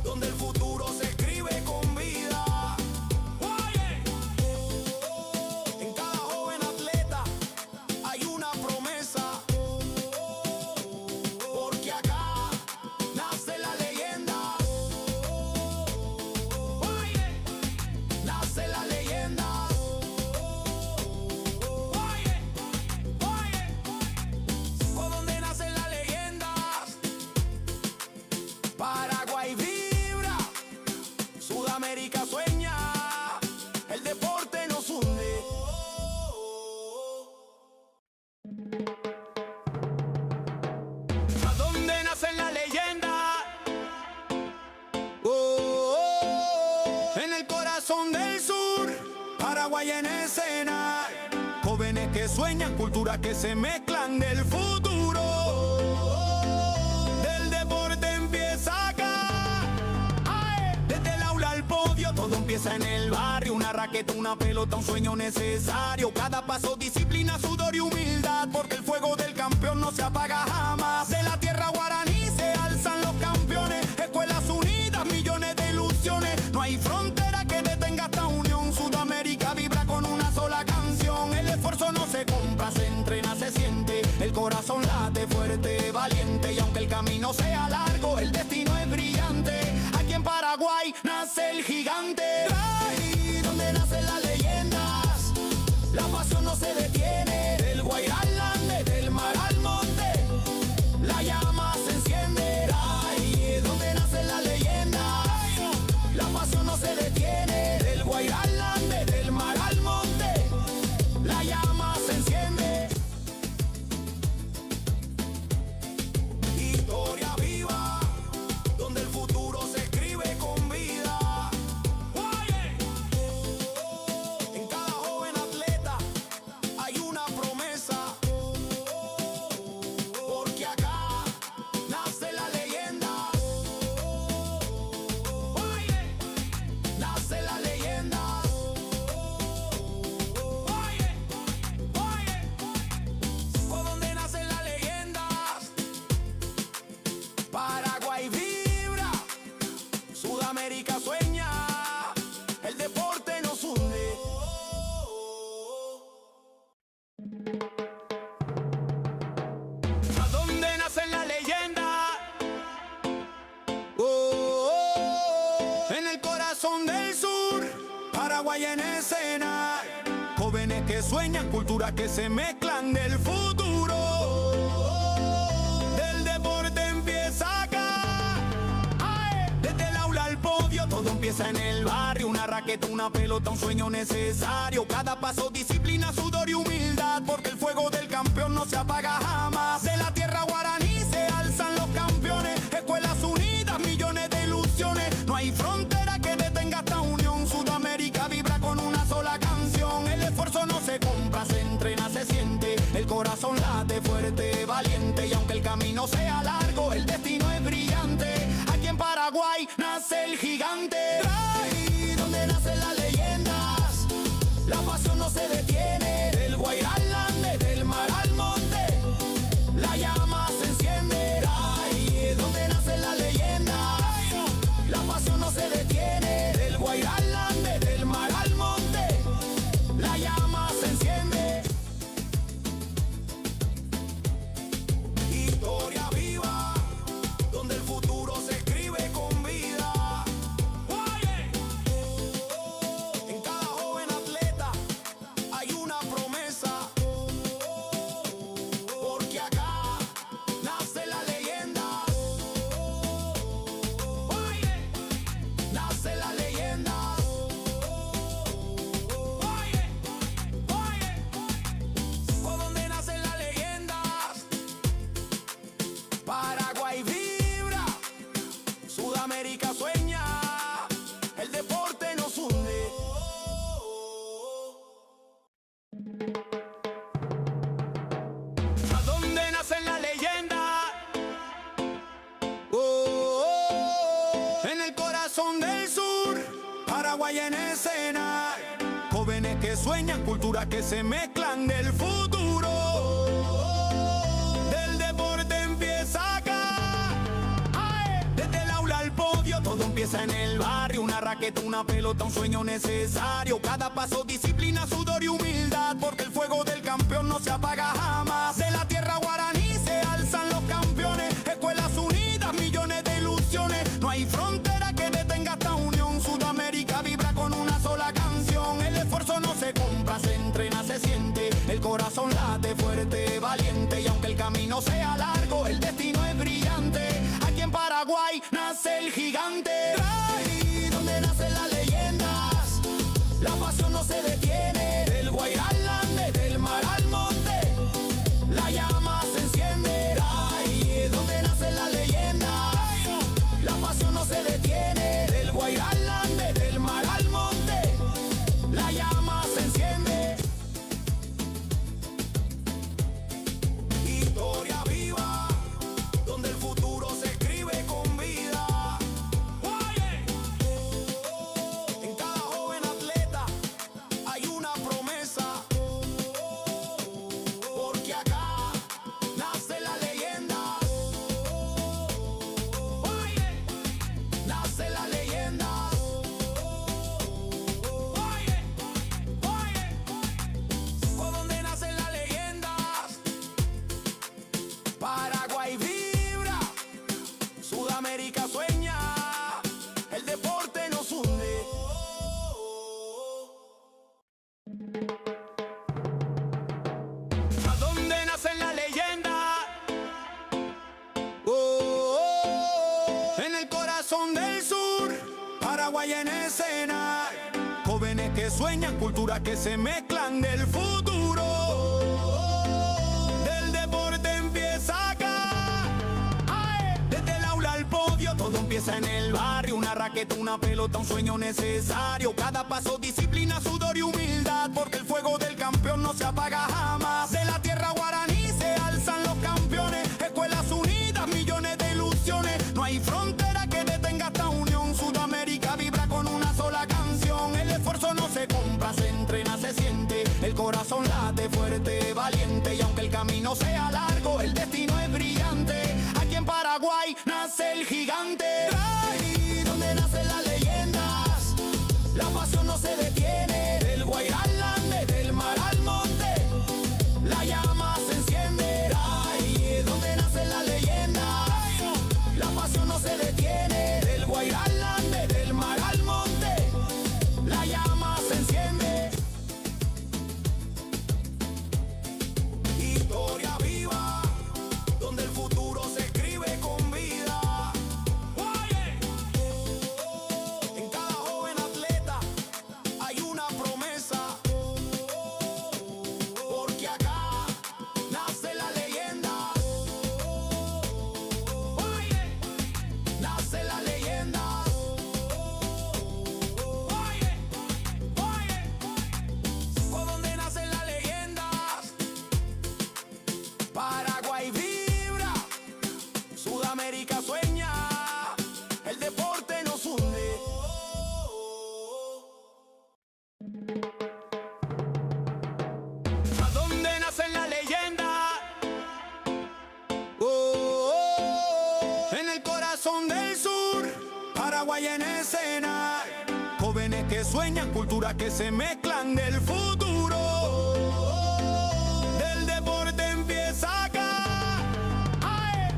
donde el futuro se escribe con vida. En cada joven atleta hay una promesa. Porque acá nace la leyenda. Nace la leyenda. ¿Por dónde nacen las leyendas? Paraguay vibra, Sudamérica sueña, el deporte nos hunde. ¿A dónde nacen las leyendas? En el corazón del sur, Paraguay en escena. Jóvenes que sueñan, culturas que se mezclan del futuro. Del deporte empieza acá. Desde el aula al podio, todo empieza en el barrio. Una raqueta, una pelota, un sueño necesario. Cada paso, disciplina, sudor y humildad. Porque el fuego del campeón no se apaga jamás. De la tierra guaraní se alzan los campeones. Escuelas unidas, millones de ilusiones. No hay frontera que detenga esta unión. Sudamérica vibra con una sola canción. El esfuerzo no se compra, se entrena, se siente. El corazón late fuerte, valiente. Y aunque el camino sea largo, el destino es brillante. Aquí en Paraguay nace el gigante. Ahí donde nacen las leyendas, la pasión no se detiene. Del Guairá al Ande, del mar al monte, la llama se enciende. Ahí donde nacen las leyendas, la pasión no se detiene. Del Guairá al Ande, del mar al monte, la llama se enciende. Historia viva, donde el futuro se escribe con vida. En cada joven atleta hay una promesa. Porque acá nace la leyenda. Nace la leyenda. ¿Por dónde nacen las leyendas? Paraguay vibra, Sudamérica sueña, el deporte nos hunde. ¿A dónde nacen las leyendas? En el corazón del sur, Paraguay en escena. Jóvenes que sueñan, culturas que se mezclan del futuro. Del deporte empieza acá. Desde el aula al podio, todo empieza en el barrio. Una raqueta, una pelota, un sueño necesario. Cada paso, disciplina, sudor y humildad. Porque el fuego del campeón no se apaga jamás. De la tierra guaraní se alzan los campeones. Escuelas unidas, millones de ilusiones. No hay frontera que detenga esta unión. Sudamérica vibra con una sola canción. El esfuerzo no se compra, se entrena, se siente. El corazón late fuerte, valiente. Y aunque el camino sea largo, el destino es brillante. Aquí en Paraguay nace el gigante. Ahí donde nacen las leyendas, la pasión no se detiene. Del Guairá al Ande, del mar al monte, la llama se enciende. Ahí donde nacen las leyendas, la pasión no se detiene. Del Guairá al Ande, del mar al monte, la llama se enciende. Paraguay en escena, jóvenes que sueñan, culturas que se mezclan del futuro. Del deporte empieza acá, desde el aula al podio, todo empieza en el barrio. Una raqueta, una pelota, un sueño necesario. Cada paso, disciplina, sudor y humildad, porque el fuego del campeón no se apaga jamás. De la tierra guaraní se alzan los campeones, escuelas unidas, millones de ilusiones. No hay frontera que detenga esta unión. Sudamérica vibra con una sola canción. El esfuerzo no se compra, se entrena, se siente. El corazón late fuerte, valiente. Y aunque el camino sea largo, el destino es brillante. Aquí en Paraguay nace el gigante. Ahí donde nacen las leyendas, la pasión no se detiene. Del Guairá al Ande, del mar al monte, la llama se enciende. Ahí donde nacen las leyendas, la pasión no se detiene. Del Guairá al Ande, del mar al monte, la llama se enciende. Historia viva, donde el futuro se escribe con vida. En cada joven atleta hay una promesa, porque acá nace la leyenda. Nace la leyenda. ¿Por dónde nacen las leyendas? Paraguay vibra, Sudamérica sueña, el deporte nos hunde. ¿A dónde nacen las leyendas? En el corazón del sur, Paraguay en escena, jóvenes que sueñan, culturas que se mezclan del futuro. Del deporte empieza acá, desde el aula al podio, todo empieza en el barrio. Una raqueta, una pelota, un sueño necesario. Cada paso, disciplina, sudor y humildad, porque el fuego del campeón no se apaga jamás. De la tierra guaraní se alzan los campeones, escuelas unidas, millones de ilusiones. No hay frontera que detenga esta unión. Sudamérica vibra con una sola canción. El esfuerzo no se compra, se entrena, se siente. El corazón late fuerte, valiente. Y aunque el camino sea largo, el destino es brillante. Aquí en Paraguay nace el gigante. Ahí donde nacen las leyendas, la pasión no se detiene. Del Guairá al Ande, del mar al monte, la llama se enciende. Ahí donde nacen las leyendas, la pasión no se detiene. Del Guairá al Ande, del mar al monte, la llama se enciende. Historia viva, donde el futuro se escribe con vida. En cada joven atleta hay una promesa, porque acá nace la leyenda. Nace la leyenda. ¿Por dónde nacen las leyendas? Paraguay vibra, Sudamérica sueña, el deporte nos hunde. ¿A dónde nacen las leyendas? En el corazón del sur, Paraguay en escena, jóvenes que sueñan, culturas que se mezclan del futuro. Del deporte empieza acá,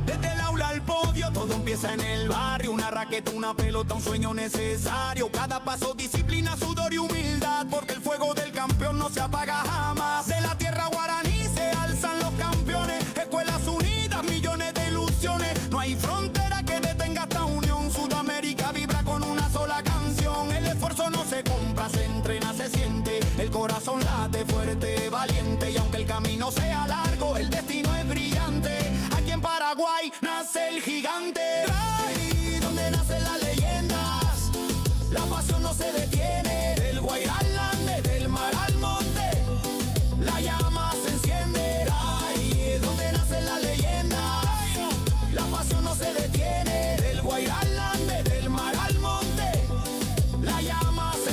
desde el aula al podio, todo empieza en el barrio. Una raqueta, una pelota, un sueño necesario. Cada paso, disciplina, sudor y humildad, porque el fuego del campeón no se apaga jamás. De la tierra guaraní se alzan los campeones, escuelas unidas, millones de ilusiones. No hay frontera que detenga esta unión. Sudamérica vibra con una sola canción. El esfuerzo no se compra, se entrena, se siente. El corazón late fuerte, valiente. Y aunque el camino sea largo, el destino es brillante. Aquí en Paraguay nace el gigante. Ahí donde nacen las leyendas, la pasión no se detiene. Del Guairá al Ande, del mar al monte, la llama se enciende. Ahí donde nacen las leyendas, la pasión no se detiene. Del Guairá al Ande, del mar al monte, la llama se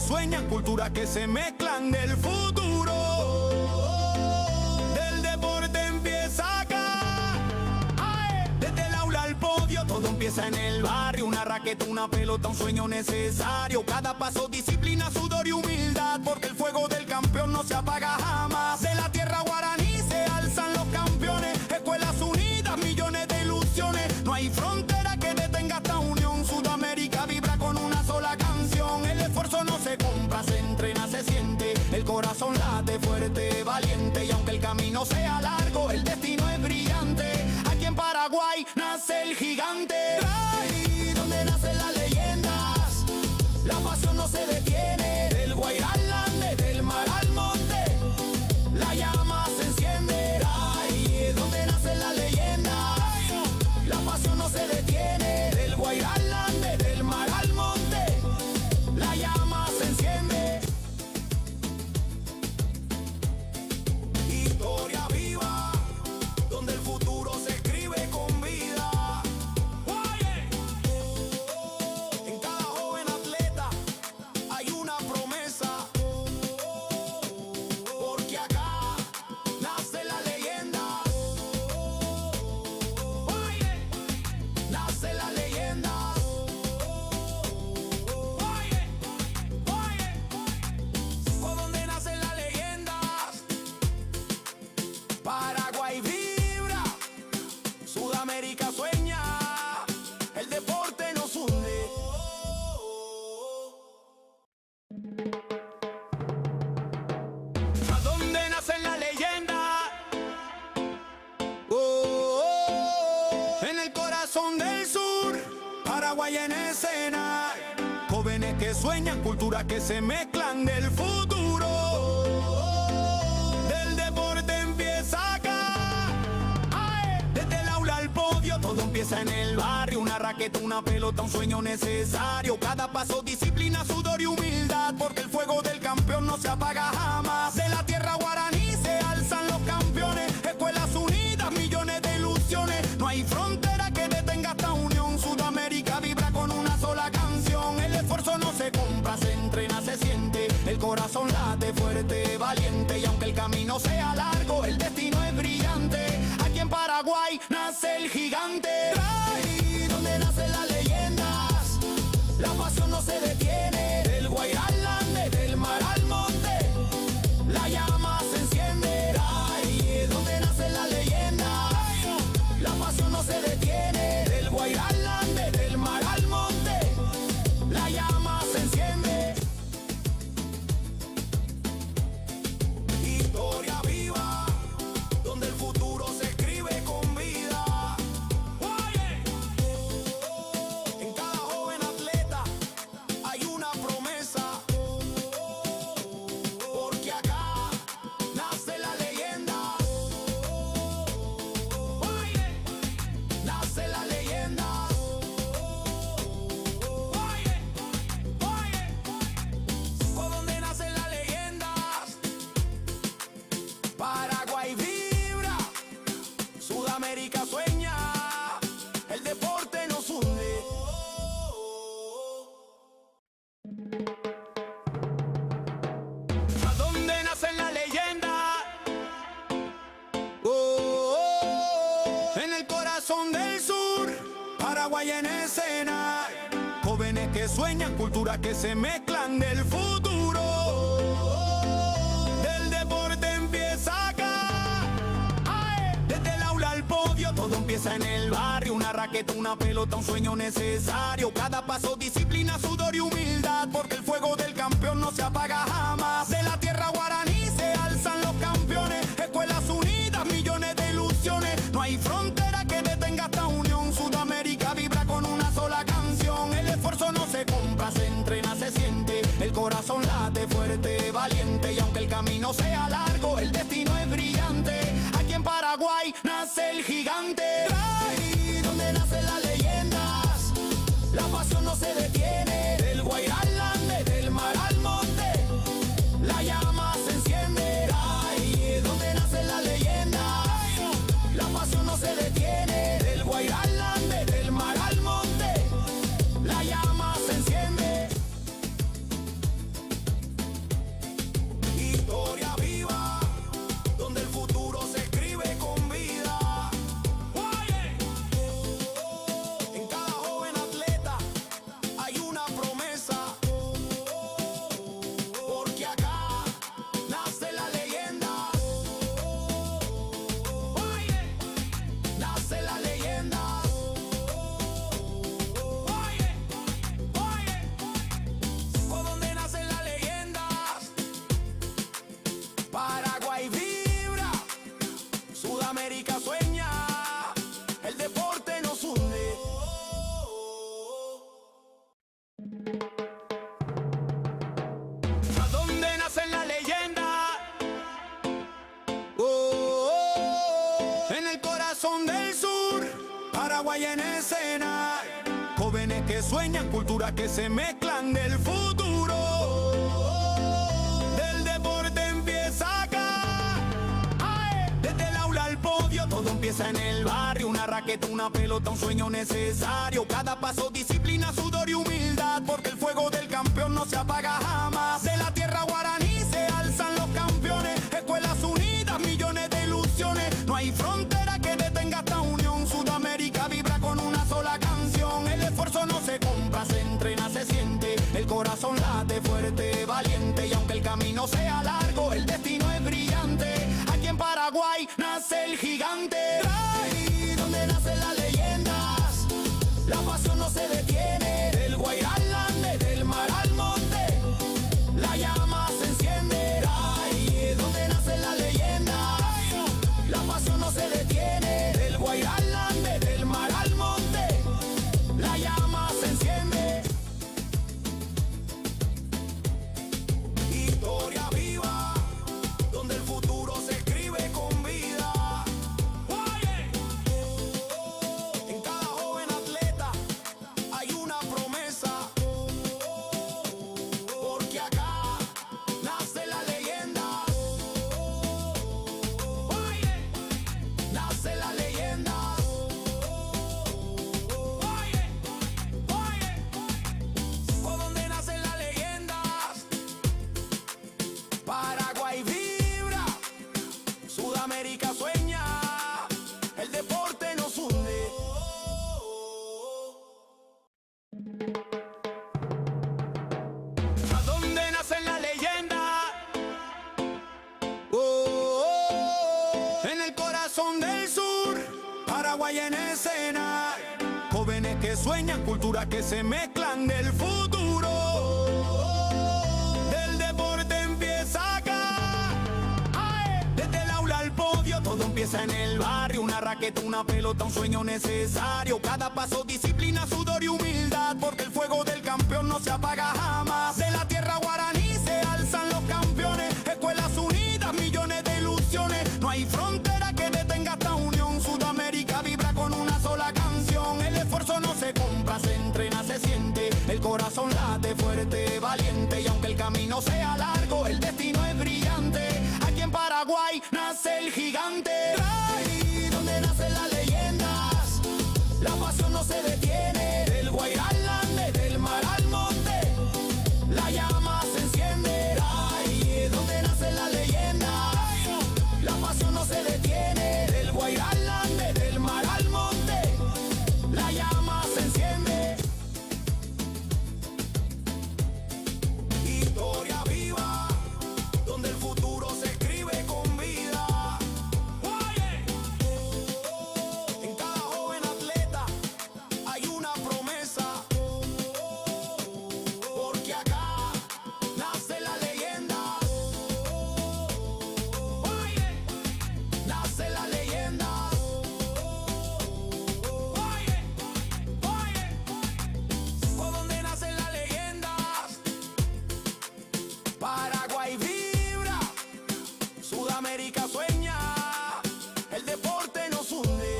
sueñan, culturas que se mezclan del futuro. Del deporte empieza acá. ¡Ay! Desde el aula al podio, todo empieza en el barrio. Una raqueta, una pelota, un sueño necesario. Cada paso, disciplina, sudor y humildad, porque el fuego del campeón no se apaga jamás. De la tierra guaraní se alzan los campeones. Escuelas unidas, millones de ilusiones. No hay frontera que detenga esta unión. Sudamérica vibra con una sola canción. El esfuerzo no se compra, se entrena, se siente. El corazón late fuerte, valiente. Y aunque el camino sea largo, el destino es brillante. Aquí en Paraguay nace el gigante. Ahí donde nacen las leyendas, la pasión no se detiene. Del Guairá al Ande, del mar al monte, la llama se enciende. Ahí es donde nacen las leyendas, la pasión no se detiene. Del Guairá al Ande, del mar al monte, la llama se enciende. Historia viva, donde el futuro se escribe con vida. En cada joven atleta hay una promesa, porque acá nace la leyenda. Nace la leyenda. Por donde nacen las leyendas, Paraguay vibra, Sudamérica sueña, el deporte nos hunde. ¿A dónde nacen las leyendas? En el corazón del sur, Paraguay en escena. Jóvenes que sueñan, culturas que se mezclan del futuro. Del deporte empieza acá. ¡Ay! Desde el aula al podio, todo empieza en el barrio. Una raqueta, una pelota, un sueño necesario. Cada paso, disciplina, sudor y humildad, porque el fuego del campeón no se apaga jamás. De la tierra guaraní se alzan los campeones. Escuelas unidas, millones de ilusiones. No hay frontera que detenga esta unión. Sudamérica vibra con una sola canción. El esfuerzo no se compra, se entrena, se siente. El corazón late fuerte, valiente. Y aunque el camino sea largo, el destino es brillante. Aquí en Paraguay nace el gigante. Ahí donde nacen las leyendas, la pasión no se detiene. Del Guairá al Ande, del mar al monte, la llama se enciende. Ahí es donde nacen las leyendas, la pasión no se detiene. Del Guairá al Ande, del mar al monte, la llama se enciende. Historia viva, donde el futuro se escribe con vida. En cada joven atleta hay una promesa, porque acá nace la leyenda. Nace la leyenda. Por donde nacen las leyendas, Paraguay vibra, Sudamérica sueña, el deporte nos hunde. ¿A dónde nacen las leyendas? En el corazón del sur, Paraguay en escena. Jóvenes que sueñan, culturas que se mezclan del futuro. Del deporte empieza acá. ¡Ay! Desde el aula al podio, todo empieza en el barrio. Una raqueta, una pelota, un sueño necesario. Cada paso, disciplina, sudor y humildad, porque el fuego del campeón no se apaga jamás. De la tierra guaraní se alzan los campeones. Escuelas unidas, millones de ilusiones. No hay frontera que detenga esta unión. Sudamérica vibra con una sola canción. El esfuerzo no se compra, se entrena, se siente. El corazón late fuerte, valiente. Y aunque el camino sea largo, el destino es brillante. Aquí en Paraguay nace el gigante. Ahí donde nacen las leyendas, la pasión no se detiene. Del Guairá al Ande, del mar al monte, la llama se enciende. Ahí es donde nacen las leyendas, la pasión no se detiene. Del Guairá al Ande, del mar al monte, la llama se enciende. corazón del sur, Paraguay en escena. Jóvenes que sueñan, culturas que se mezclan del futuro. Del deporte empieza acá. Desde el aula al podio, todo empieza en el barrio. Una raqueta, una pelota, un sueño necesario. Cada paso, disciplina, sudor y humildad, porque el fuego del campeón no se apaga jamás. De la tierra guaraní se alzan los campeones. Escuelas unidas, millones de ilusiones. No hay frontera que detenga esta unión. Sudamérica vibra con una sola canción. El esfuerzo no se compra, se entrena, se siente. El corazón late fuerte, valiente. Y aunque el camino sea largo, el destino es brillante. Aquí en Paraguay nace el gigante. Ahí donde nacen las leyendas, la pasión no se detiene. Del Guairá al Ande, del mar al monte, la llama se enciende. Ahí donde nacen las leyendas, la pasión no se detiene. Del Guairá al Ande, del mar al monte, la llama se enciende. Historia viva, donde el futuro se escribe con vida. En cada joven atleta hay una promesa, porque acá nace la leyenda. Nace la leyenda. Por donde nacen las leyendas, Paraguay vibra, Sudamérica sueña, el deporte nos hunde. ¿A dónde nacen las leyendas? En el corazón del sur, Paraguay en escena. Jóvenes que sueñan, culturas que se mezclan del futuro. Del deporte empieza acá. Desde el aula al podio, todo empieza en el barrio. Una raqueta, una pelota, un sueño necesario. Cada paso, disciplina, sudor y humildad, porque el fuego del campeón no se apaga jamás. De la tierra guaraní se alzan los campeones. Escuelas unidas, millones de ilusiones. No hay frontera que detenga esta unión. Sudamérica vibra con una sola canción. El esfuerzo no se compra, se entrena, se siente. El corazón late fuerte, valiente. Y aunque el camino sea largo, el destino es brillante. Aquí en Paraguay nace el gigante. Ahí donde nacen las leyendas, la pasión no se detiene. Del Guairá al Ande, del mar al monte, la llama se enciende. Ahí donde nacen las leyendas, la pasión no se detiene. Del Guairá al Ande, del mar al monte, la llama se enciende. Historia viva, donde el futuro se escribe con vida. En cada joven atleta hay una promesa, porque acá nace la leyenda. Nace la leyenda. Por donde nacen las leyendas, Paraguay vibra, Sudamérica sueña, el deporte nos hunde.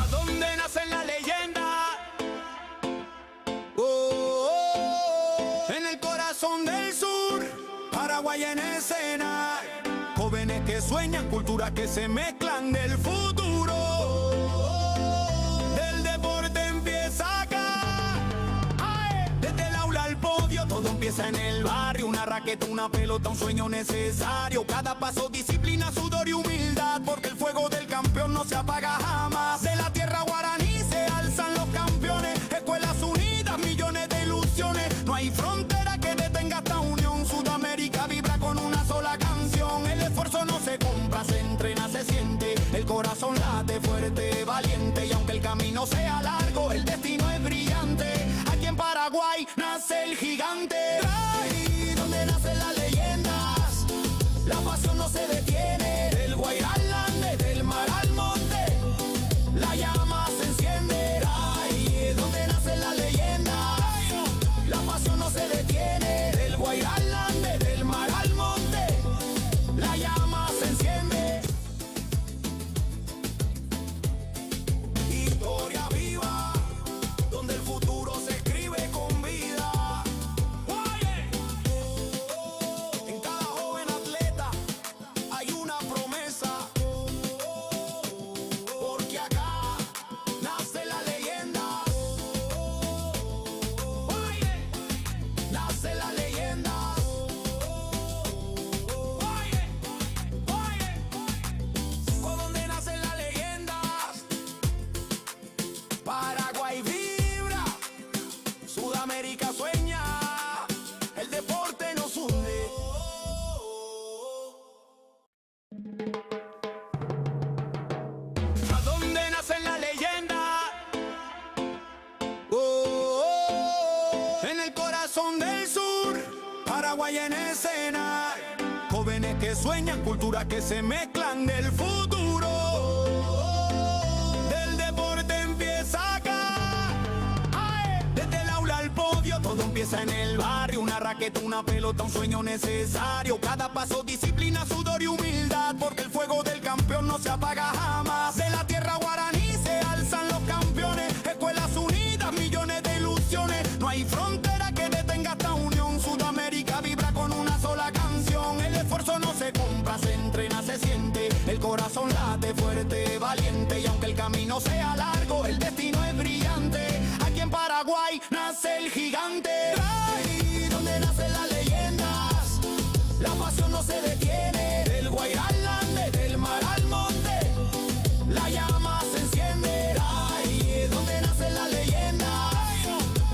¿A dónde nacen las leyendas? En el corazón del sur, Paraguay en escena. Jóvenes que sueñan, culturas que se mezclan del futuro. Del deporte empieza acá. Desde el aula al podio, todo empieza en el barrio. Una raqueta, una pelota, un sueño necesario. Cada paso, disciplina, sudor y humildad, porque el fuego del campeón no se apaga jamás. De la tierra guaraní se alzan los campeones. Escuelas unidas, millones de ilusiones. No hay frontera que detenga esta unión. Sudamérica vibra con una sola canción. El esfuerzo no se compra, se entrena, se siente. El corazón late fuerte, valiente. Y aunque el camino sea largo, el destino es brillante. Aquí en Paraguay nace el gigante. Ahí donde nacen las leyendas, la pasión no se detiene. Del Guairá al Ande, del mar al monte, la llama se enciende. Ahí donde nacen las leyendas, la pasión no se detiene. Del Guairá al Ande, del mar al monte, Paraguay en escena, jóvenes que sueñan, culturas que se mezclan del futuro. Del deporte empieza acá, desde el aula al podio, todo empieza en el barrio. Una raqueta, una pelota, un sueño necesario. Cada paso, disciplina, sudor y humildad, porque el fuego del campeón no se apaga jamás. De la tierra guaraní se alzan los campeones, escuelas unidas, millones de ilusiones. No hay frontera que detenga esta unión. Sudamérica vibra con una sola canción. El esfuerzo no se compra, se entrena, se siente. El corazón late fuerte, valiente. Y aunque el camino sea largo, el destino es brillante. Aquí en Paraguay nace el gigante. Ahí donde nacen las leyendas, la pasión no se detiene. Del Guairá al Ande, del mar al monte, la llama se enciende. Ahí donde nacen las leyendas,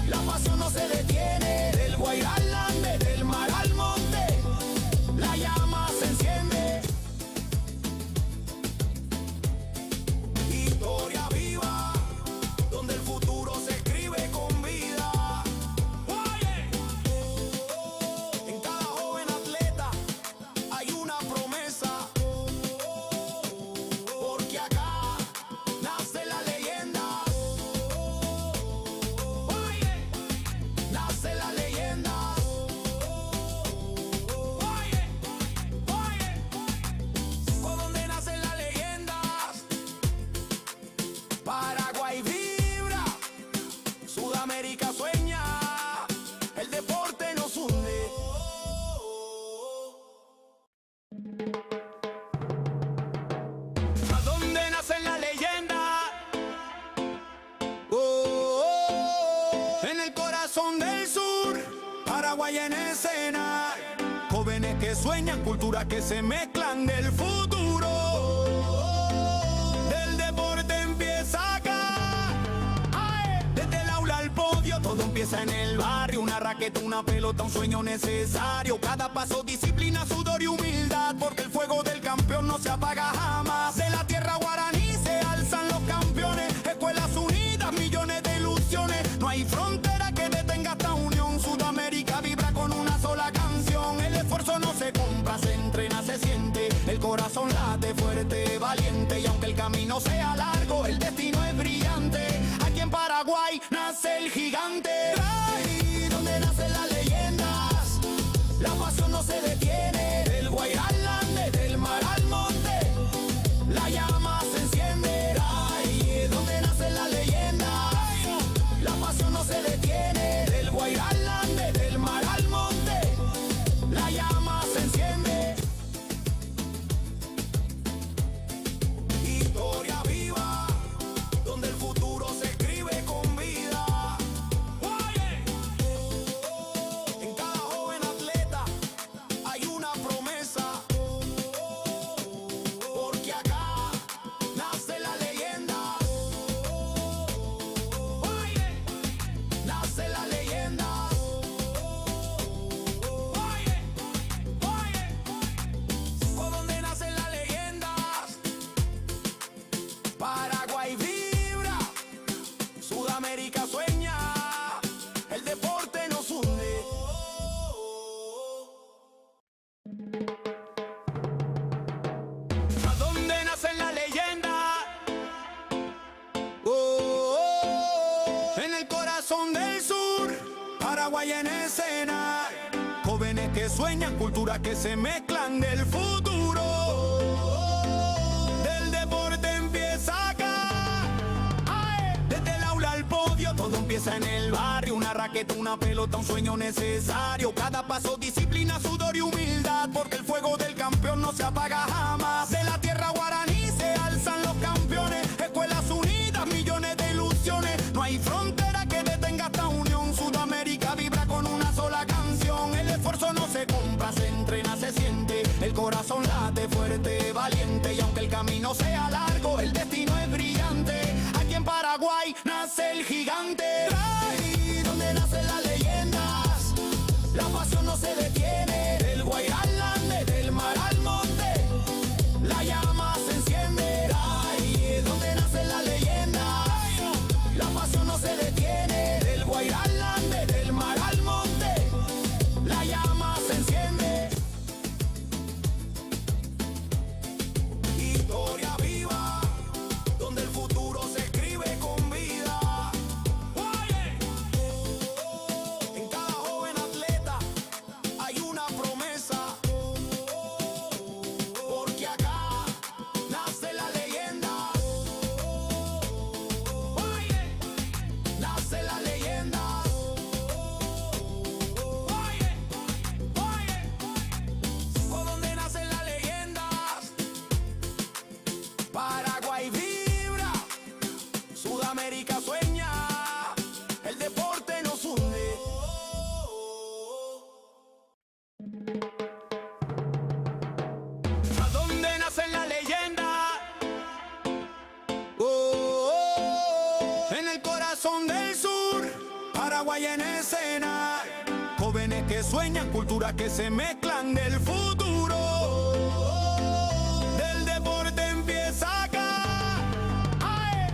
la pasión no se detiene. Del Guairá al Ande, del mar al monte, la llama se enciende. Historia viva, donde el futuro se escribe con vida. En cada joven atleta hay una promesa, porque acá nace la leyenda. Nace la leyenda. Por donde nacen las leyendas, Paraguay vibra, Sudamérica sueña, el deporte nos hunde. ¿A dónde nacen las leyendas? En el corazón del sur, Paraguay en escena, jóvenes que sueñan, culturas que se mezclan del futuro. Del deporte empieza acá, desde el aula al podio, todo empieza en el barrio. Una raqueta, una pelota, un sueño necesario. Cada paso, disciplina, sudor y humildad, porque el fuego del campeón no se apaga jamás. De la tierra guaraní se alzan los campeones, escuelas unidas, millones de ilusiones. No hay frontera que detenga esta unión. Sudamérica vibra con una sola canción. El esfuerzo no se compra, se entrena, se siente. El corazón late fuerte, valiente. Y aunque el camino sea largo, el destino es brillante. Aquí en Paraguay nace el gigante. Ahí donde nacen las leyendas, la pasión no se detiene. Del Guairá al Ande, del mar al monte, la llama se enciende. Ahí donde nacen las leyendas, la pasión no se detiene. Del Guairá al Ande, del mar al monte, la llama se enciende. Historia viva, donde el futuro se escribe con vida. En cada joven atleta hay una promesa, porque acá nace la leyenda. Nace la leyenda. Por donde nacen las leyendas, Paraguay vibra, Sudamérica sueña, el deporte nos hunde. ¿A dónde nacen las leyendas? En el corazón del sur, Paraguay en escena, jóvenes que sueñan, culturas que se mezclan del futuro. Del deporte empieza acá, desde el aula al podio, todo empieza en el barrio. Una raqueta, una pelota, un sueño necesario. Cada paso, disciplina, sudor y humildad, porque el fuego del campeón no se apaga jamás. De la tierra guaraní se alzan los campeones, escuelas unidas, millones de ilusiones. No hay frontera que detenga esta unión. Sudamérica vibra con una sola canción. El esfuerzo no se compra, se entrena, se siente. El corazón late fuerte, valiente. Y aunque el camino sea largo, el destino es brillante. Aquí en Paraguay nace el gigante. Ahí donde nacen las leyendas, la pasión no se detiene. Del Guairá al Ande, del mar al monte, la llama se enciende. Paraguay en escena, jóvenes que sueñan, culturas que se mezclan del futuro. Del deporte empieza acá,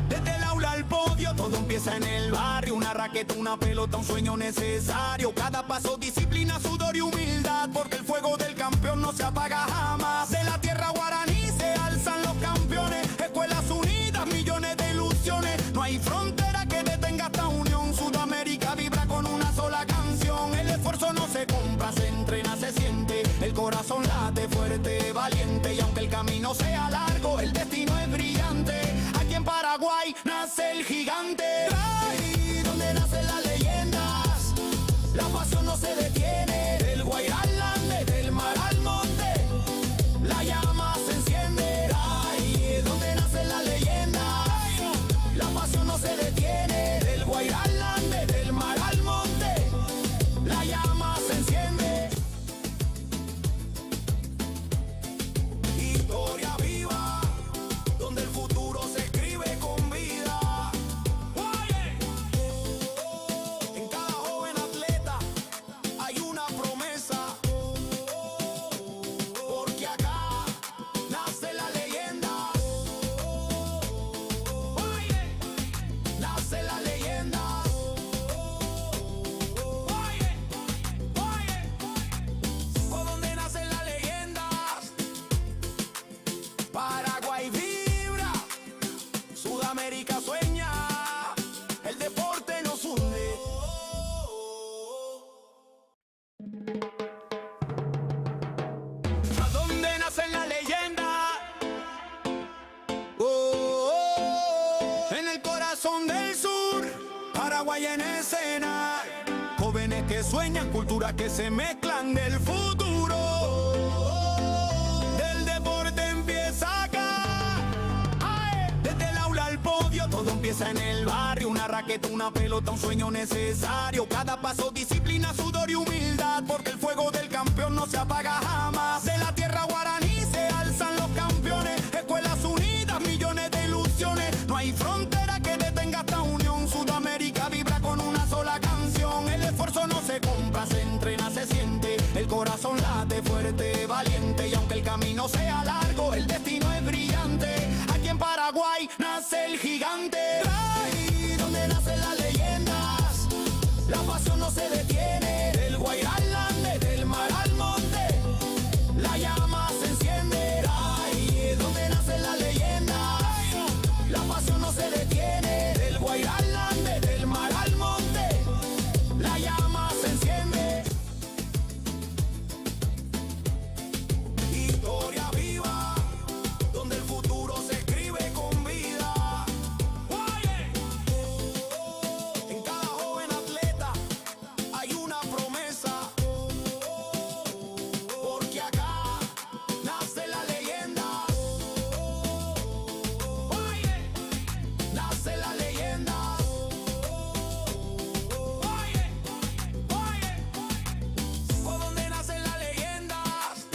desde el aula al podio, todo empieza en el barrio. Una raqueta, una pelota, un sueño necesario. Cada paso, disciplina, sudor y humildad, porque el fuego del campeón no se apaga jamás. De la tierra guaraní se alzan los campeones, escuelas unidas, millones de ilusiones. No hay frontera que detenga esta unión. Sudamérica vibra con una sola canción. El esfuerzo no se compra, se entrena, se siente. El corazón late fuerte, valiente. Y aunque el camino sea largo, el destino es brillante. Aquí en Paraguay nace el gigante. Ahí donde nacen las leyendas, la pasión no se detiene. Del Guairá al Ande, del mar al monte, la llama se enciende. Ahí donde nacen las leyendas, la pasión no se detiene. Del Guairá al Ande, del mar al monte, la llama se enciende. Historia viva, donde el futuro se escribe con vida. En cada joven atleta hay una promesa, porque acá nace la leyenda. Nace la leyenda. ¿Por dónde nacen las leyendas? Paraguay vibra, Sudamérica sueña, el deporte nos hunde. ¿A dónde nacen las leyendas? En el corazón del sur, Paraguay en escena, jóvenes que sueñan, culturas que se mezclan del futuro. Del deporte empieza acá, desde el aula al podio, todo empieza en el barrio. Una raqueta, una pelota, un sueño necesario. Cada paso, disciplina, sudor y humildad, porque el fuego del campeón no se apaga jamás. De la tierra guaraní se alzan los campeones, escuelas unidas, millones de ilusiones. No hay frontera que detenga esta unión. Sudamérica vibra con una sola canción. El esfuerzo no se compra, se entrena, se siente. El corazón late fuerte, valiente. Y aunque el camino sea largo, el destino es brillante. Aquí en Paraguay nace el gigante. Ahí donde nacen las leyendas, la pasión no se detiene. Del Guairá al Ande, del mar al monte, la llama se enciende. Ahí donde nacen las leyendas, la pasión no se detiene. Del Guairá al Ande, del mar al monte, la llama se enciende. Historia viva, donde el futuro se escribe con vida. En cada joven atleta hay una promesa, porque acá nace la leyenda. Nace la leyenda. ¿Por dónde nacen las leyendas?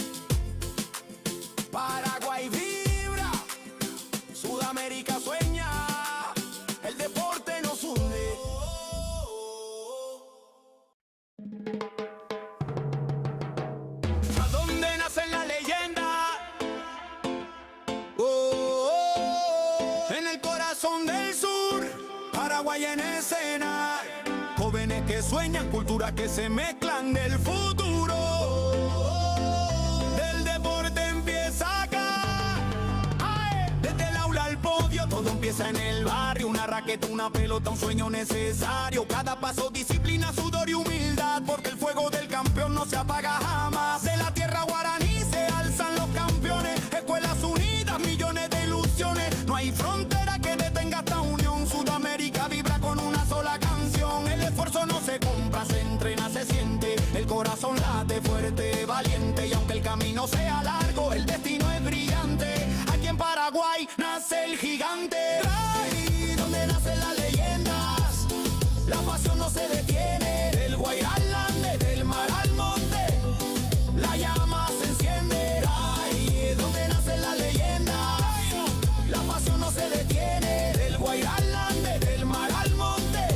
Paraguay vibra, Sudamérica sueña, el deporte nos hunde. ¿A dónde nacen las leyendas? En el corazón del sur, Paraguay en escena, jóvenes que sueñan, culturas que se mezclan del futuro. Del deporte empieza acá, desde el aula al podio, todo empieza en el barrio. Una raqueta, una pelota, un sueño necesario. Cada paso, disciplina, sudor y humildad, porque el fuego del campeón no se apaga jamás. De la tierra guaraní se alzan los campeones, escuelas unidas, millones de ilusiones. No hay frontera que detenga esta unión. Sudamérica vibra con una sola canción. El esfuerzo no se compra, se entrena, se siente. El corazón late fuerte, valiente. Y aunque el camino sea largo, el destino es brillante. Aquí en Paraguay nace el gigante. Ahí donde nacen las leyendas, la pasión no se detiene. Del Guairá al Ande, del mar al monte, la llama se enciende. Ahí donde nacen las leyendas, la pasión no se detiene. Del Guairá al Ande, del mar al monte,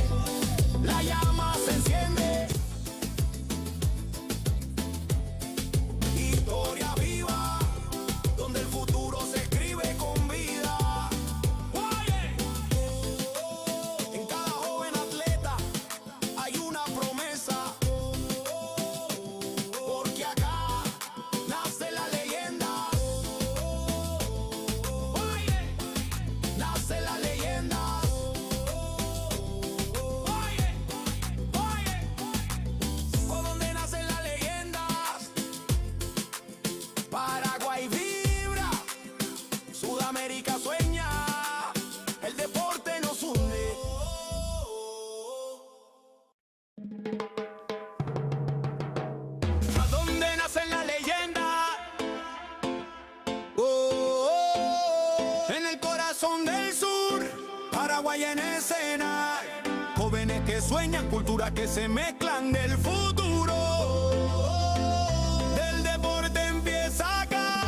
la llama se escena. Jóvenes que sueñan, culturas que se mezclan del futuro. Del deporte empieza acá.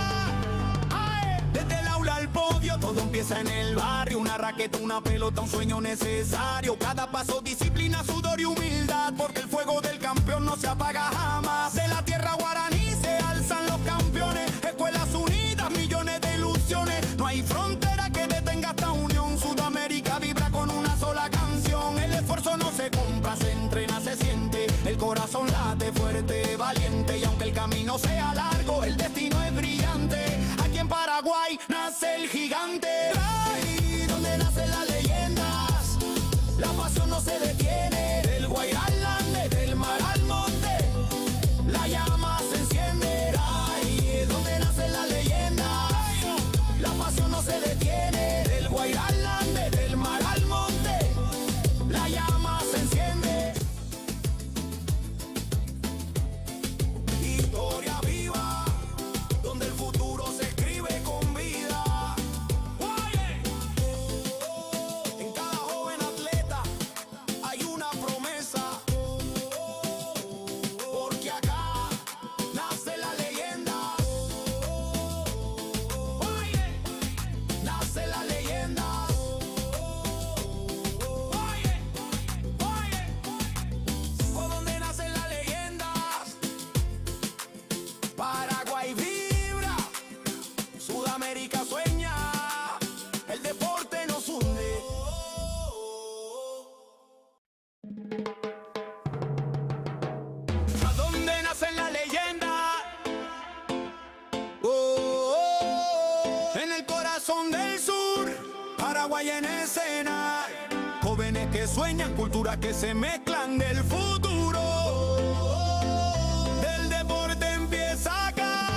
Desde el aula al podio, todo empieza en el barrio. Una raqueta, una pelota, un sueño necesario. Cada paso, disciplina, sudor y humildad, porque el fuego del campeón no se apaga jamás. De la tierra guaraní se alzan los campeones. Escuelas unidas, millones de ilusiones. No hay frontera que detenga esta unión. Sudamérica vibra con una sola canción. El esfuerzo no se compra, se entrena, se siente. El corazón late fuerte, valiente. Y aunque el camino sea largo, el destino es brillante. Aquí en Paraguay nace el gigante. Ahí donde nacen las leyendas, la pasión no se detiene. Del Guairá al Ande, del mar al monte, la llama se enciende. Ahí donde nacen las leyendas, la pasión no se detiene. Del Guairá al Ande, del mar al monte, la llama se enciende. Historia viva, donde el futuro se escribe con vida. En cada joven atleta hay una promesa, porque acá nace la leyenda. Nace la leyenda. Por donde nacen las leyendas, Paraguay vibra, Sudamérica sueña, el deporte nos hunde. ¿A dónde nacen las leyendas? En el corazón del sur, Paraguay en escena. Jóvenes que sueñan, culturas que se mezclan del futuro. Del deporte empieza acá.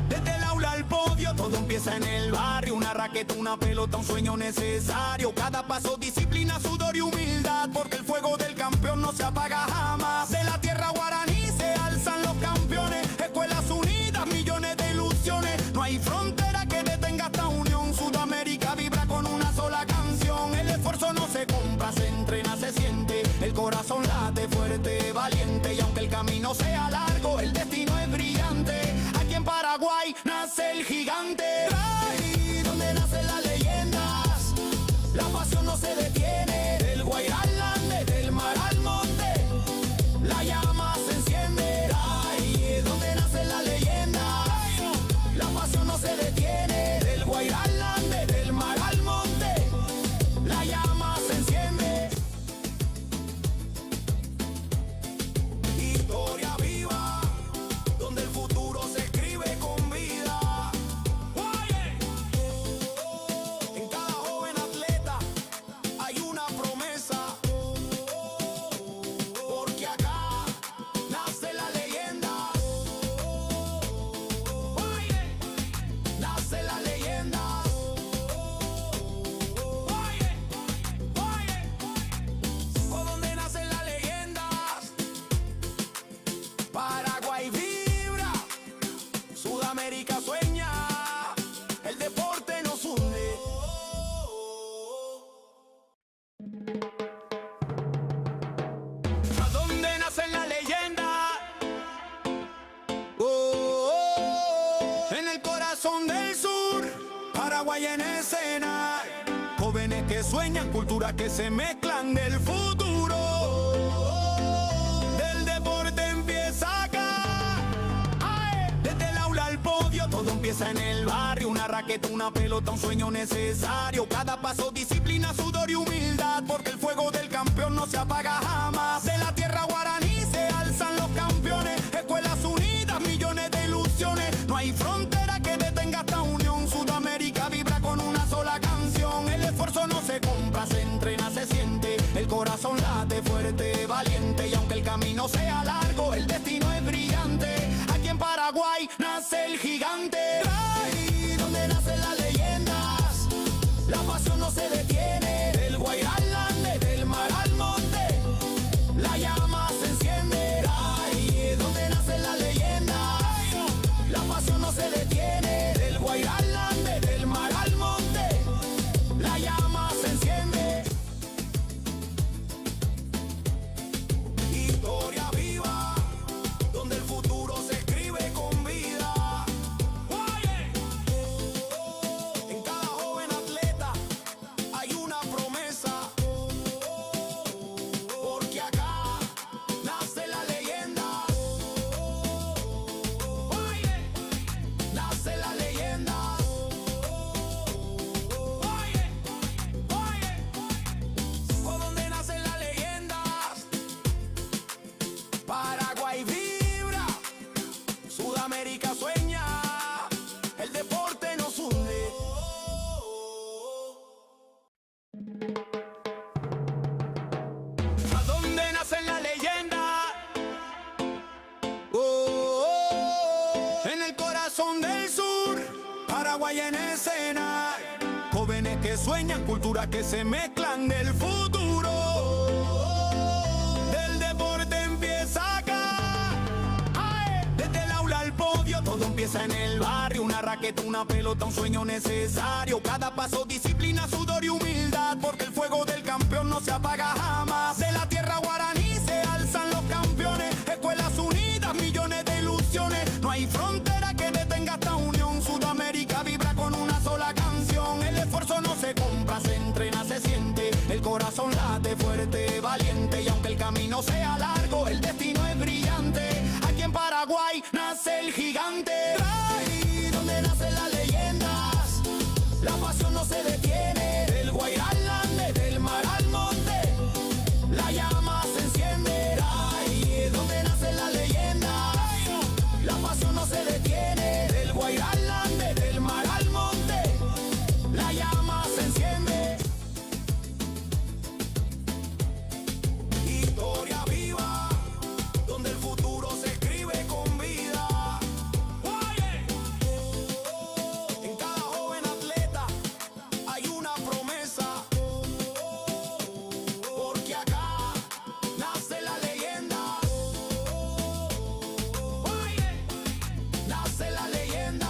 Desde el aula al podio, todo empieza en el barrio. Una raqueta, una pelota, un sueño necesario. Cada paso, disciplina, sudor y humildad, porque el fuego del campeón no se apaga jamás. De la tierra guaraní se alzan los campeones. Escuelas unidas, millones de ilusiones. No hay frontera que detenga esta unión. Sudamérica vibra con una sola canción. El esfuerzo no se compra, se entrena, se siente. El corazón late fuerte, valiente. Y aunque el camino sea largo, el destino es brillante. Aquí en Paraguay nace el gigante. Ahí donde nacen las leyendas, la pasión no se detiene. Del Guairá al Ande, del mar al monte, la llama se enciende. Ahí donde nacen las leyendas, la pasión no se detiene. Del Guairá al Ande, del mar al monte, la llama se enciende. Historia viva, donde el futuro se escribe con vida. En cada joven atleta hay una promesa, porque acá nace la leyenda. Nace la leyenda. Por donde nacen las leyendas, Paraguay vibra, Sudamérica sueña, el deporte nos hunde. ¿A dónde nacen las leyendas? En el corazón del sur, Paraguay en escena. Jóvenes que sueñan, culturas que se mezclan del futuro. Del deporte empieza acá. Desde el aula al podio, todo empieza en el barrio. Una raqueta, una pelota, un sueño necesario. Cada paso, disciplina, sudor y humildad, porque el fuego del campeón no se apaga jamás. De la tierra guaraní se alzan los campeones. Escuelas unidas, millones de ilusiones. No hay frontera que detenga esta unión. Sudamérica vibra con una sola canción. El esfuerzo no se compra, se entrena, se siente. El corazón late fuerte, valiente. Y aunque el camino sea largo, el destino es brillante. Aquí en Paraguay nace el gigante. Ahí donde nacen las leyendas, la pasión no se detiene. Del Guairá al Ande, del mar al monte, sueñan, culturas que se mezclan del futuro. Del deporte empieza acá. ¡Ay! Desde el aula al podio, todo empieza en el barrio. Una raqueta, una pelota, un sueño necesario. Cada paso, disciplina, sudor y humildad, porque el fuego del campeón no se apaga jamás. De la tierra guaraní se alzan los campeones. Escuelas unidas, millones de ilusiones. No hay frontera que detenga esta unión. Sudamérica vibra con una sola canción. El esfuerzo no se compra, se entrena, se siente. El corazón late fuerte, valiente. Y aunque el camino sea largo, el destino es brillante. Aquí en Paraguay nace el gigante. Ahí donde nacen las leyendas, la pasión no se detiene. Del Guairá al Ande, del mar al monte, la llama se enciende. Ahí donde nacen las leyendas, la pasión no se detiene. Del Guairá al Ande, del mar al monte, la llama se enciende. Historia viva, donde el futuro se escribe con vida. En cada joven atleta hay una promesa, porque acá nace la leyenda. Nace la leyenda.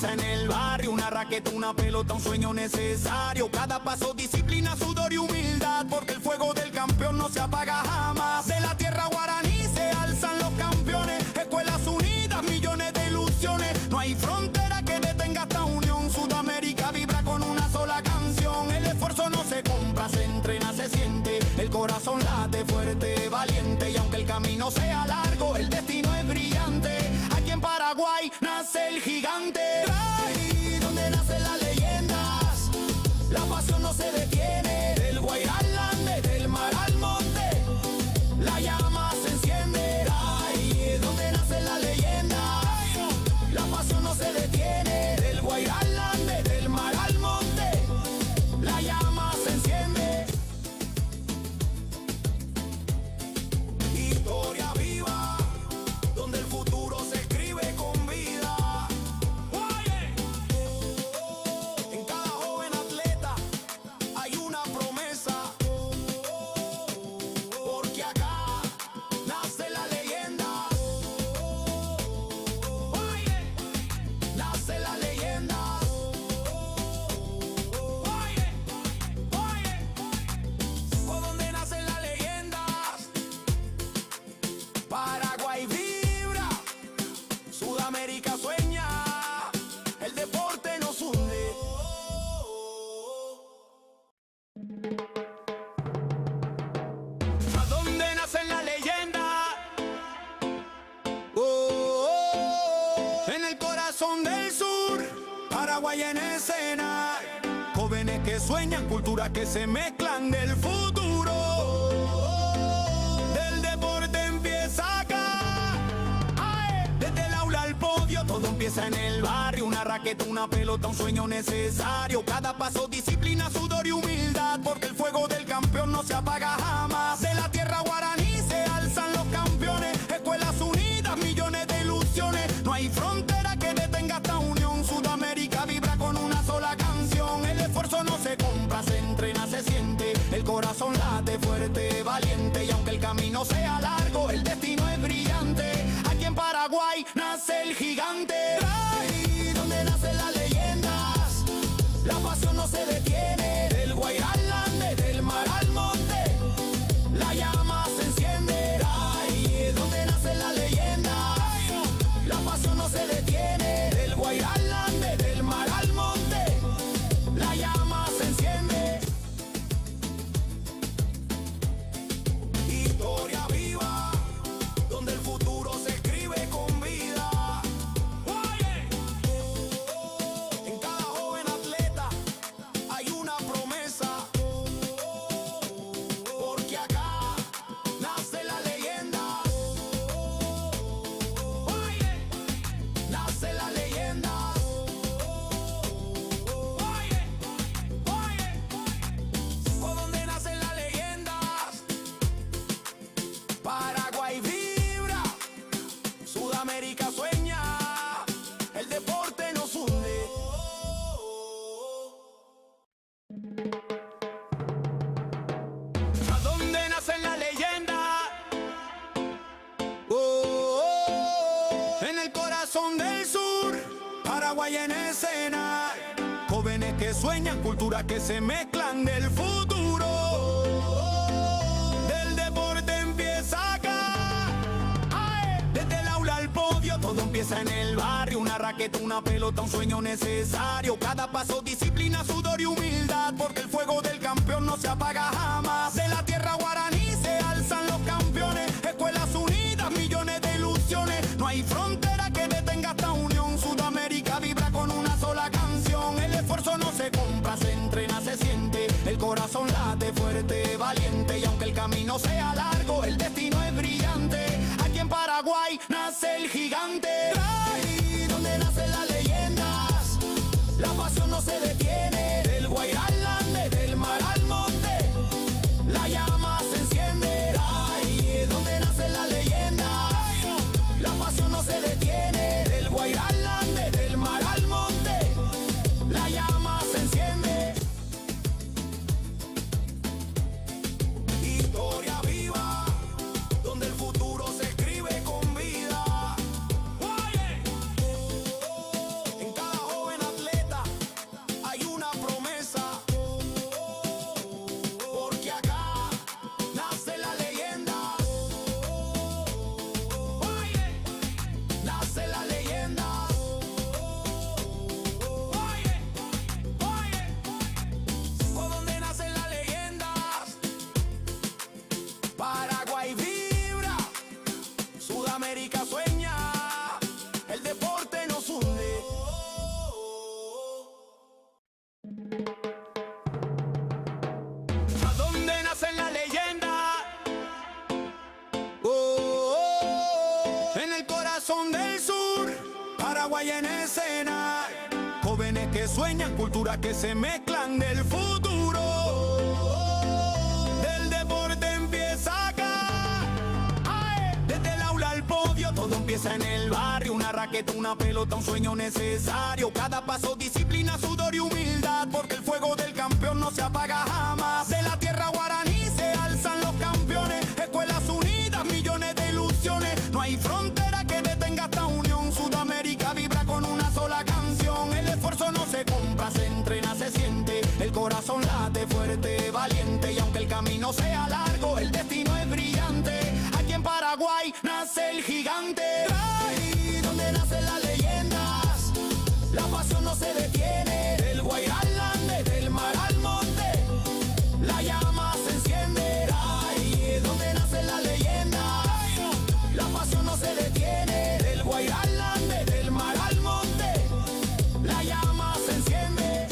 En el barrio, una raqueta, una pelota, un sueño necesario. Cada paso, disciplina, sudor y humildad, porque el fuego del campeón no se apaga jamás. De la tierra guaraní se alzan los campeones. Escuelas unidas, millones de ilusiones. No hay frontera que detenga esta unión. Sudamérica vibra con una sola canción. El esfuerzo no se compra, se entrena, se siente. El corazón late fuerte, valiente. Y aunque el camino sea largo, el destino es brillante. Aquí en Paraguay nace el gigante. Ahí donde nacen las leyendas, la pasión no se detiene. Del Guairá al Ande, del mar al monte, la llama se enciende. Ahí donde nacen las leyendas, la pasión no se detiene. Del Guairá al Ande, del mar al monte, la llama se enciende. Historia viva, donde el futuro se escribe con vida. En cada joven atleta hay una promesa, porque acá nace la leyenda. Nace la leyenda. ¿Por dónde nacen las leyendas? Paraguay vibra, Sudamérica sueña, el deporte nos hunde. ¿A dónde nacen las leyendas? En el corazón del sur, Paraguay en escena. Jóvenes que sueñan, culturas que se mezclan del futuro. Del deporte empieza acá. ¡Ay! Desde el aula al podio, todo empieza en el barrio. Una raqueta, una pelota, un sueño necesario. Cada paso, disciplina, sudor y humildad, porque el fuego del campeón no se apaga jamás. De la tierra guaraní se alzan los campeones. Escuelas unidas, millones de ilusiones. No hay frontera que detenga esta unión. Sudamérica vibra con una sola canción. El esfuerzo no se compra, se entrena, se siente. El corazón late fuerte, valiente. Y aunque el camino sea largo, el destino es brillante. Aquí en Paraguay nace el gigante. Ahí donde nacen las leyendas, la pasión no se detiene. Del Guairá al Ande, del mar al monte, la llama se enciende. Ahí donde nacen las leyendas, la pasión no se detiene. Del Guairá al Ande, del mar al monte, la llama se enciende. sueñan, culturas que se mezclan del futuro. Del deporte empieza acá. ¡Ay! Desde el aula al podio, todo empieza en el barrio. Una raqueta, una pelota, un sueño necesario. Cada paso, disciplina, sudor y humildad, porque el fuego del campeón no se apaga jamás. De la tierra guaraní se alzan los campeones. Escuelas unidas, millones de ilusiones. No hay frontera que detenga esta unión. Sudamérica vibra con una sola canción. El esfuerzo no se compra, se entrena, se siente. El corazón late fuerte, valiente. Y aunque el camino sea largo, el destino es brillante. Aquí en Paraguay nace el gigante. Ahí donde nacen las leyendas, la pasión no se detiene. Del Guairá al Ande, del mar al monte, la llama se enciende. Ahí donde nacen las leyendas, la pasión no se detiene. Del Guairá al Ande, del mar al monte, la llama se enciende. Historia viva, donde el futuro se escribe con vida. En cada joven atleta hay una promesa, porque acá nace la leyenda. Nace la leyenda. Por donde nacen las leyendas, Paraguay vibra, Sudamérica sueña, el deporte nos hunde. ¿A dónde nacen las leyendas? En el corazón del sur, Paraguay en escena. Jóvenes que sueñan, culturas que se mezclan del futuro. Del deporte empieza acá. ¡Ay! Desde el aula al podio, todo empieza en el barrio. Una raqueta, una pelota, un sueño necesario. Cada paso, disciplina, sudor y humildad, porque el fuego del campeón no se apaga jamás. De la tierra guaraní se alzan los campeones. Escuelas unidas, millones de ilusiones. No hay frontera que detenga esta unión. Sudamérica vibra con una sola canción. El esfuerzo no se compra, se entrena, se siente. El corazón late fuerte, valiente. Y aunque el camino sea largo, el destino es brillante. Aquí en Paraguay nace el gigante. Ahí donde nacen las leyendas, la pasión no se detiene. Del Guairá al Ande, del mar al monte, la llama se enciende. Ahí donde nacen las leyendas, la pasión no se detiene. Del Guairá al Ande, del mar al monte, la llama se enciende.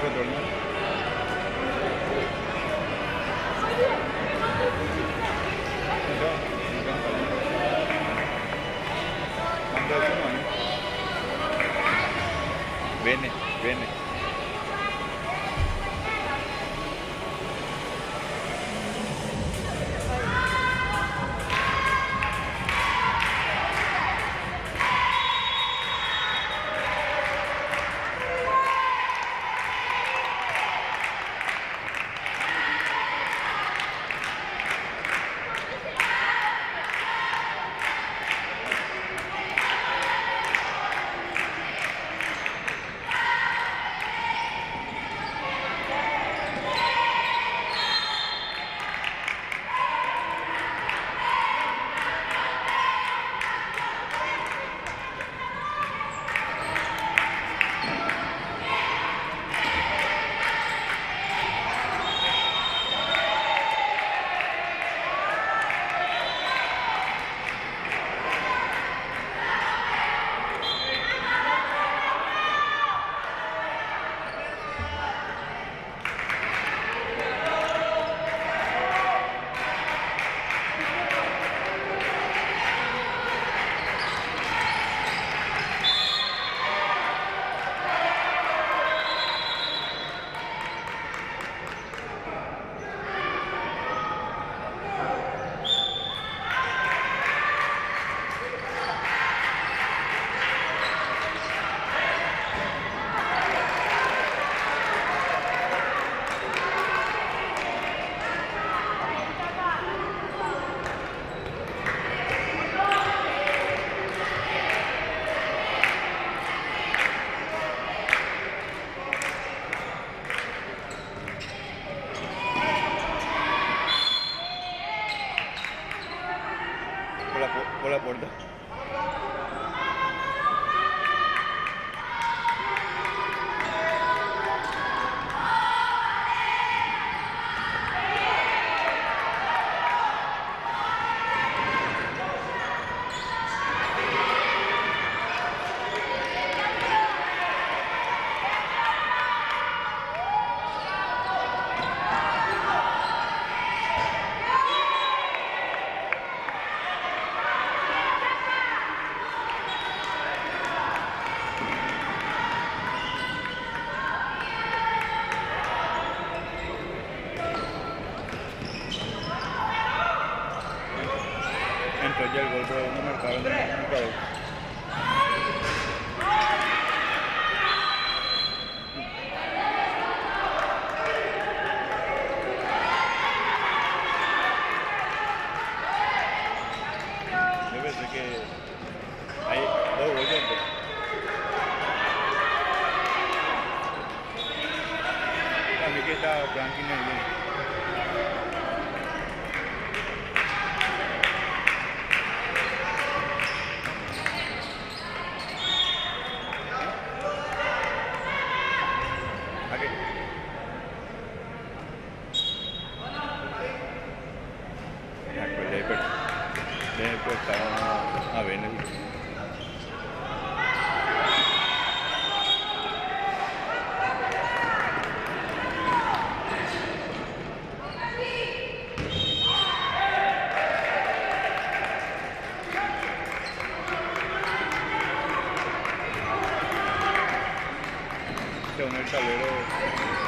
retorno. Viene, viene. Por la puerta. Entró ya el gol, pero no marcaron el jugador. Yo pensé que hay dos goles. Para mí que está Franklin en el bien. Después estaba a ver el... Según el tablero,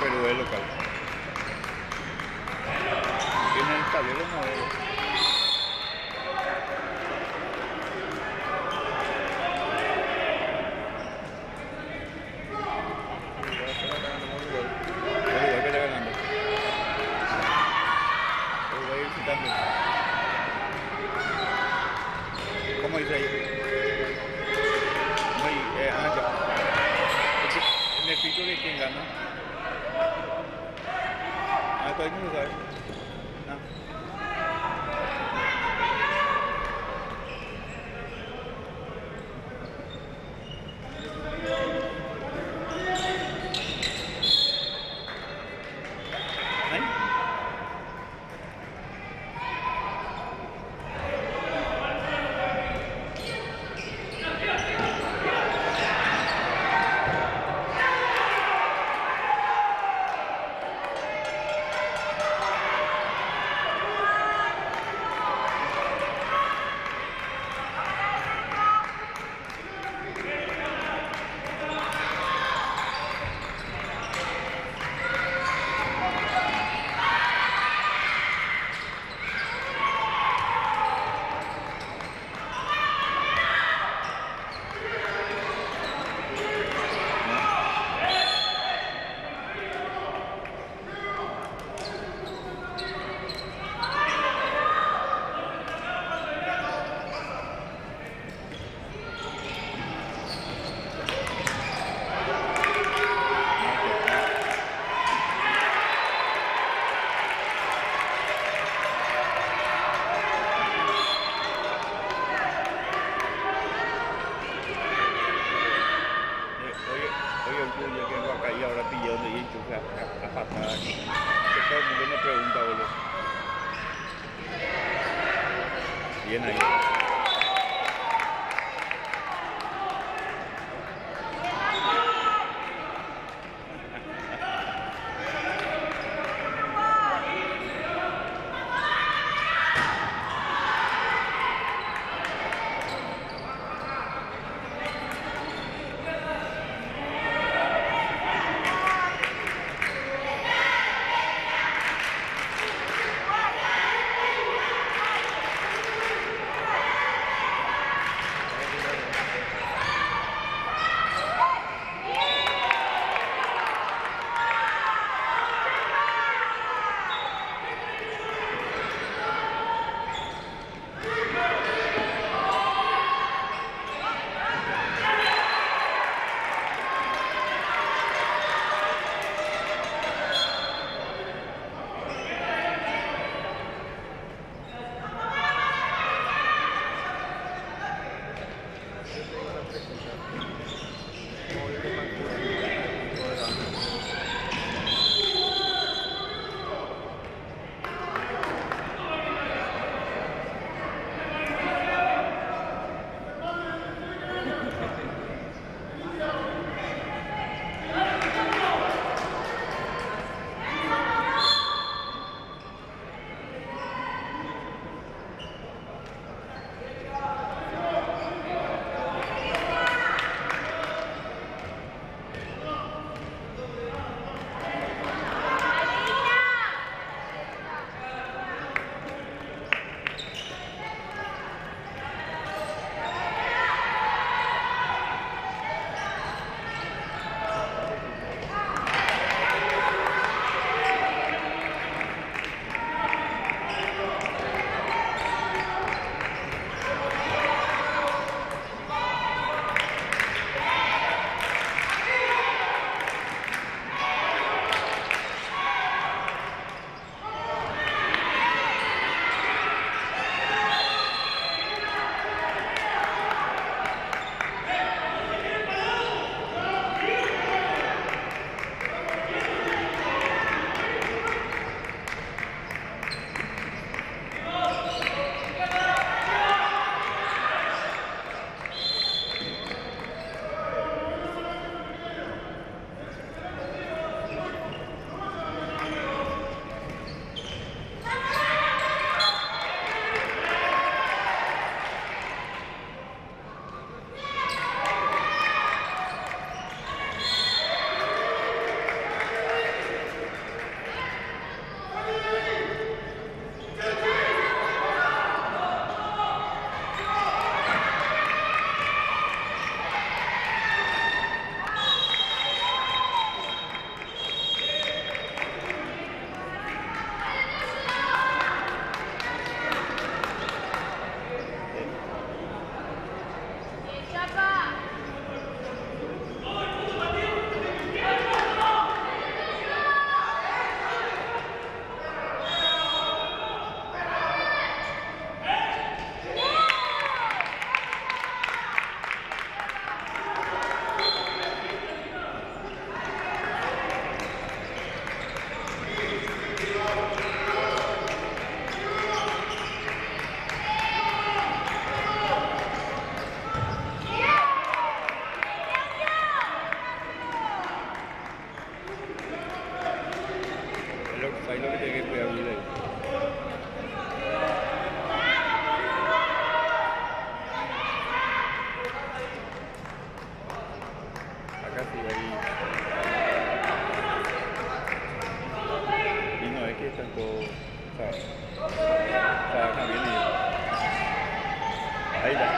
Perú es local. Tiene el tablero modelo. ¿Cómo dice ahí? Muy, ya. En el pico de quién gana. Todo el mundo sabe. No. yo que acá y ahora pillé donde he dicho, o sea, a patada. Que todo el mundo me pregunta, boludo. Bien ahí. Ahí lo que tiene que cuidar Miller. Acá sí, ahí. Y no, es que están todos, trabajan bien y ahí está.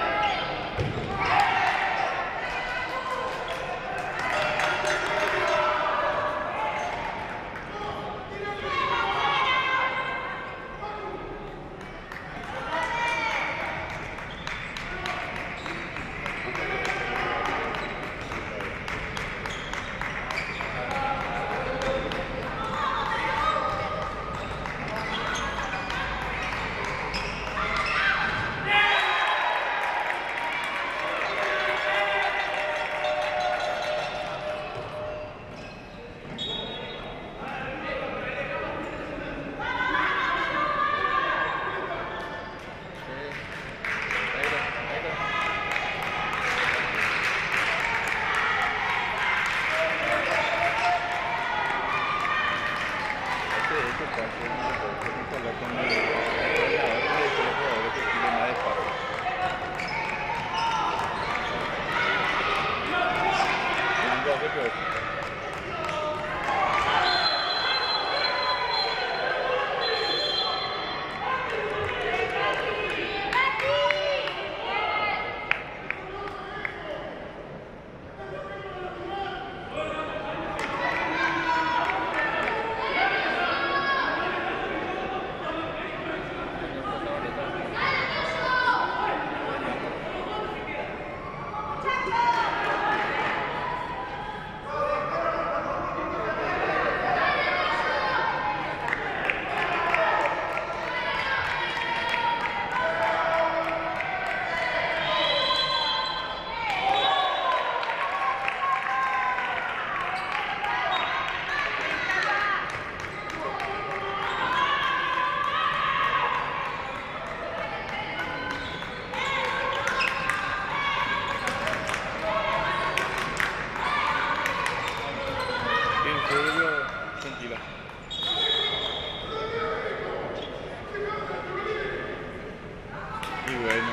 despacio, tenemos que hablar con el entrenador y decirle al jugador que tire más despacio. Tengo que hacer peor. Tranquila. Y bueno.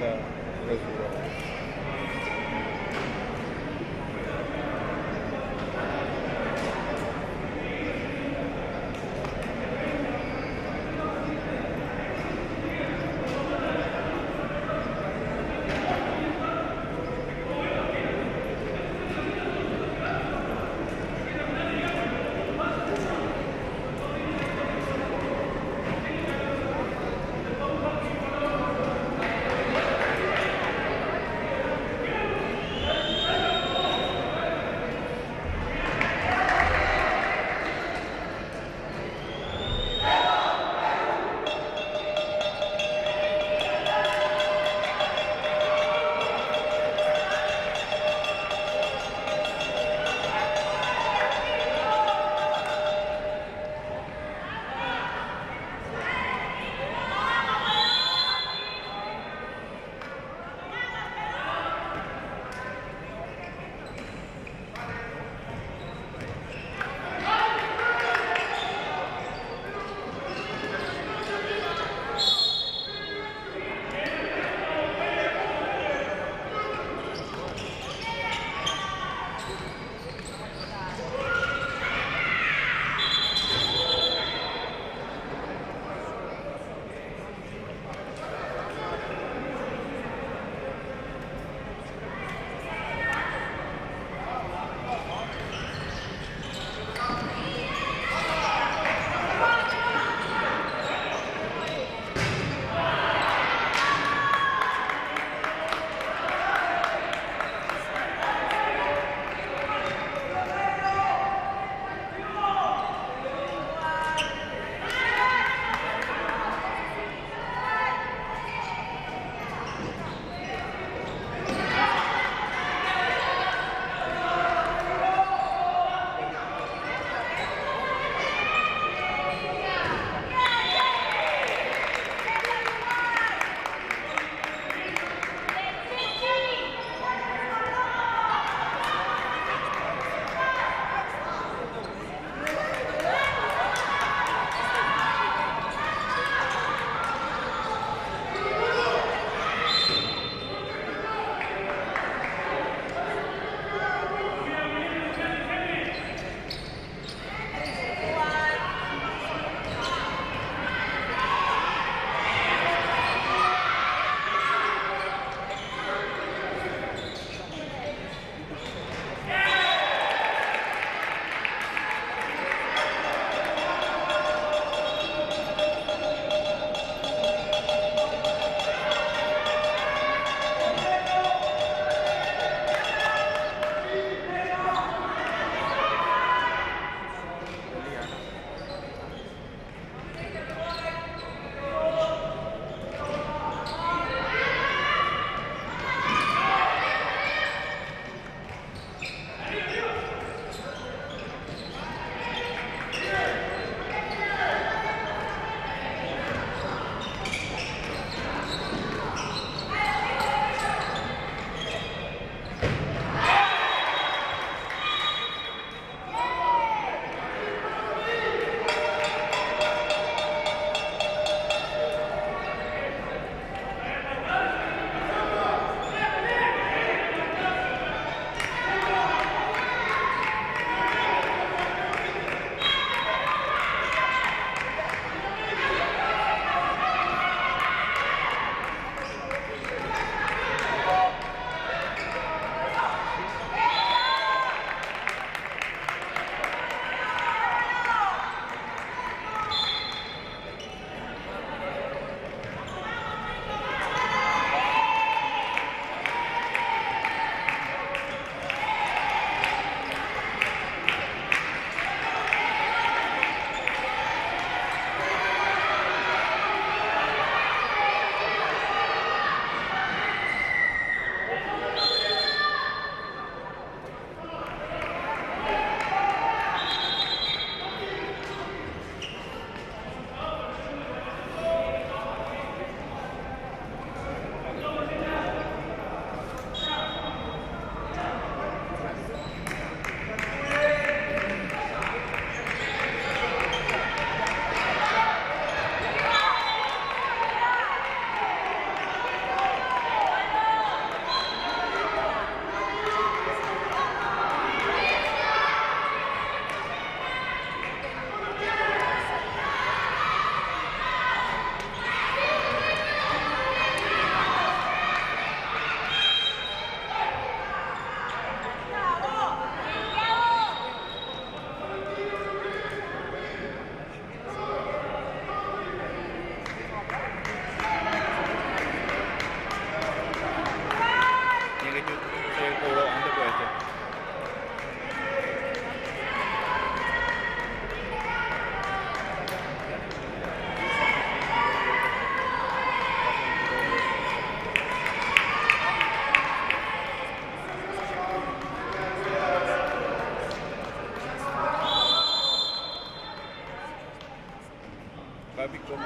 la clausura. Papi, ¿cómo?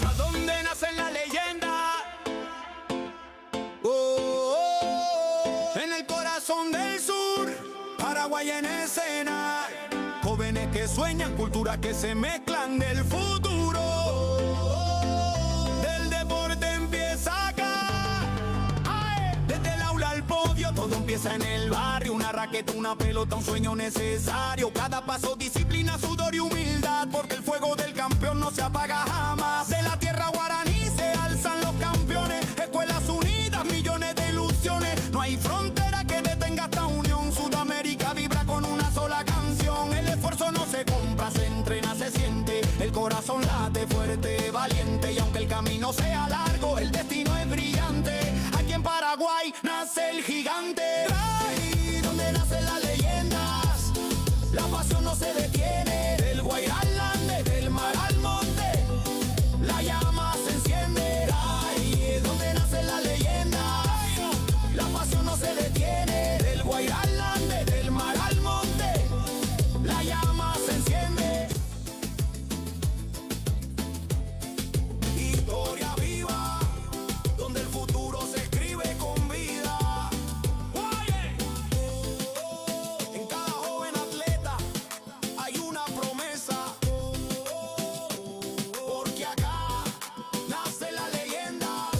¿A dónde nace la leyenda? Oh, oh, en el corazón del sur, Paraguay en escena. Jóvenes que sueñan, culturas que se mezclan del futuro. Del deporte empieza acá. Ay, desde el aula al podio, todo empieza en el barrio. Una raqueta, una pelota, un sueño necesario. Cada paso, disciplina, sudor y humildad, porque el fuego del campeón no se apaga jamás. De la tierra guaraní se alzan los campeones. Escuelas unidas, millones de ilusiones. No hay frontera que detenga esta unión. Sudamérica vibra con una sola canción. El esfuerzo no se compra, se entrena, se siente. El corazón late fuerte, valiente. Y aunque el camino sea largo, el destino es brillante. Aquí en Paraguay nace el gigante. Ahí donde nacen las leyendas, la pasión no se detiene. Del Guairá al Ande, del mar al monte, la llama se enciende. Ahí es donde nacen las leyendas, la pasión no se detiene. Del Guairá al Ande, del mar al monte, la llama se enciende. Historia viva, donde el futuro se escribe con vida. En cada joven atleta hay una promesa, porque acá nace la leyenda.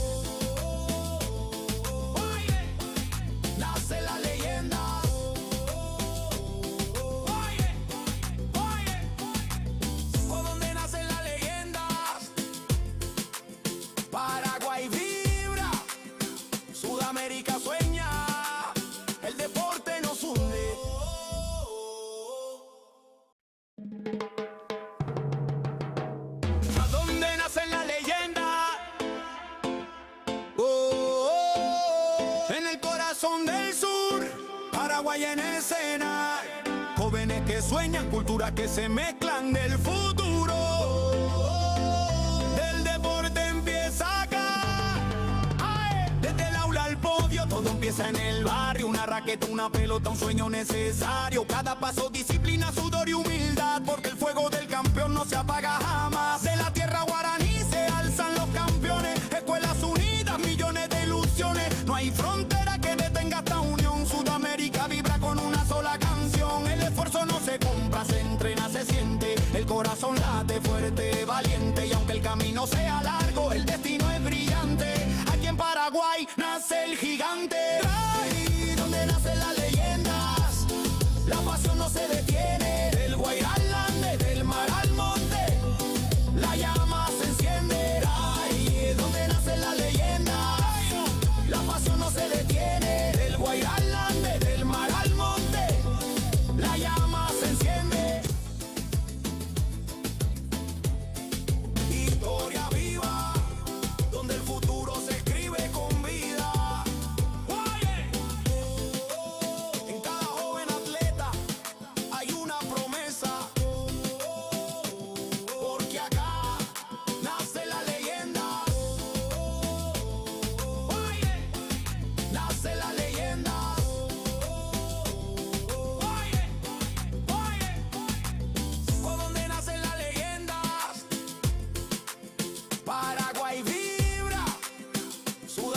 Nace la leyenda. ¿Por dónde nacen las leyendas? Paraguay vibra, Sudamérica sueña, el deporte nos hunde. ¿A dónde nacen las leyendas? Oh, oh, en el corazón del sur, Paraguay en escena. Jóvenes que sueñan, culturas que se mezclan del futuro. Del deporte empieza acá. Ay, desde el aula al podio, todo empieza en el barrio. Una raqueta, una pelota, un sueño necesario. Cada paso, disciplina, sudor y humildad, porque el fuego del campeón no se apaga jamás. De la tierra guaraní se alzan los campeones. Escuelas unidas, millones de ilusiones. No hay frontera que detenga esta unión. Sudamérica vibra con una sola canción. El esfuerzo no se compra, se entrena, se siente. El corazón late fuerte, valiente. Y aunque el camino sea largo, el destino es brillante. Aquí en Paraguay nace el gigante. Ahí donde nace la leyenda.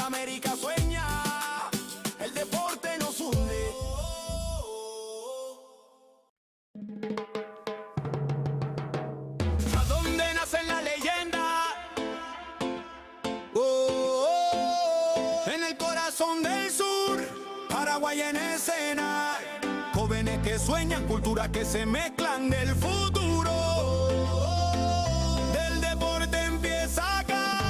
Sudamérica sueña, el deporte nos hunde. ¿A dónde nace la leyenda? En el corazón del sur, Paraguay en escena. Jóvenes que sueñan, culturas que se mezclan del futuro. Del deporte empieza acá.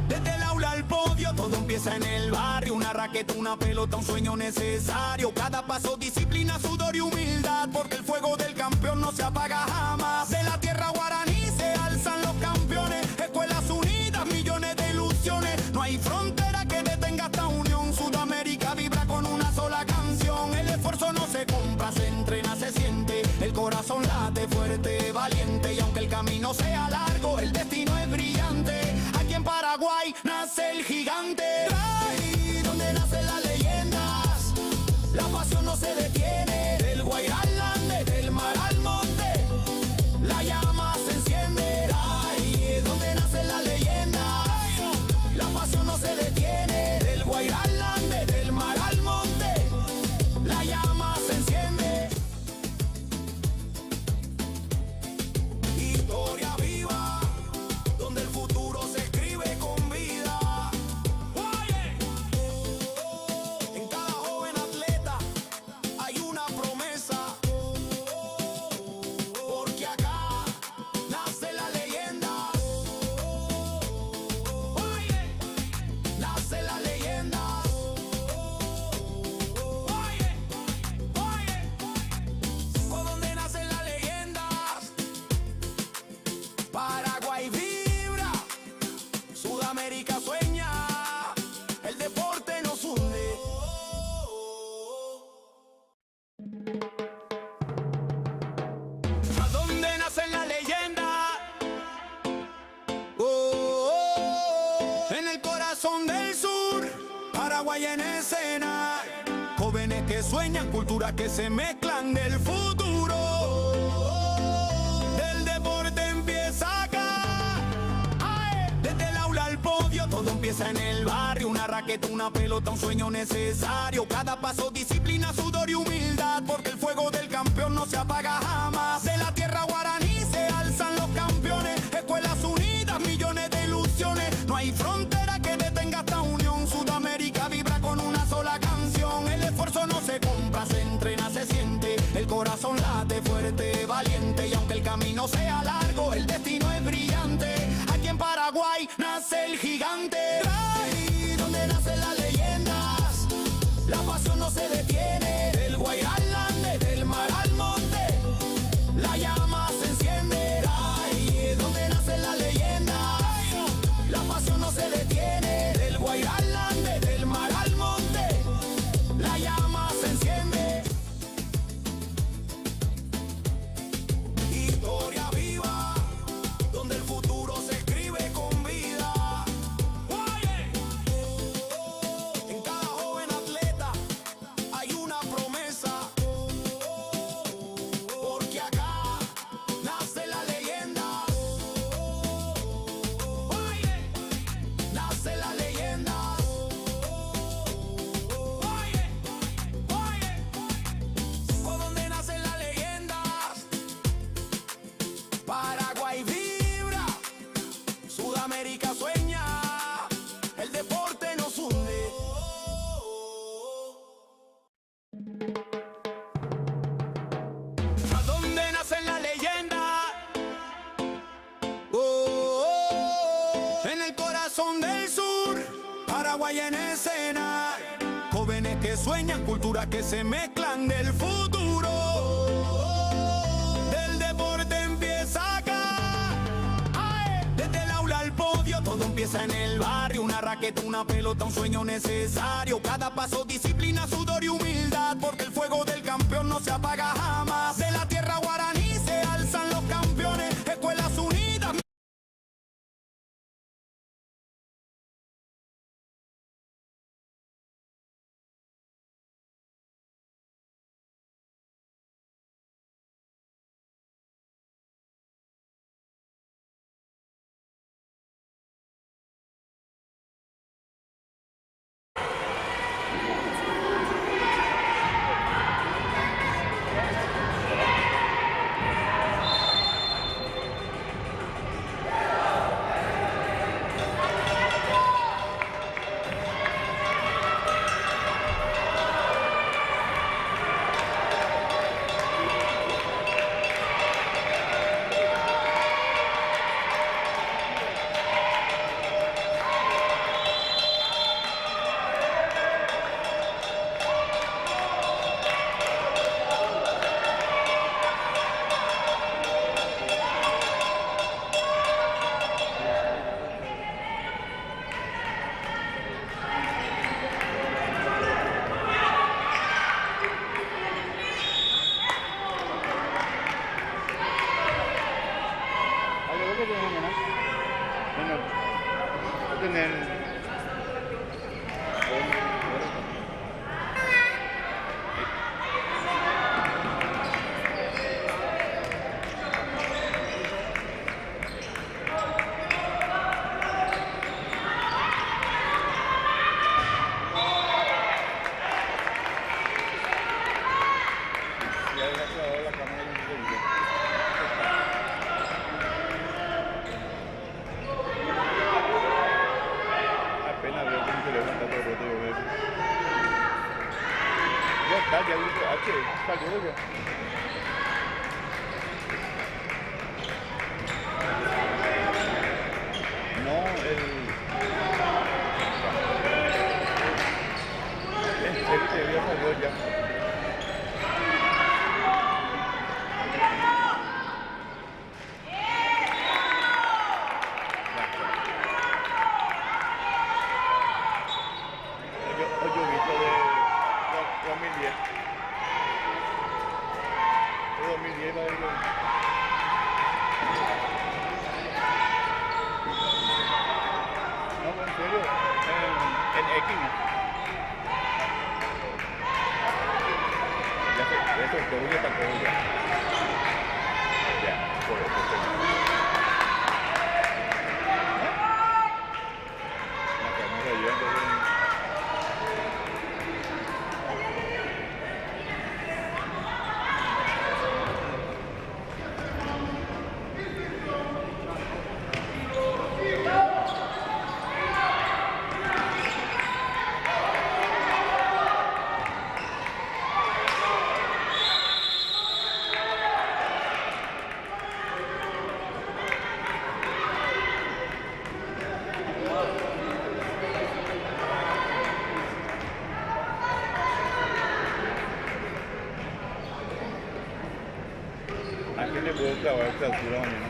Desde el aula al podio, todo empieza en el barrio. Una raqueta, una pelota, un sueño necesario. Cada paso, disciplina, sudor y humildad. Porque el fuego del campeón no se apaga jamás. De la tierra guaraní se alzan los campeones. Escuelas unidas, millones de ilusiones. No hay frontera que detenga esta unión. Sudamérica vibra con una sola canción. El esfuerzo no se compra, se entrena, se siente. El corazón late fuerte, valiente. Y aunque el camino sea largo, el destino es brillante. Aquí en Paraguay nace el gigante. Ahí donde nacen las leyendas, la pasión no se detiene. Del Guairá al Ande, del mar al monte, la llama se enciende. Ahí donde nacen las leyendas, la pasión no se detiene. Del Guairá al Ande, del mar al monte, la llama se enciende. Historia viva, donde el futuro se escribe con vida. En cada joven atleta hay una promesa, porque acá nace la leyenda. Nace la leyenda. ¿Por dónde nacen las leyendas? Paraguay vibra, Sudamérica sueña, el deporte nos hunde. ¿A dónde nacen las leyendas? En el corazón del sur, Paraguay en escena. Jóvenes que sueñan, culturas que se mezclan del futuro. Del deporte empieza acá. Desde el aula al podio, todo empieza en el barrio. Una raqueta, una pelota, un sueño necesario. Cada paso, disciplina, sudor y humildad. Porque el fuego del campeón no se apaga jamás. De la tierra guaraní se alzan los campeones. Escuelas unidas, millones de ilusiones. No hay frontera que detenga esta unión. Sudamérica vibra con una sola canción. El esfuerzo no se compra, se entrena, se siente. El corazón late fuerte, valiente. Y aunque el camino sea largo, el destino es brillante. Aquí en Paraguay nace el gigante. Ahí donde nacen las leyendas, la pasión no se detiene. Del Guairá al Ande, del mar al monte, la llama se enciende. Ahí donde nacen las leyendas, la pasión no se detiene. Del Guairá al Ande, del mar al monte, la llama se enciende. Historia viva, donde el futuro se escribe con vida. En cada joven atleta hay una promesa, porque acá nace la leyenda. Nace la leyenda. ¿Por dónde nacen las leyendas? Paraguay vibra, Sudamérica sueña, el deporte nos hunde. ¿A dónde nacen las leyendas? En el corazón del sur, Paraguay en escena. Jóvenes que sueñan, culturas que se mezclan del futuro. Del deporte empieza acá. Desde el aula al podio, todo empieza en el barrio. Una raqueta, una pelota, un sueño necesario. Cada paso, disciplina, sudor y humildad. Porque el fuego del campeón no se apaga jamás. De la tierra guaraní se alzan los campeones. Escuelas unidas. Está ya el grupo H, salió ya. No, en serio ya salió ya. Yo visto de 2010. De 2010 va a ir. No, en serio, en X. Ya sé, eso es todo, ya está todo ya. Ya, por eso. La camisa yo entonces. ¿A quién le puedo clavar clausura mañana?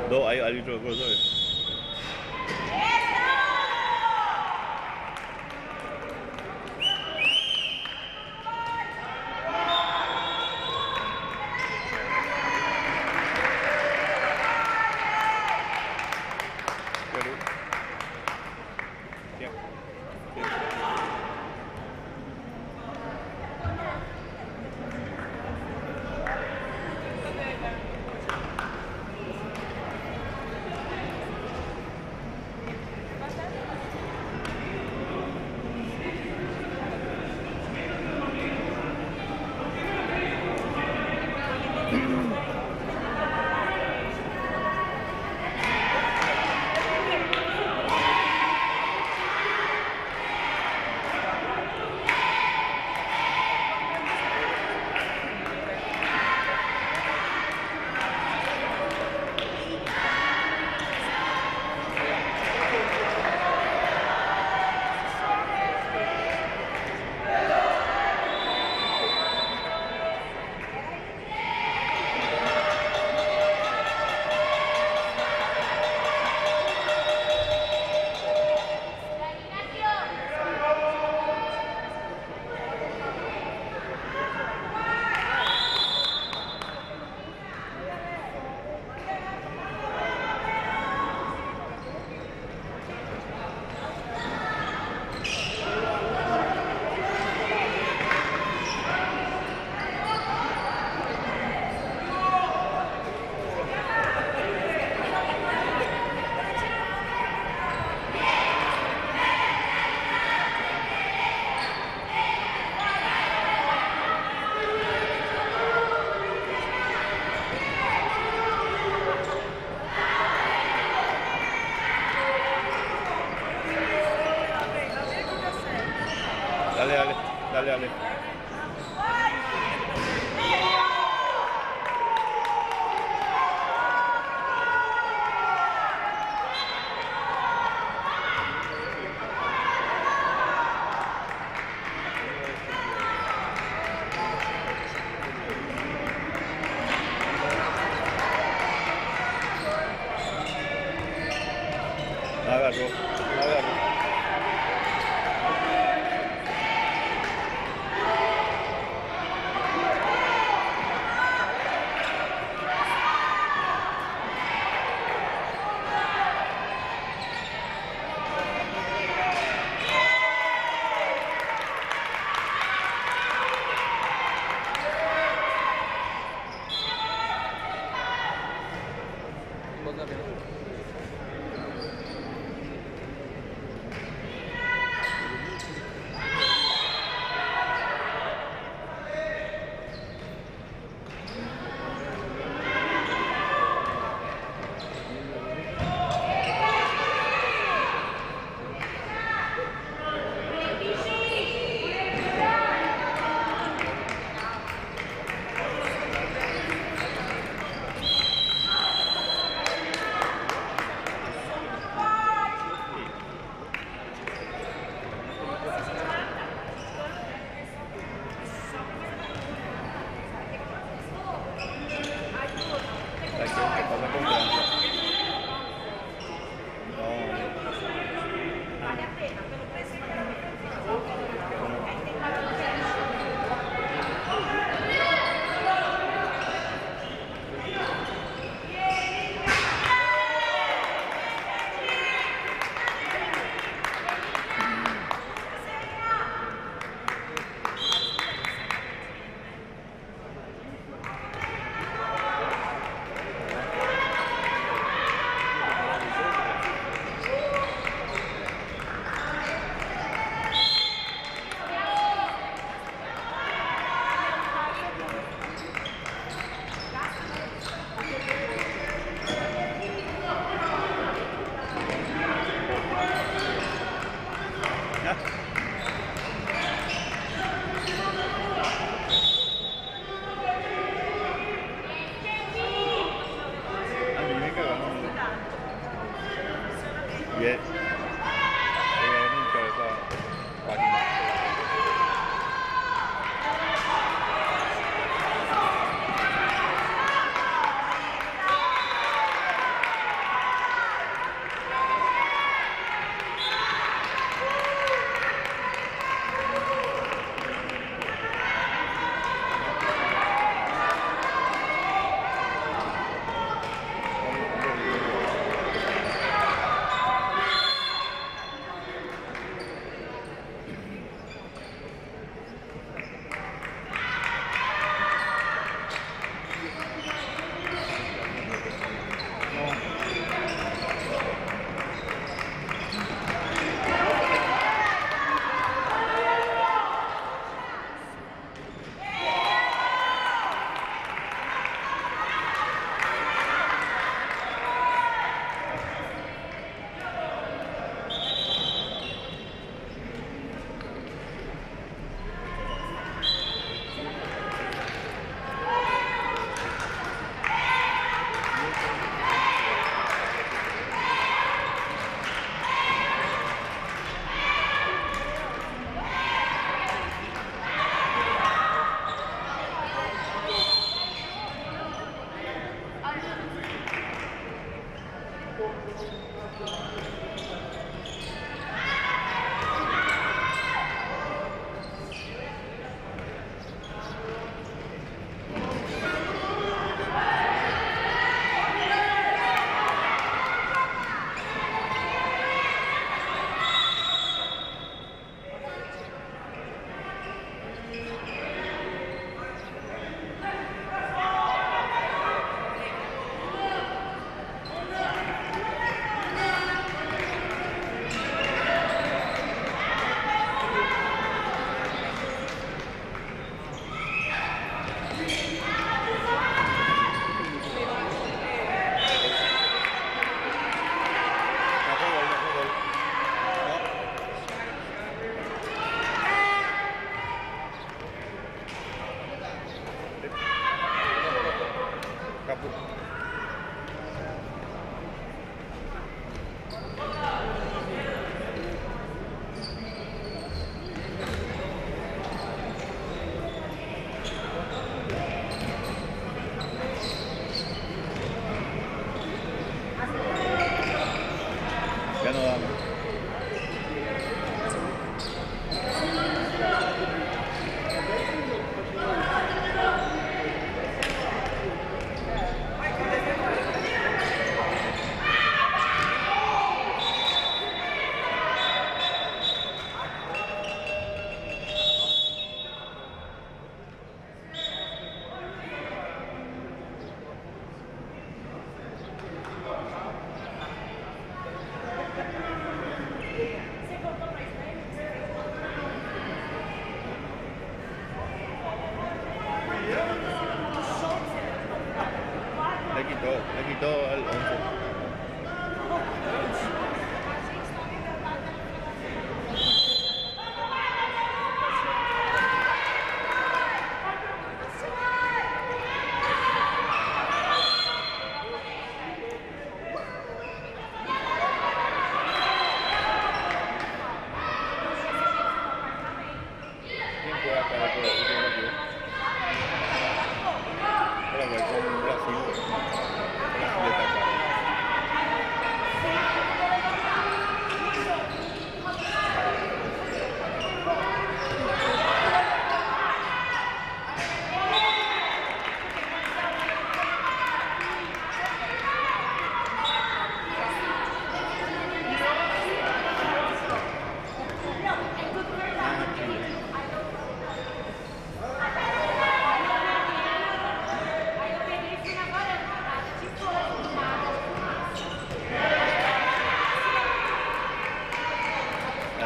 Dos hay árbitros de cosas. Dale, dale, dale, dale. Agarró, agarró.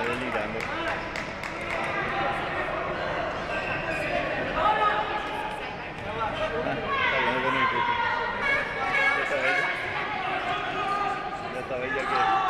Está delirando. Está hablando con el coche. Ya sabe ya que...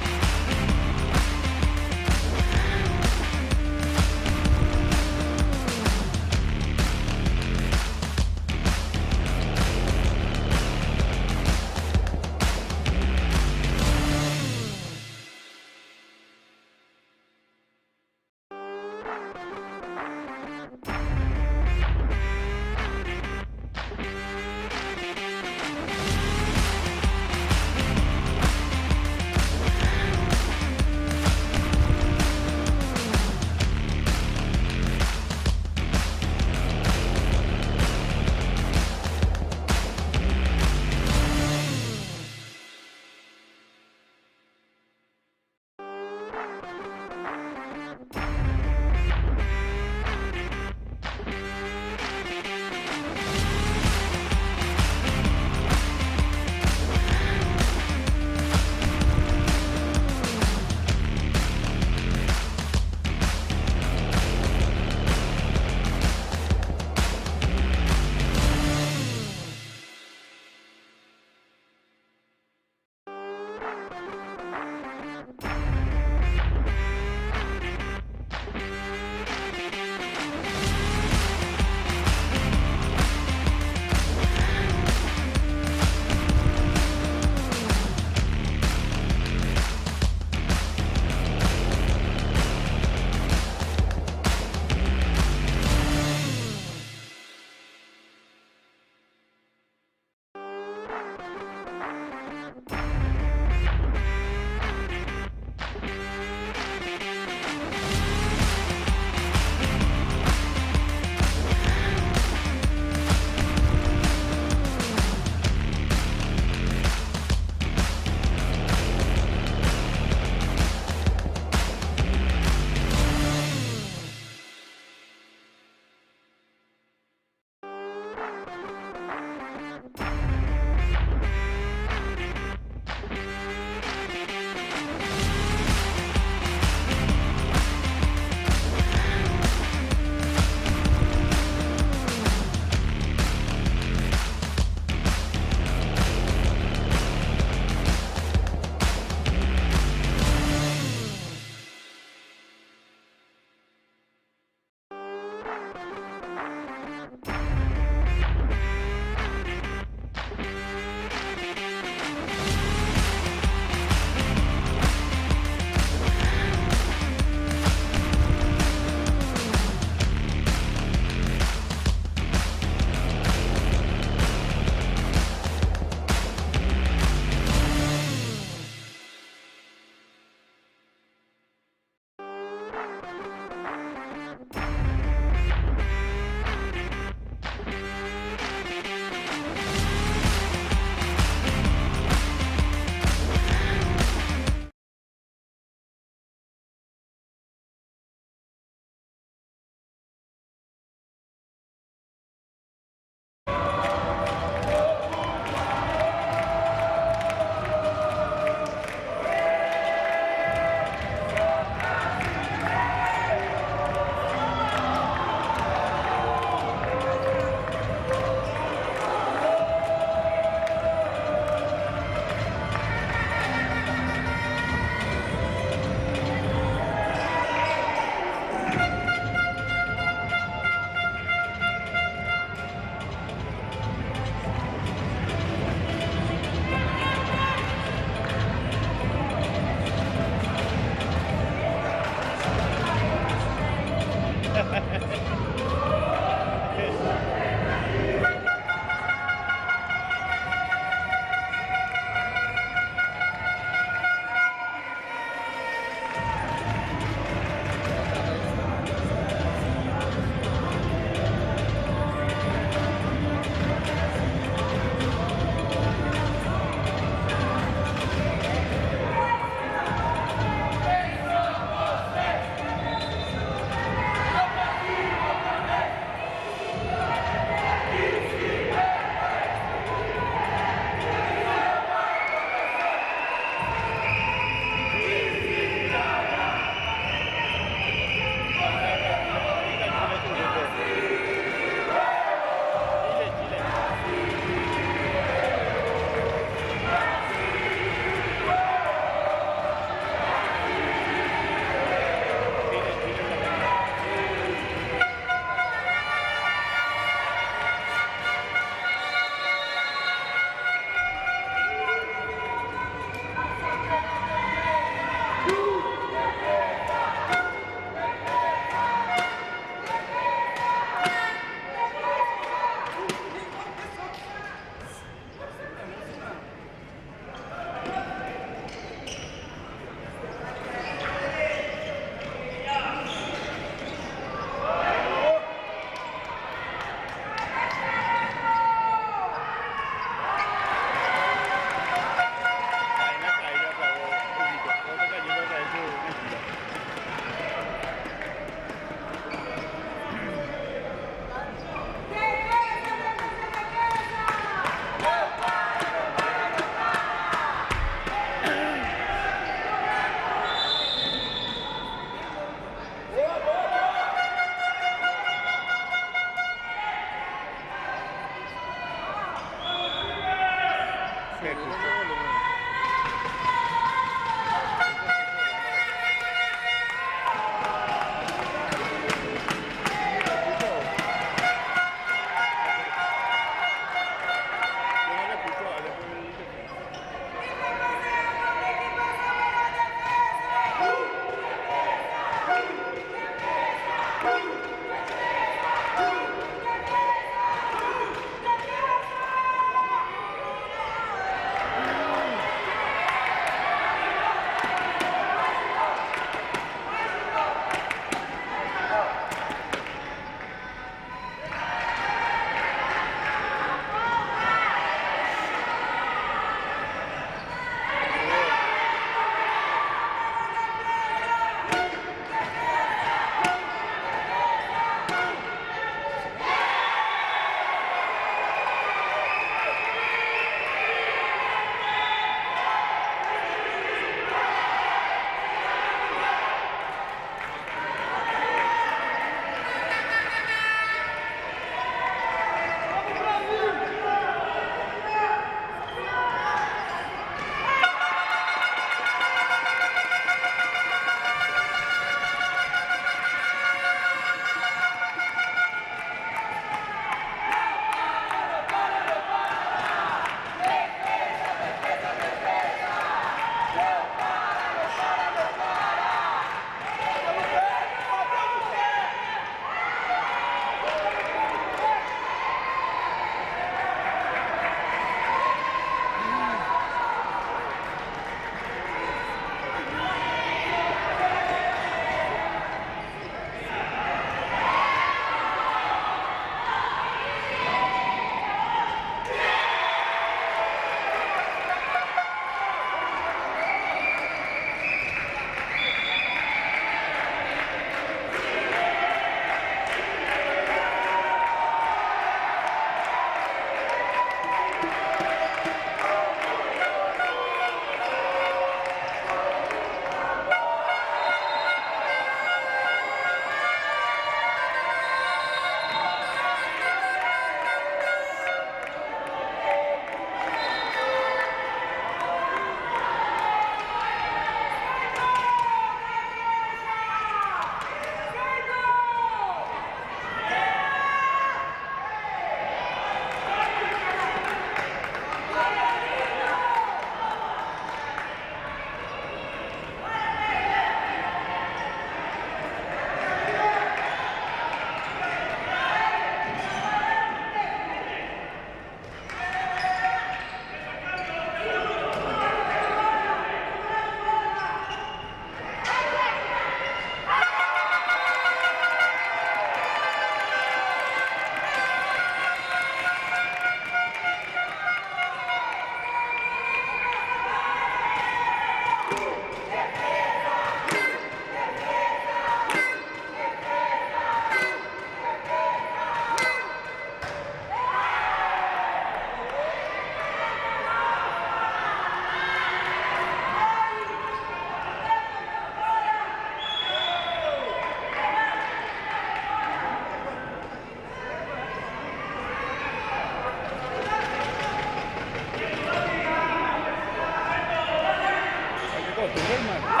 tu hermano.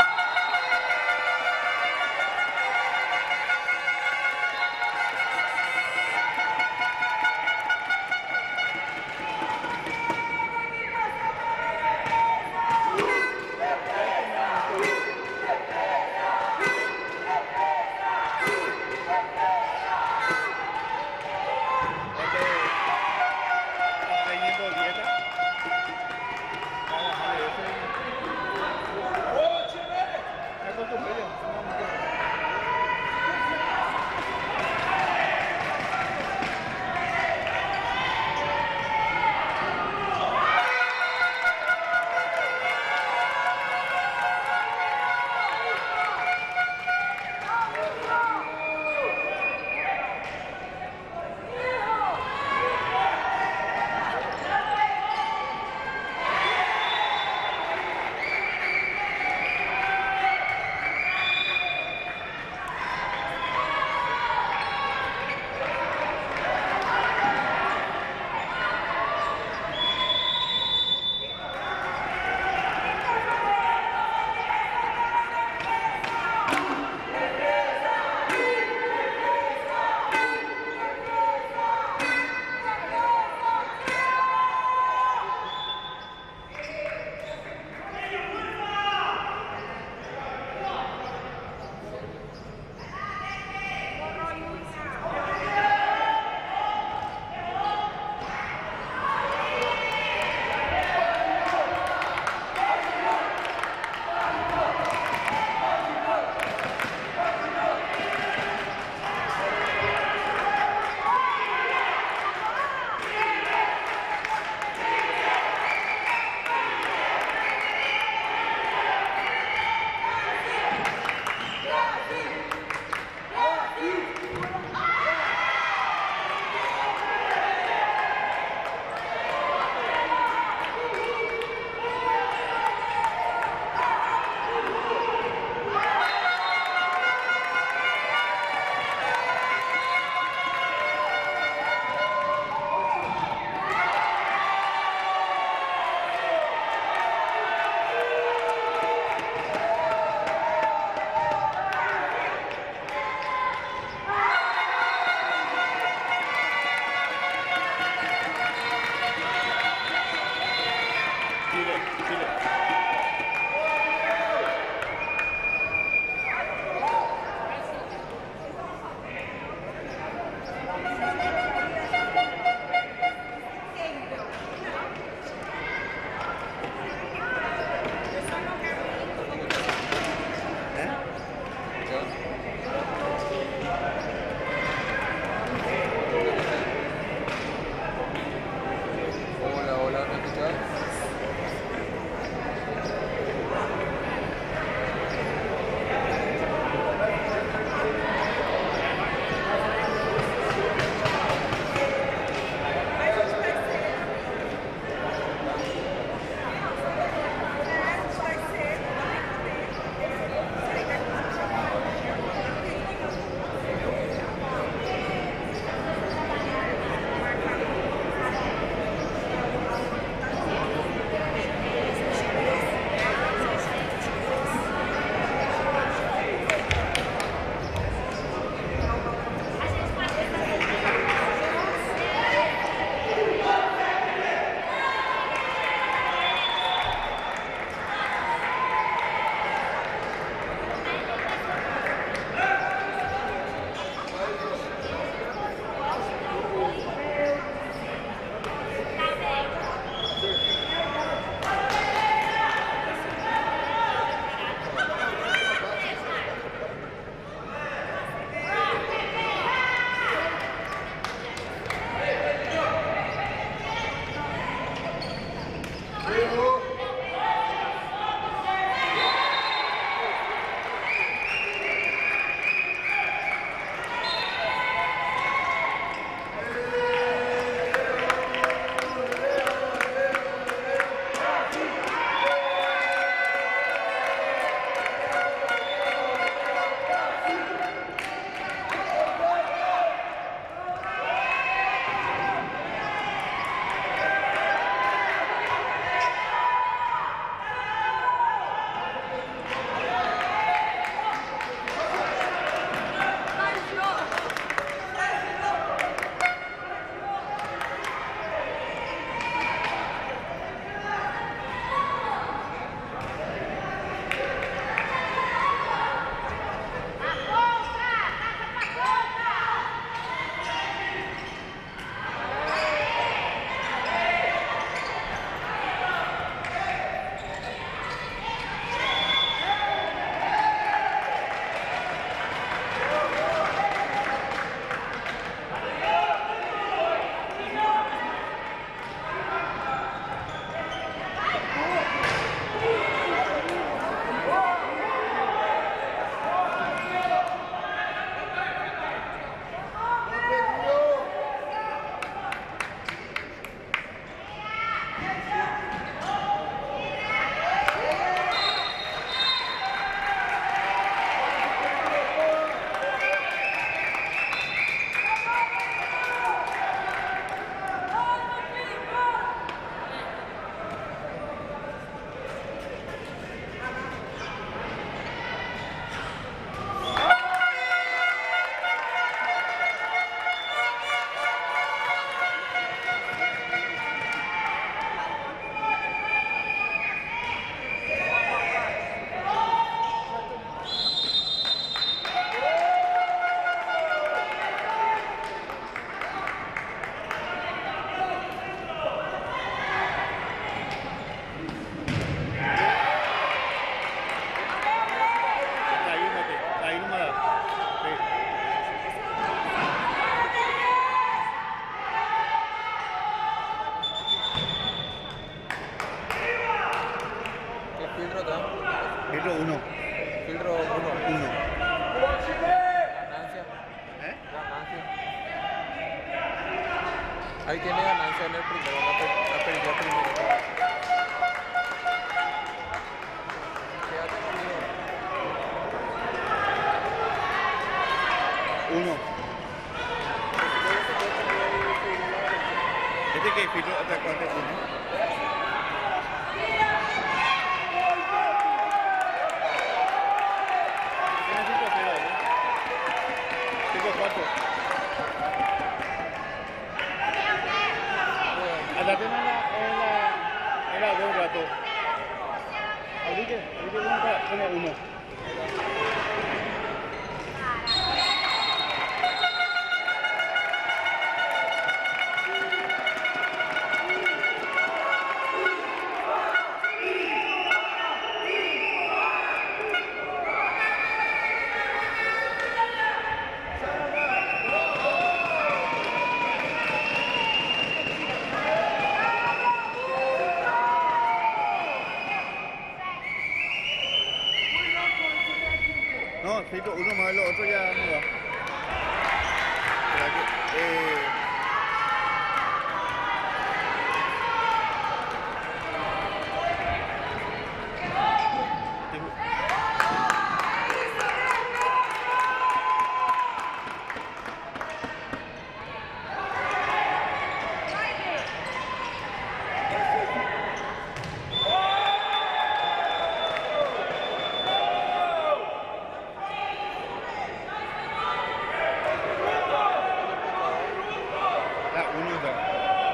Watch it filtro atrás. Filtro 1. Filtro 1. 1. Ganancia. ¿Eh? Ganancia. Ahí tiene ganancia en el primero, la perilla primero. Quédate conmigo. 1. Este que filtro hasta 4 1. Tiene 5 0, ¿no? 5 4. Hasta tiene era 2 rato. Ahorita 1. No, filtro 1 más lo otro ya no va.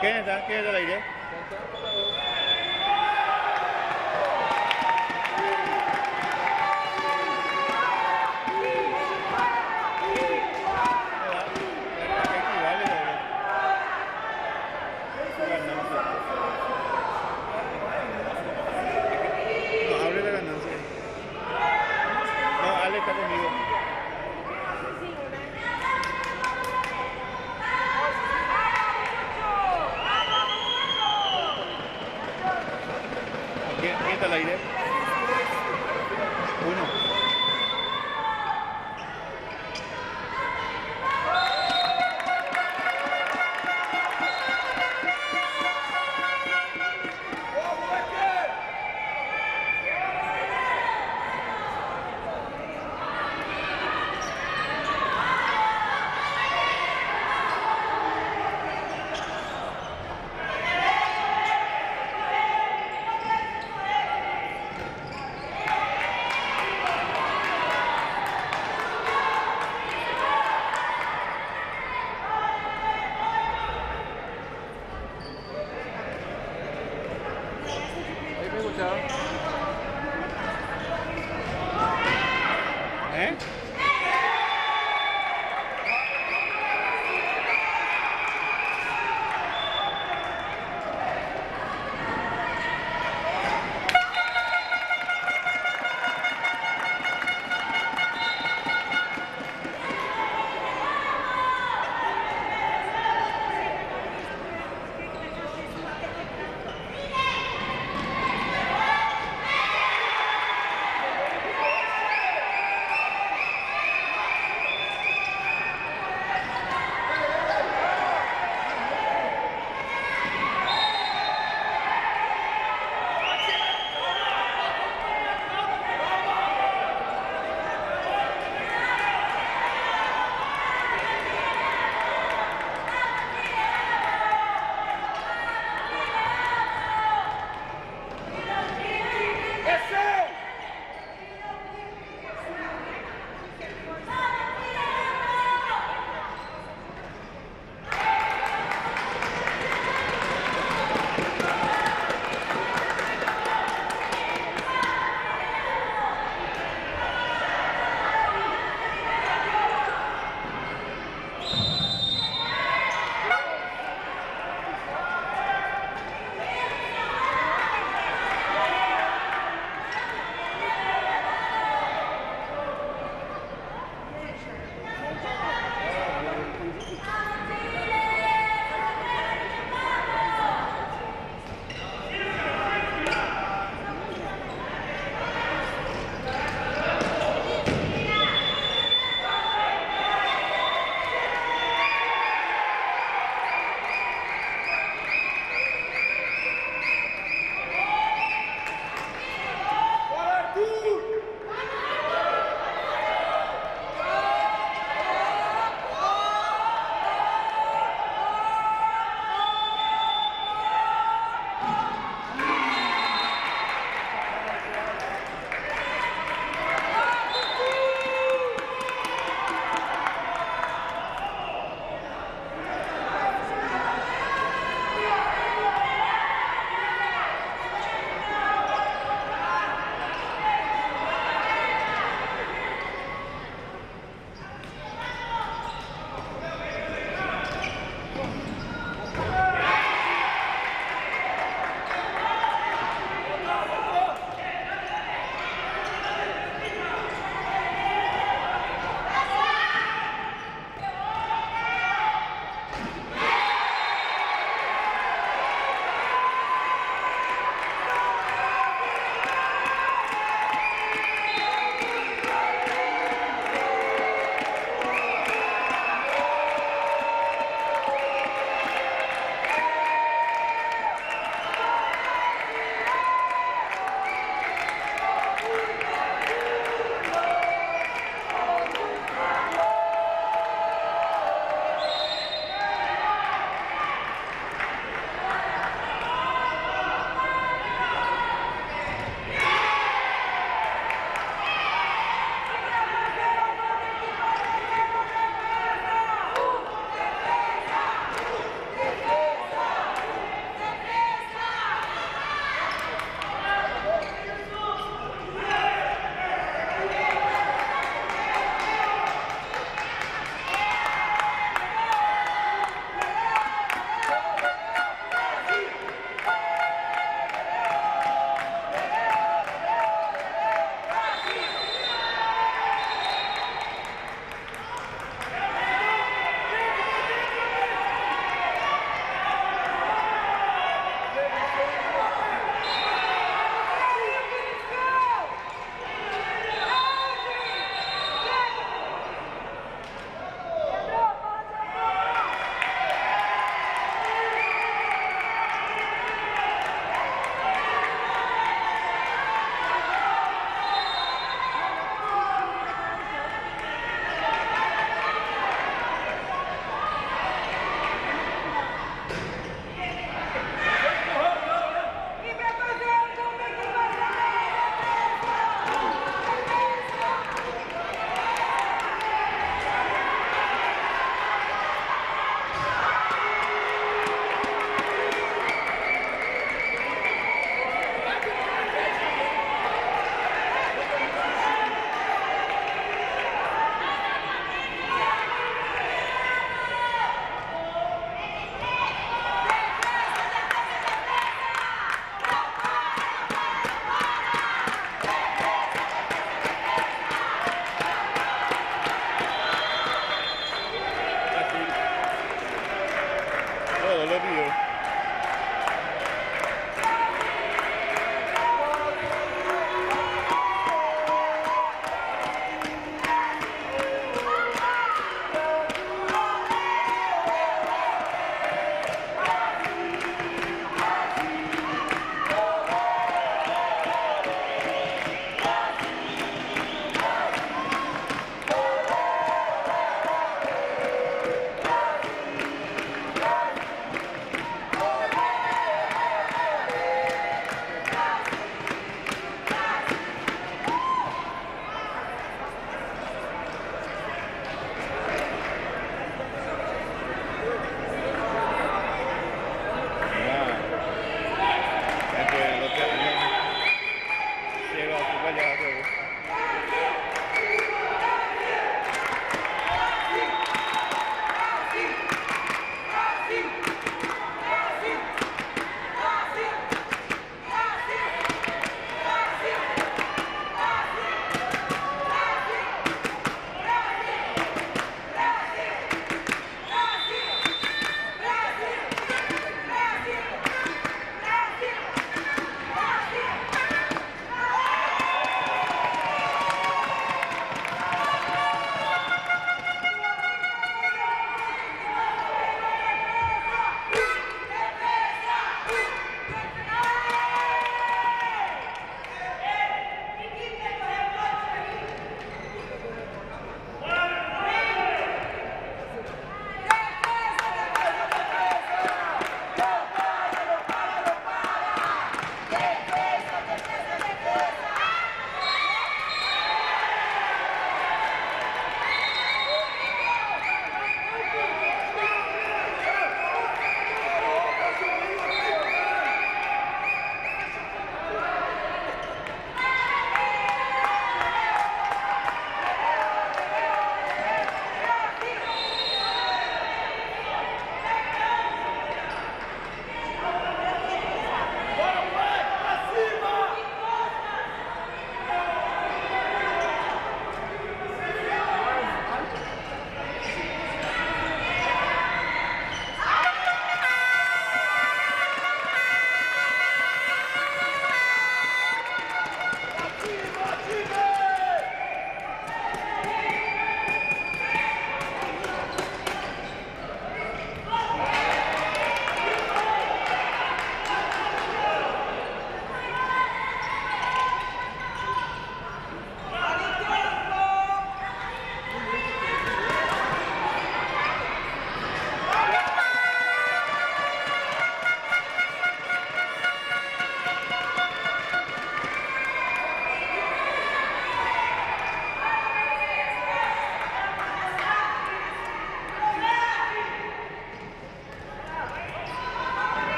¿Quién está? ¿Quién está al aire? No, hable de ganancia. No, Ale está conmigo. ¿Quién está al aire? 1. Ahí me escucharon. ¿Eh? allá, seguro.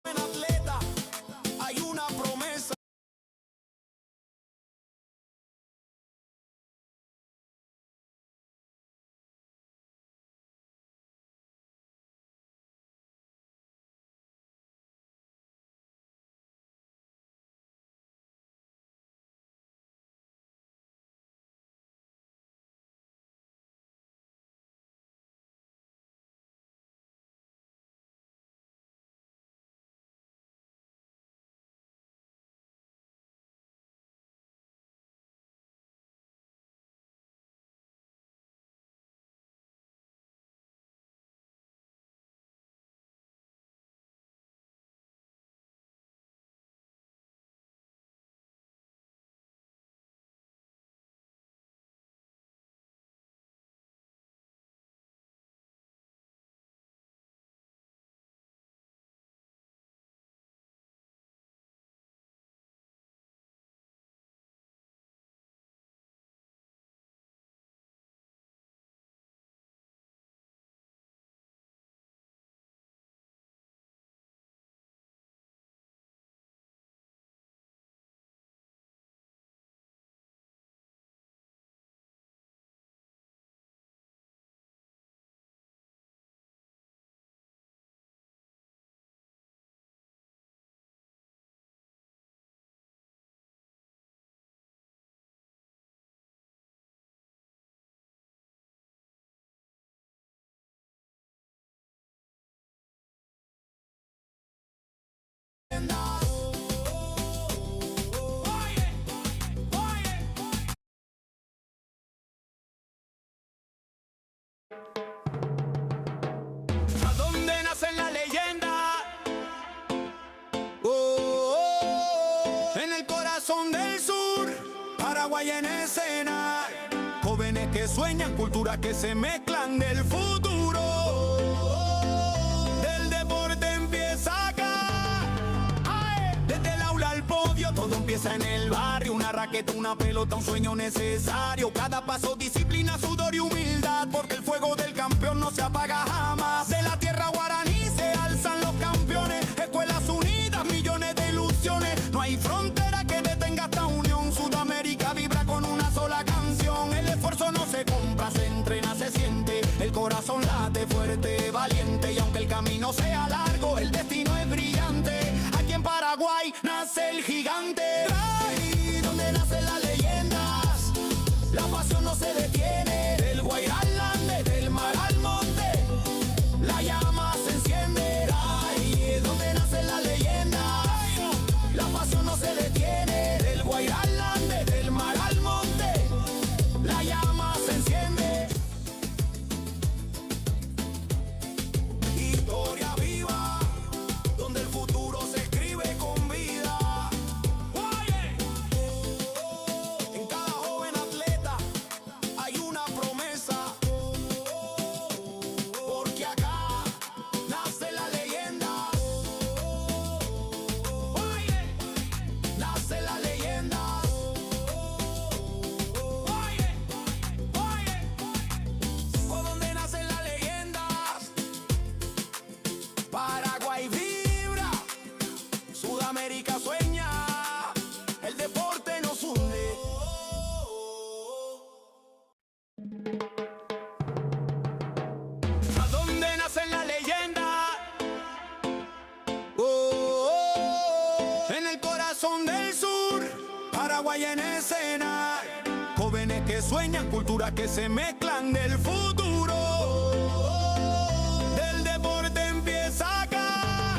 buen atleta, hay una promesa. ¿A dónde nace la leyenda? En el corazón del sur, Paraguay en escena. Jóvenes que sueñan, culturas que se mezclan del futuro. Del deporte empieza acá. Desde el aula al podio, todo empieza en el barrio. Una raqueta, una pelota, un sueño necesario. Cada paso, disciplina, sudor y humildad, porque el fuego del campeón no se apaga jamás. De la tierra guaraní se alzan los campeones. Escuelas unidas, millones de ilusiones. No hay frontera que detenga esta unión. Sudamérica vibra con una sola canción. El esfuerzo no se compra, se entrena, se siente. El corazón late fuerte, valiente. Y aunque el camino sea largo, el destino es brillante. Aquí en Paraguay nace el gigante. Ahí donde nacen las leyendas, la pasión no se detiene. Del Guairá al Ande, del mar al monte, la llama se enciende. Ahí es donde nacen las leyendas, la pasión no se detiene. Del Guairá al Ande, del mar al monte, la llama se enciende. Historia viva, donde el futuro se escribe con vida. En cada joven atleta hay una promesa, porque acá nace la leyenda. Nace la leyenda. ¿Por dónde nacen las leyendas? Paraguay vibra, Sudamérica sueña, el deporte nos hunde. ¿A dónde nacen las leyendas? En el corazón del sur, Paraguay en escena. Jóvenes que sueñan, culturas que se mezclan del futuro. Del deporte empieza acá.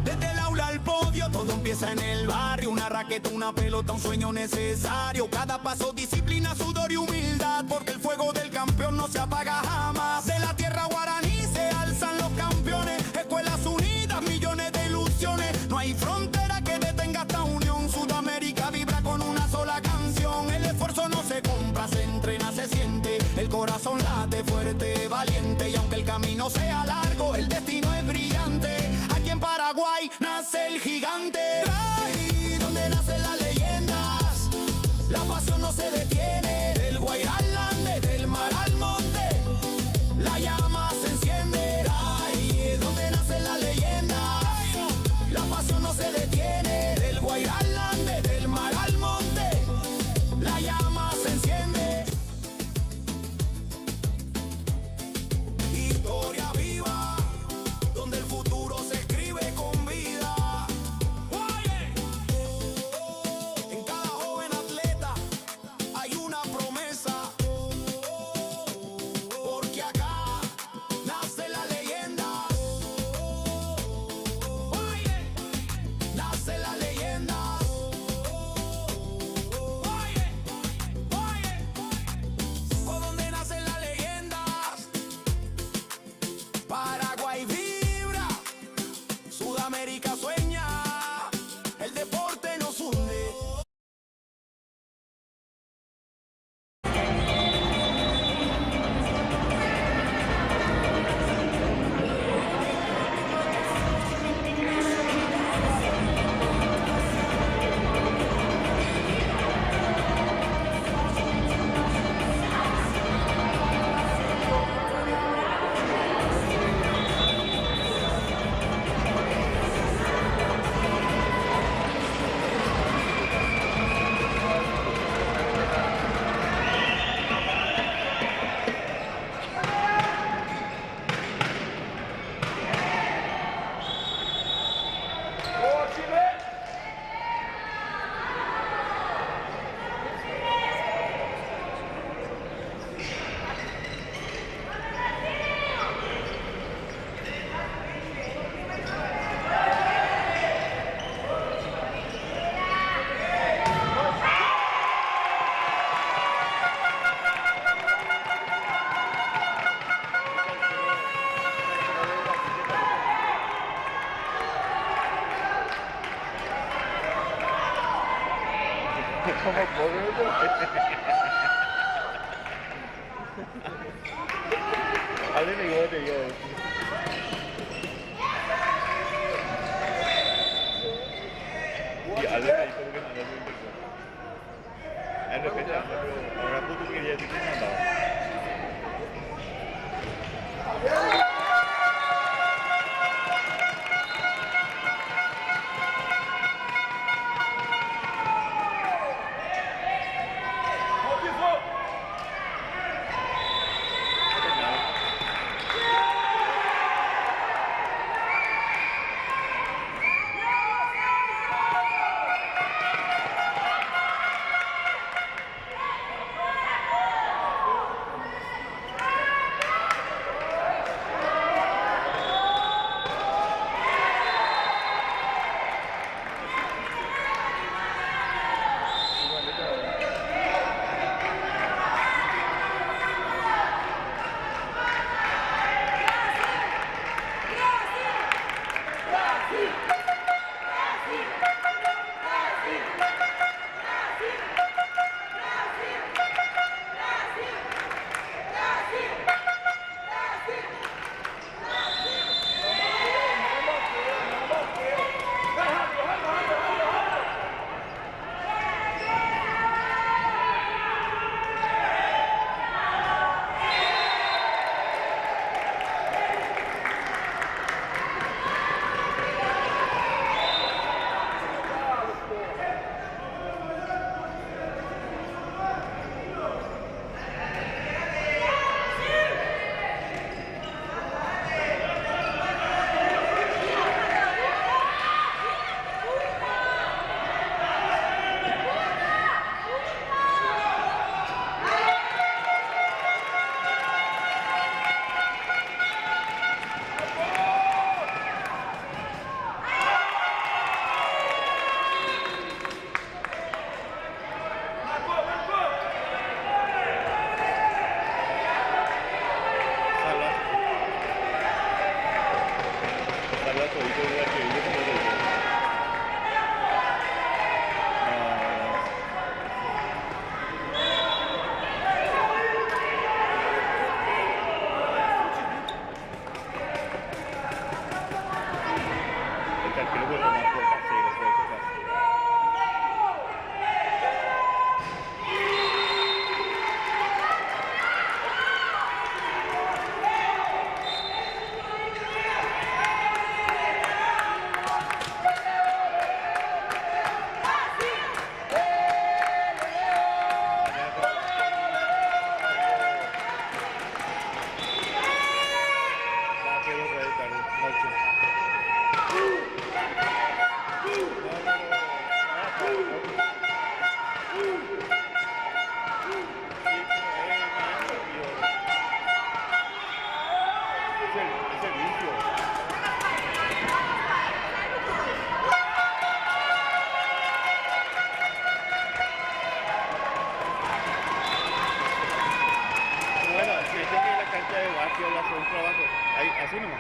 Desde el aula al podio, todo empieza en el barrio. Una raqueta, una pelota, un sueño necesario. Cada paso, disciplina, sudor y humildad, porque el fuego del campeón no se apaga jamás. De la tierra guaraní se alzan los campeones. Escuelas unidas, millones de ilusiones. No hay frontera que detenga esta unión. Sudamérica vibra con una sola canción. El esfuerzo no se compra, se entrena, se siente. El corazón late fuerte, valiente. Y aunque el camino sea largo, el destino es brillante. Aquí en Paraguay nace el gigante. Ahí donde nacen las leyendas, la pasión no se detiene. Del Guairá al Ande, del mar al monte, la llama se enciende. Ahí es donde nacen las leyendas, Hazle bigote, yo. Y hazle ahí porque no le doy inversión. Es respetando, pero ahora tú querías decir que no andaba. Así nomás.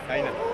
Ahí no.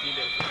Chile.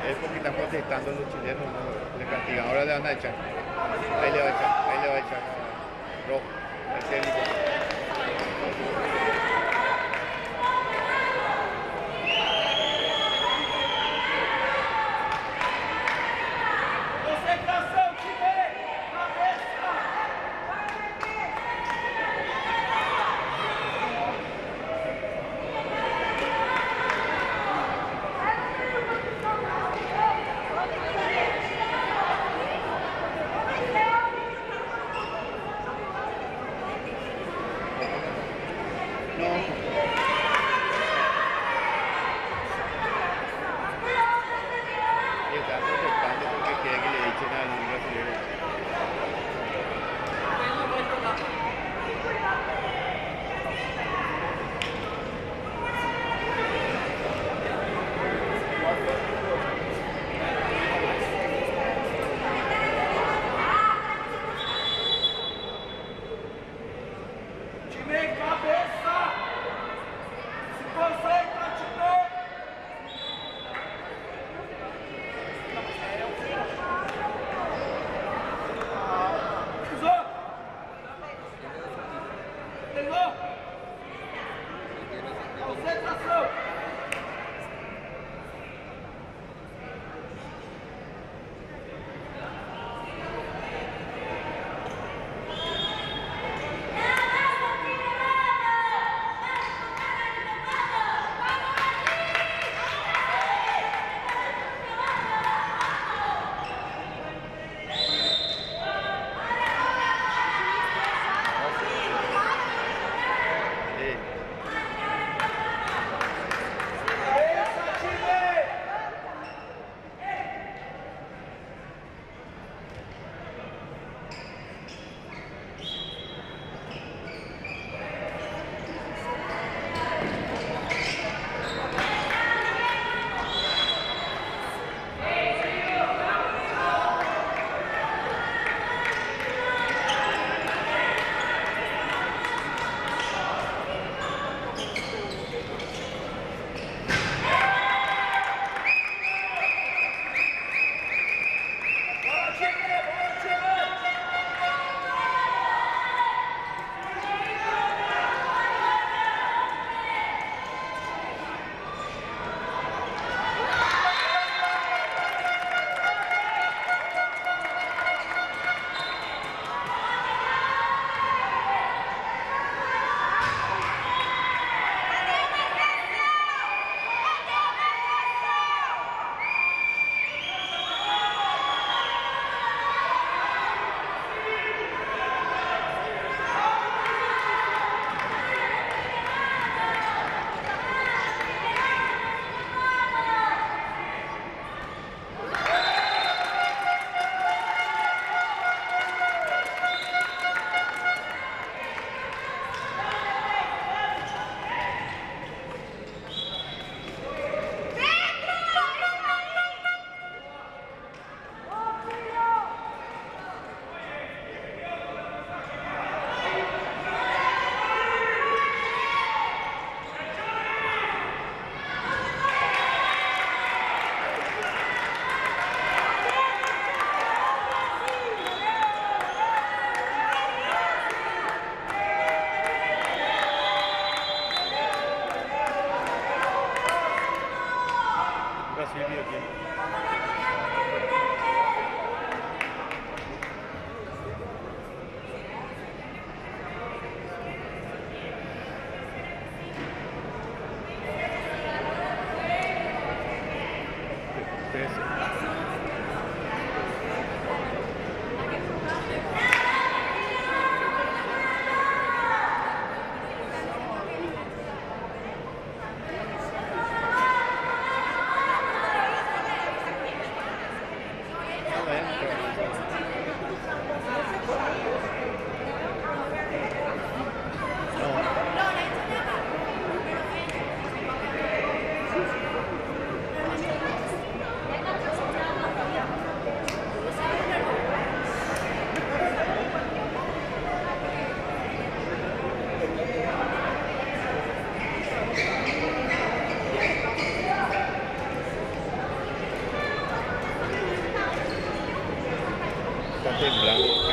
Es porque están protestando los chilenos, ¿no? Le castigan, ahora le van a echar. Ahí le va a echar rojo, el técnico. Concentração, time! Cabeça! Y están protestando porque quieren que le echen al brasileño. Time, cabeça! Se concentra, time! Pisou! Pegou! Concentração! Sí. Cabeça, time! Bora, time! Bora, time! Brasil y aquí. en blanco.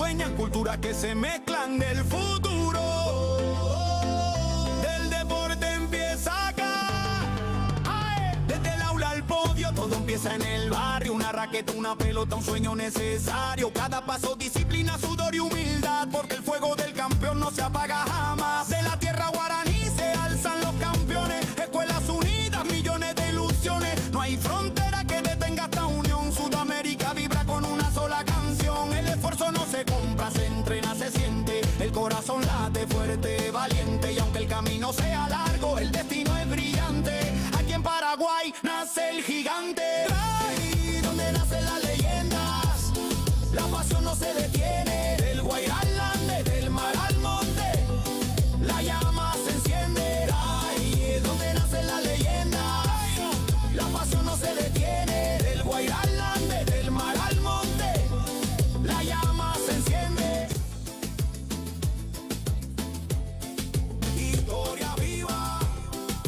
sueñan, culturas que se mezclan del futuro. Del deporte empieza acá. ¡Ay! Desde el aula al podio, todo empieza en el barrio. Una raqueta, una pelota, un sueño necesario. Cada paso, disciplina, sudor y humildad, porque el fuego del campeón no se apaga jamás. De la tierra guaraní se alzan los campeones. Escuelas unidas, millones de ilusiones. No hay frontera que detenga esta unión. Sudamérica vibra con una sola canción. El esfuerzo no se compra, se entrena, se siente. El corazón late fuerte, valiente. Y aunque el camino sea largo, el destino es brillante. Aquí en Paraguay nace el gigante. Ahí donde nacen las leyendas, la pasión no se detiene. Del Guairá al Ande, del mar al monte, la llama se enciende. Ahí es donde nacen las leyendas, la pasión no se detiene. Del Guairá al Ande, del mar al monte, la llama se enciende. Historia viva,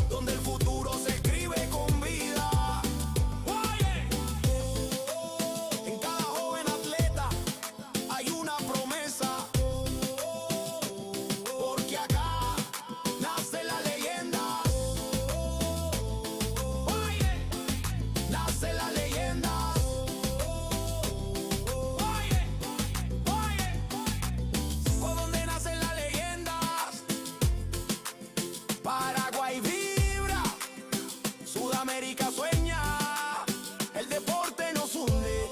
donde el futuro se escribe con vida. En cada joven atleta hay una promesa, porque acá nace la leyenda. Nace la leyenda. Por donde nacen las leyendas, Paraguay vibra, Sudamérica sueña, el deporte nos hunde.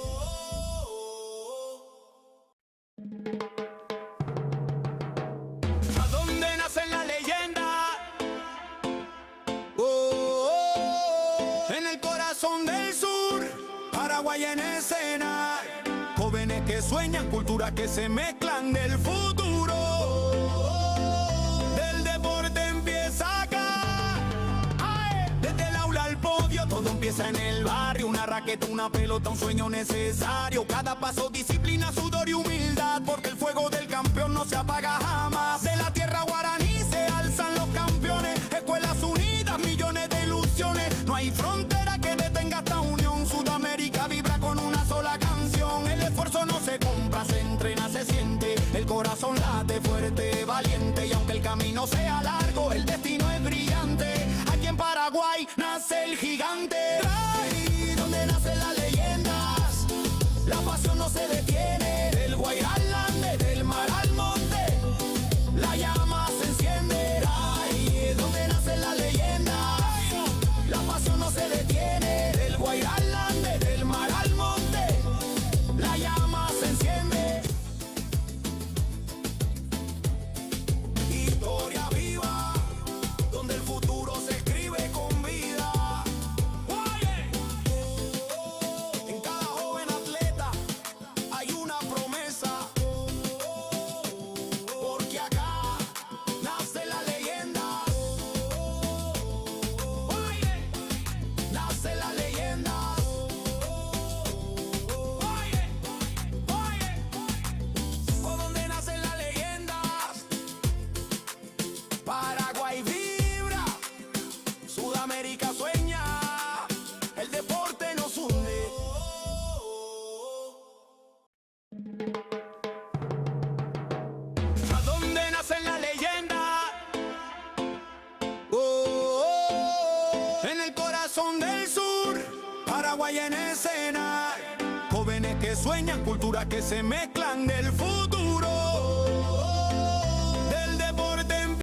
¿A dónde nacen las leyendas? En el corazón del sur, Paraguay en escena. Jóvenes que sueñan, culturas que se mezclan del futuro. Del deporte empieza acá. ¡Ay! Desde el aula al podio, todo empieza en el barrio. Una raqueta, una pelota, un sueño necesario. Cada paso, disciplina, sudor y humildad, porque el fuego del campeón no se apaga jamás. De la tierra guaraní se alzan los campeones. Escuelas unidas, millones de ilusiones. No hay frontera que detenga esta unión. Sudamérica vibra con una sola canción. El esfuerzo no se compra, se entrena, se siente. El corazón late fuerte, valiente. Y aunque el camino sea largo, el destino es brillante. Aquí en Paraguay nace el gigante. Ahí donde nacen las leyendas, la pasión no se detiene. Del Guairá al Ande, del mar al monte, la llama se enciende. Ahí es donde nacen las leyendas, la pasión no se detiene. Del Guairá al Ande, del mar al monte, la llama se enciende. Historia viva, donde el futuro se escribe con vida. En cada joven atleta hay una promesa, porque acá nace la leyenda. Nace la leyenda. Por donde nacen las leyendas, Paraguay vibra, Sudamérica sueña, el deporte nos hunde. ¿A dónde nacen las leyendas? En el corazón del sur, Paraguay en escena. Jóvenes que sueñan, culturas que se mezclan del futuro.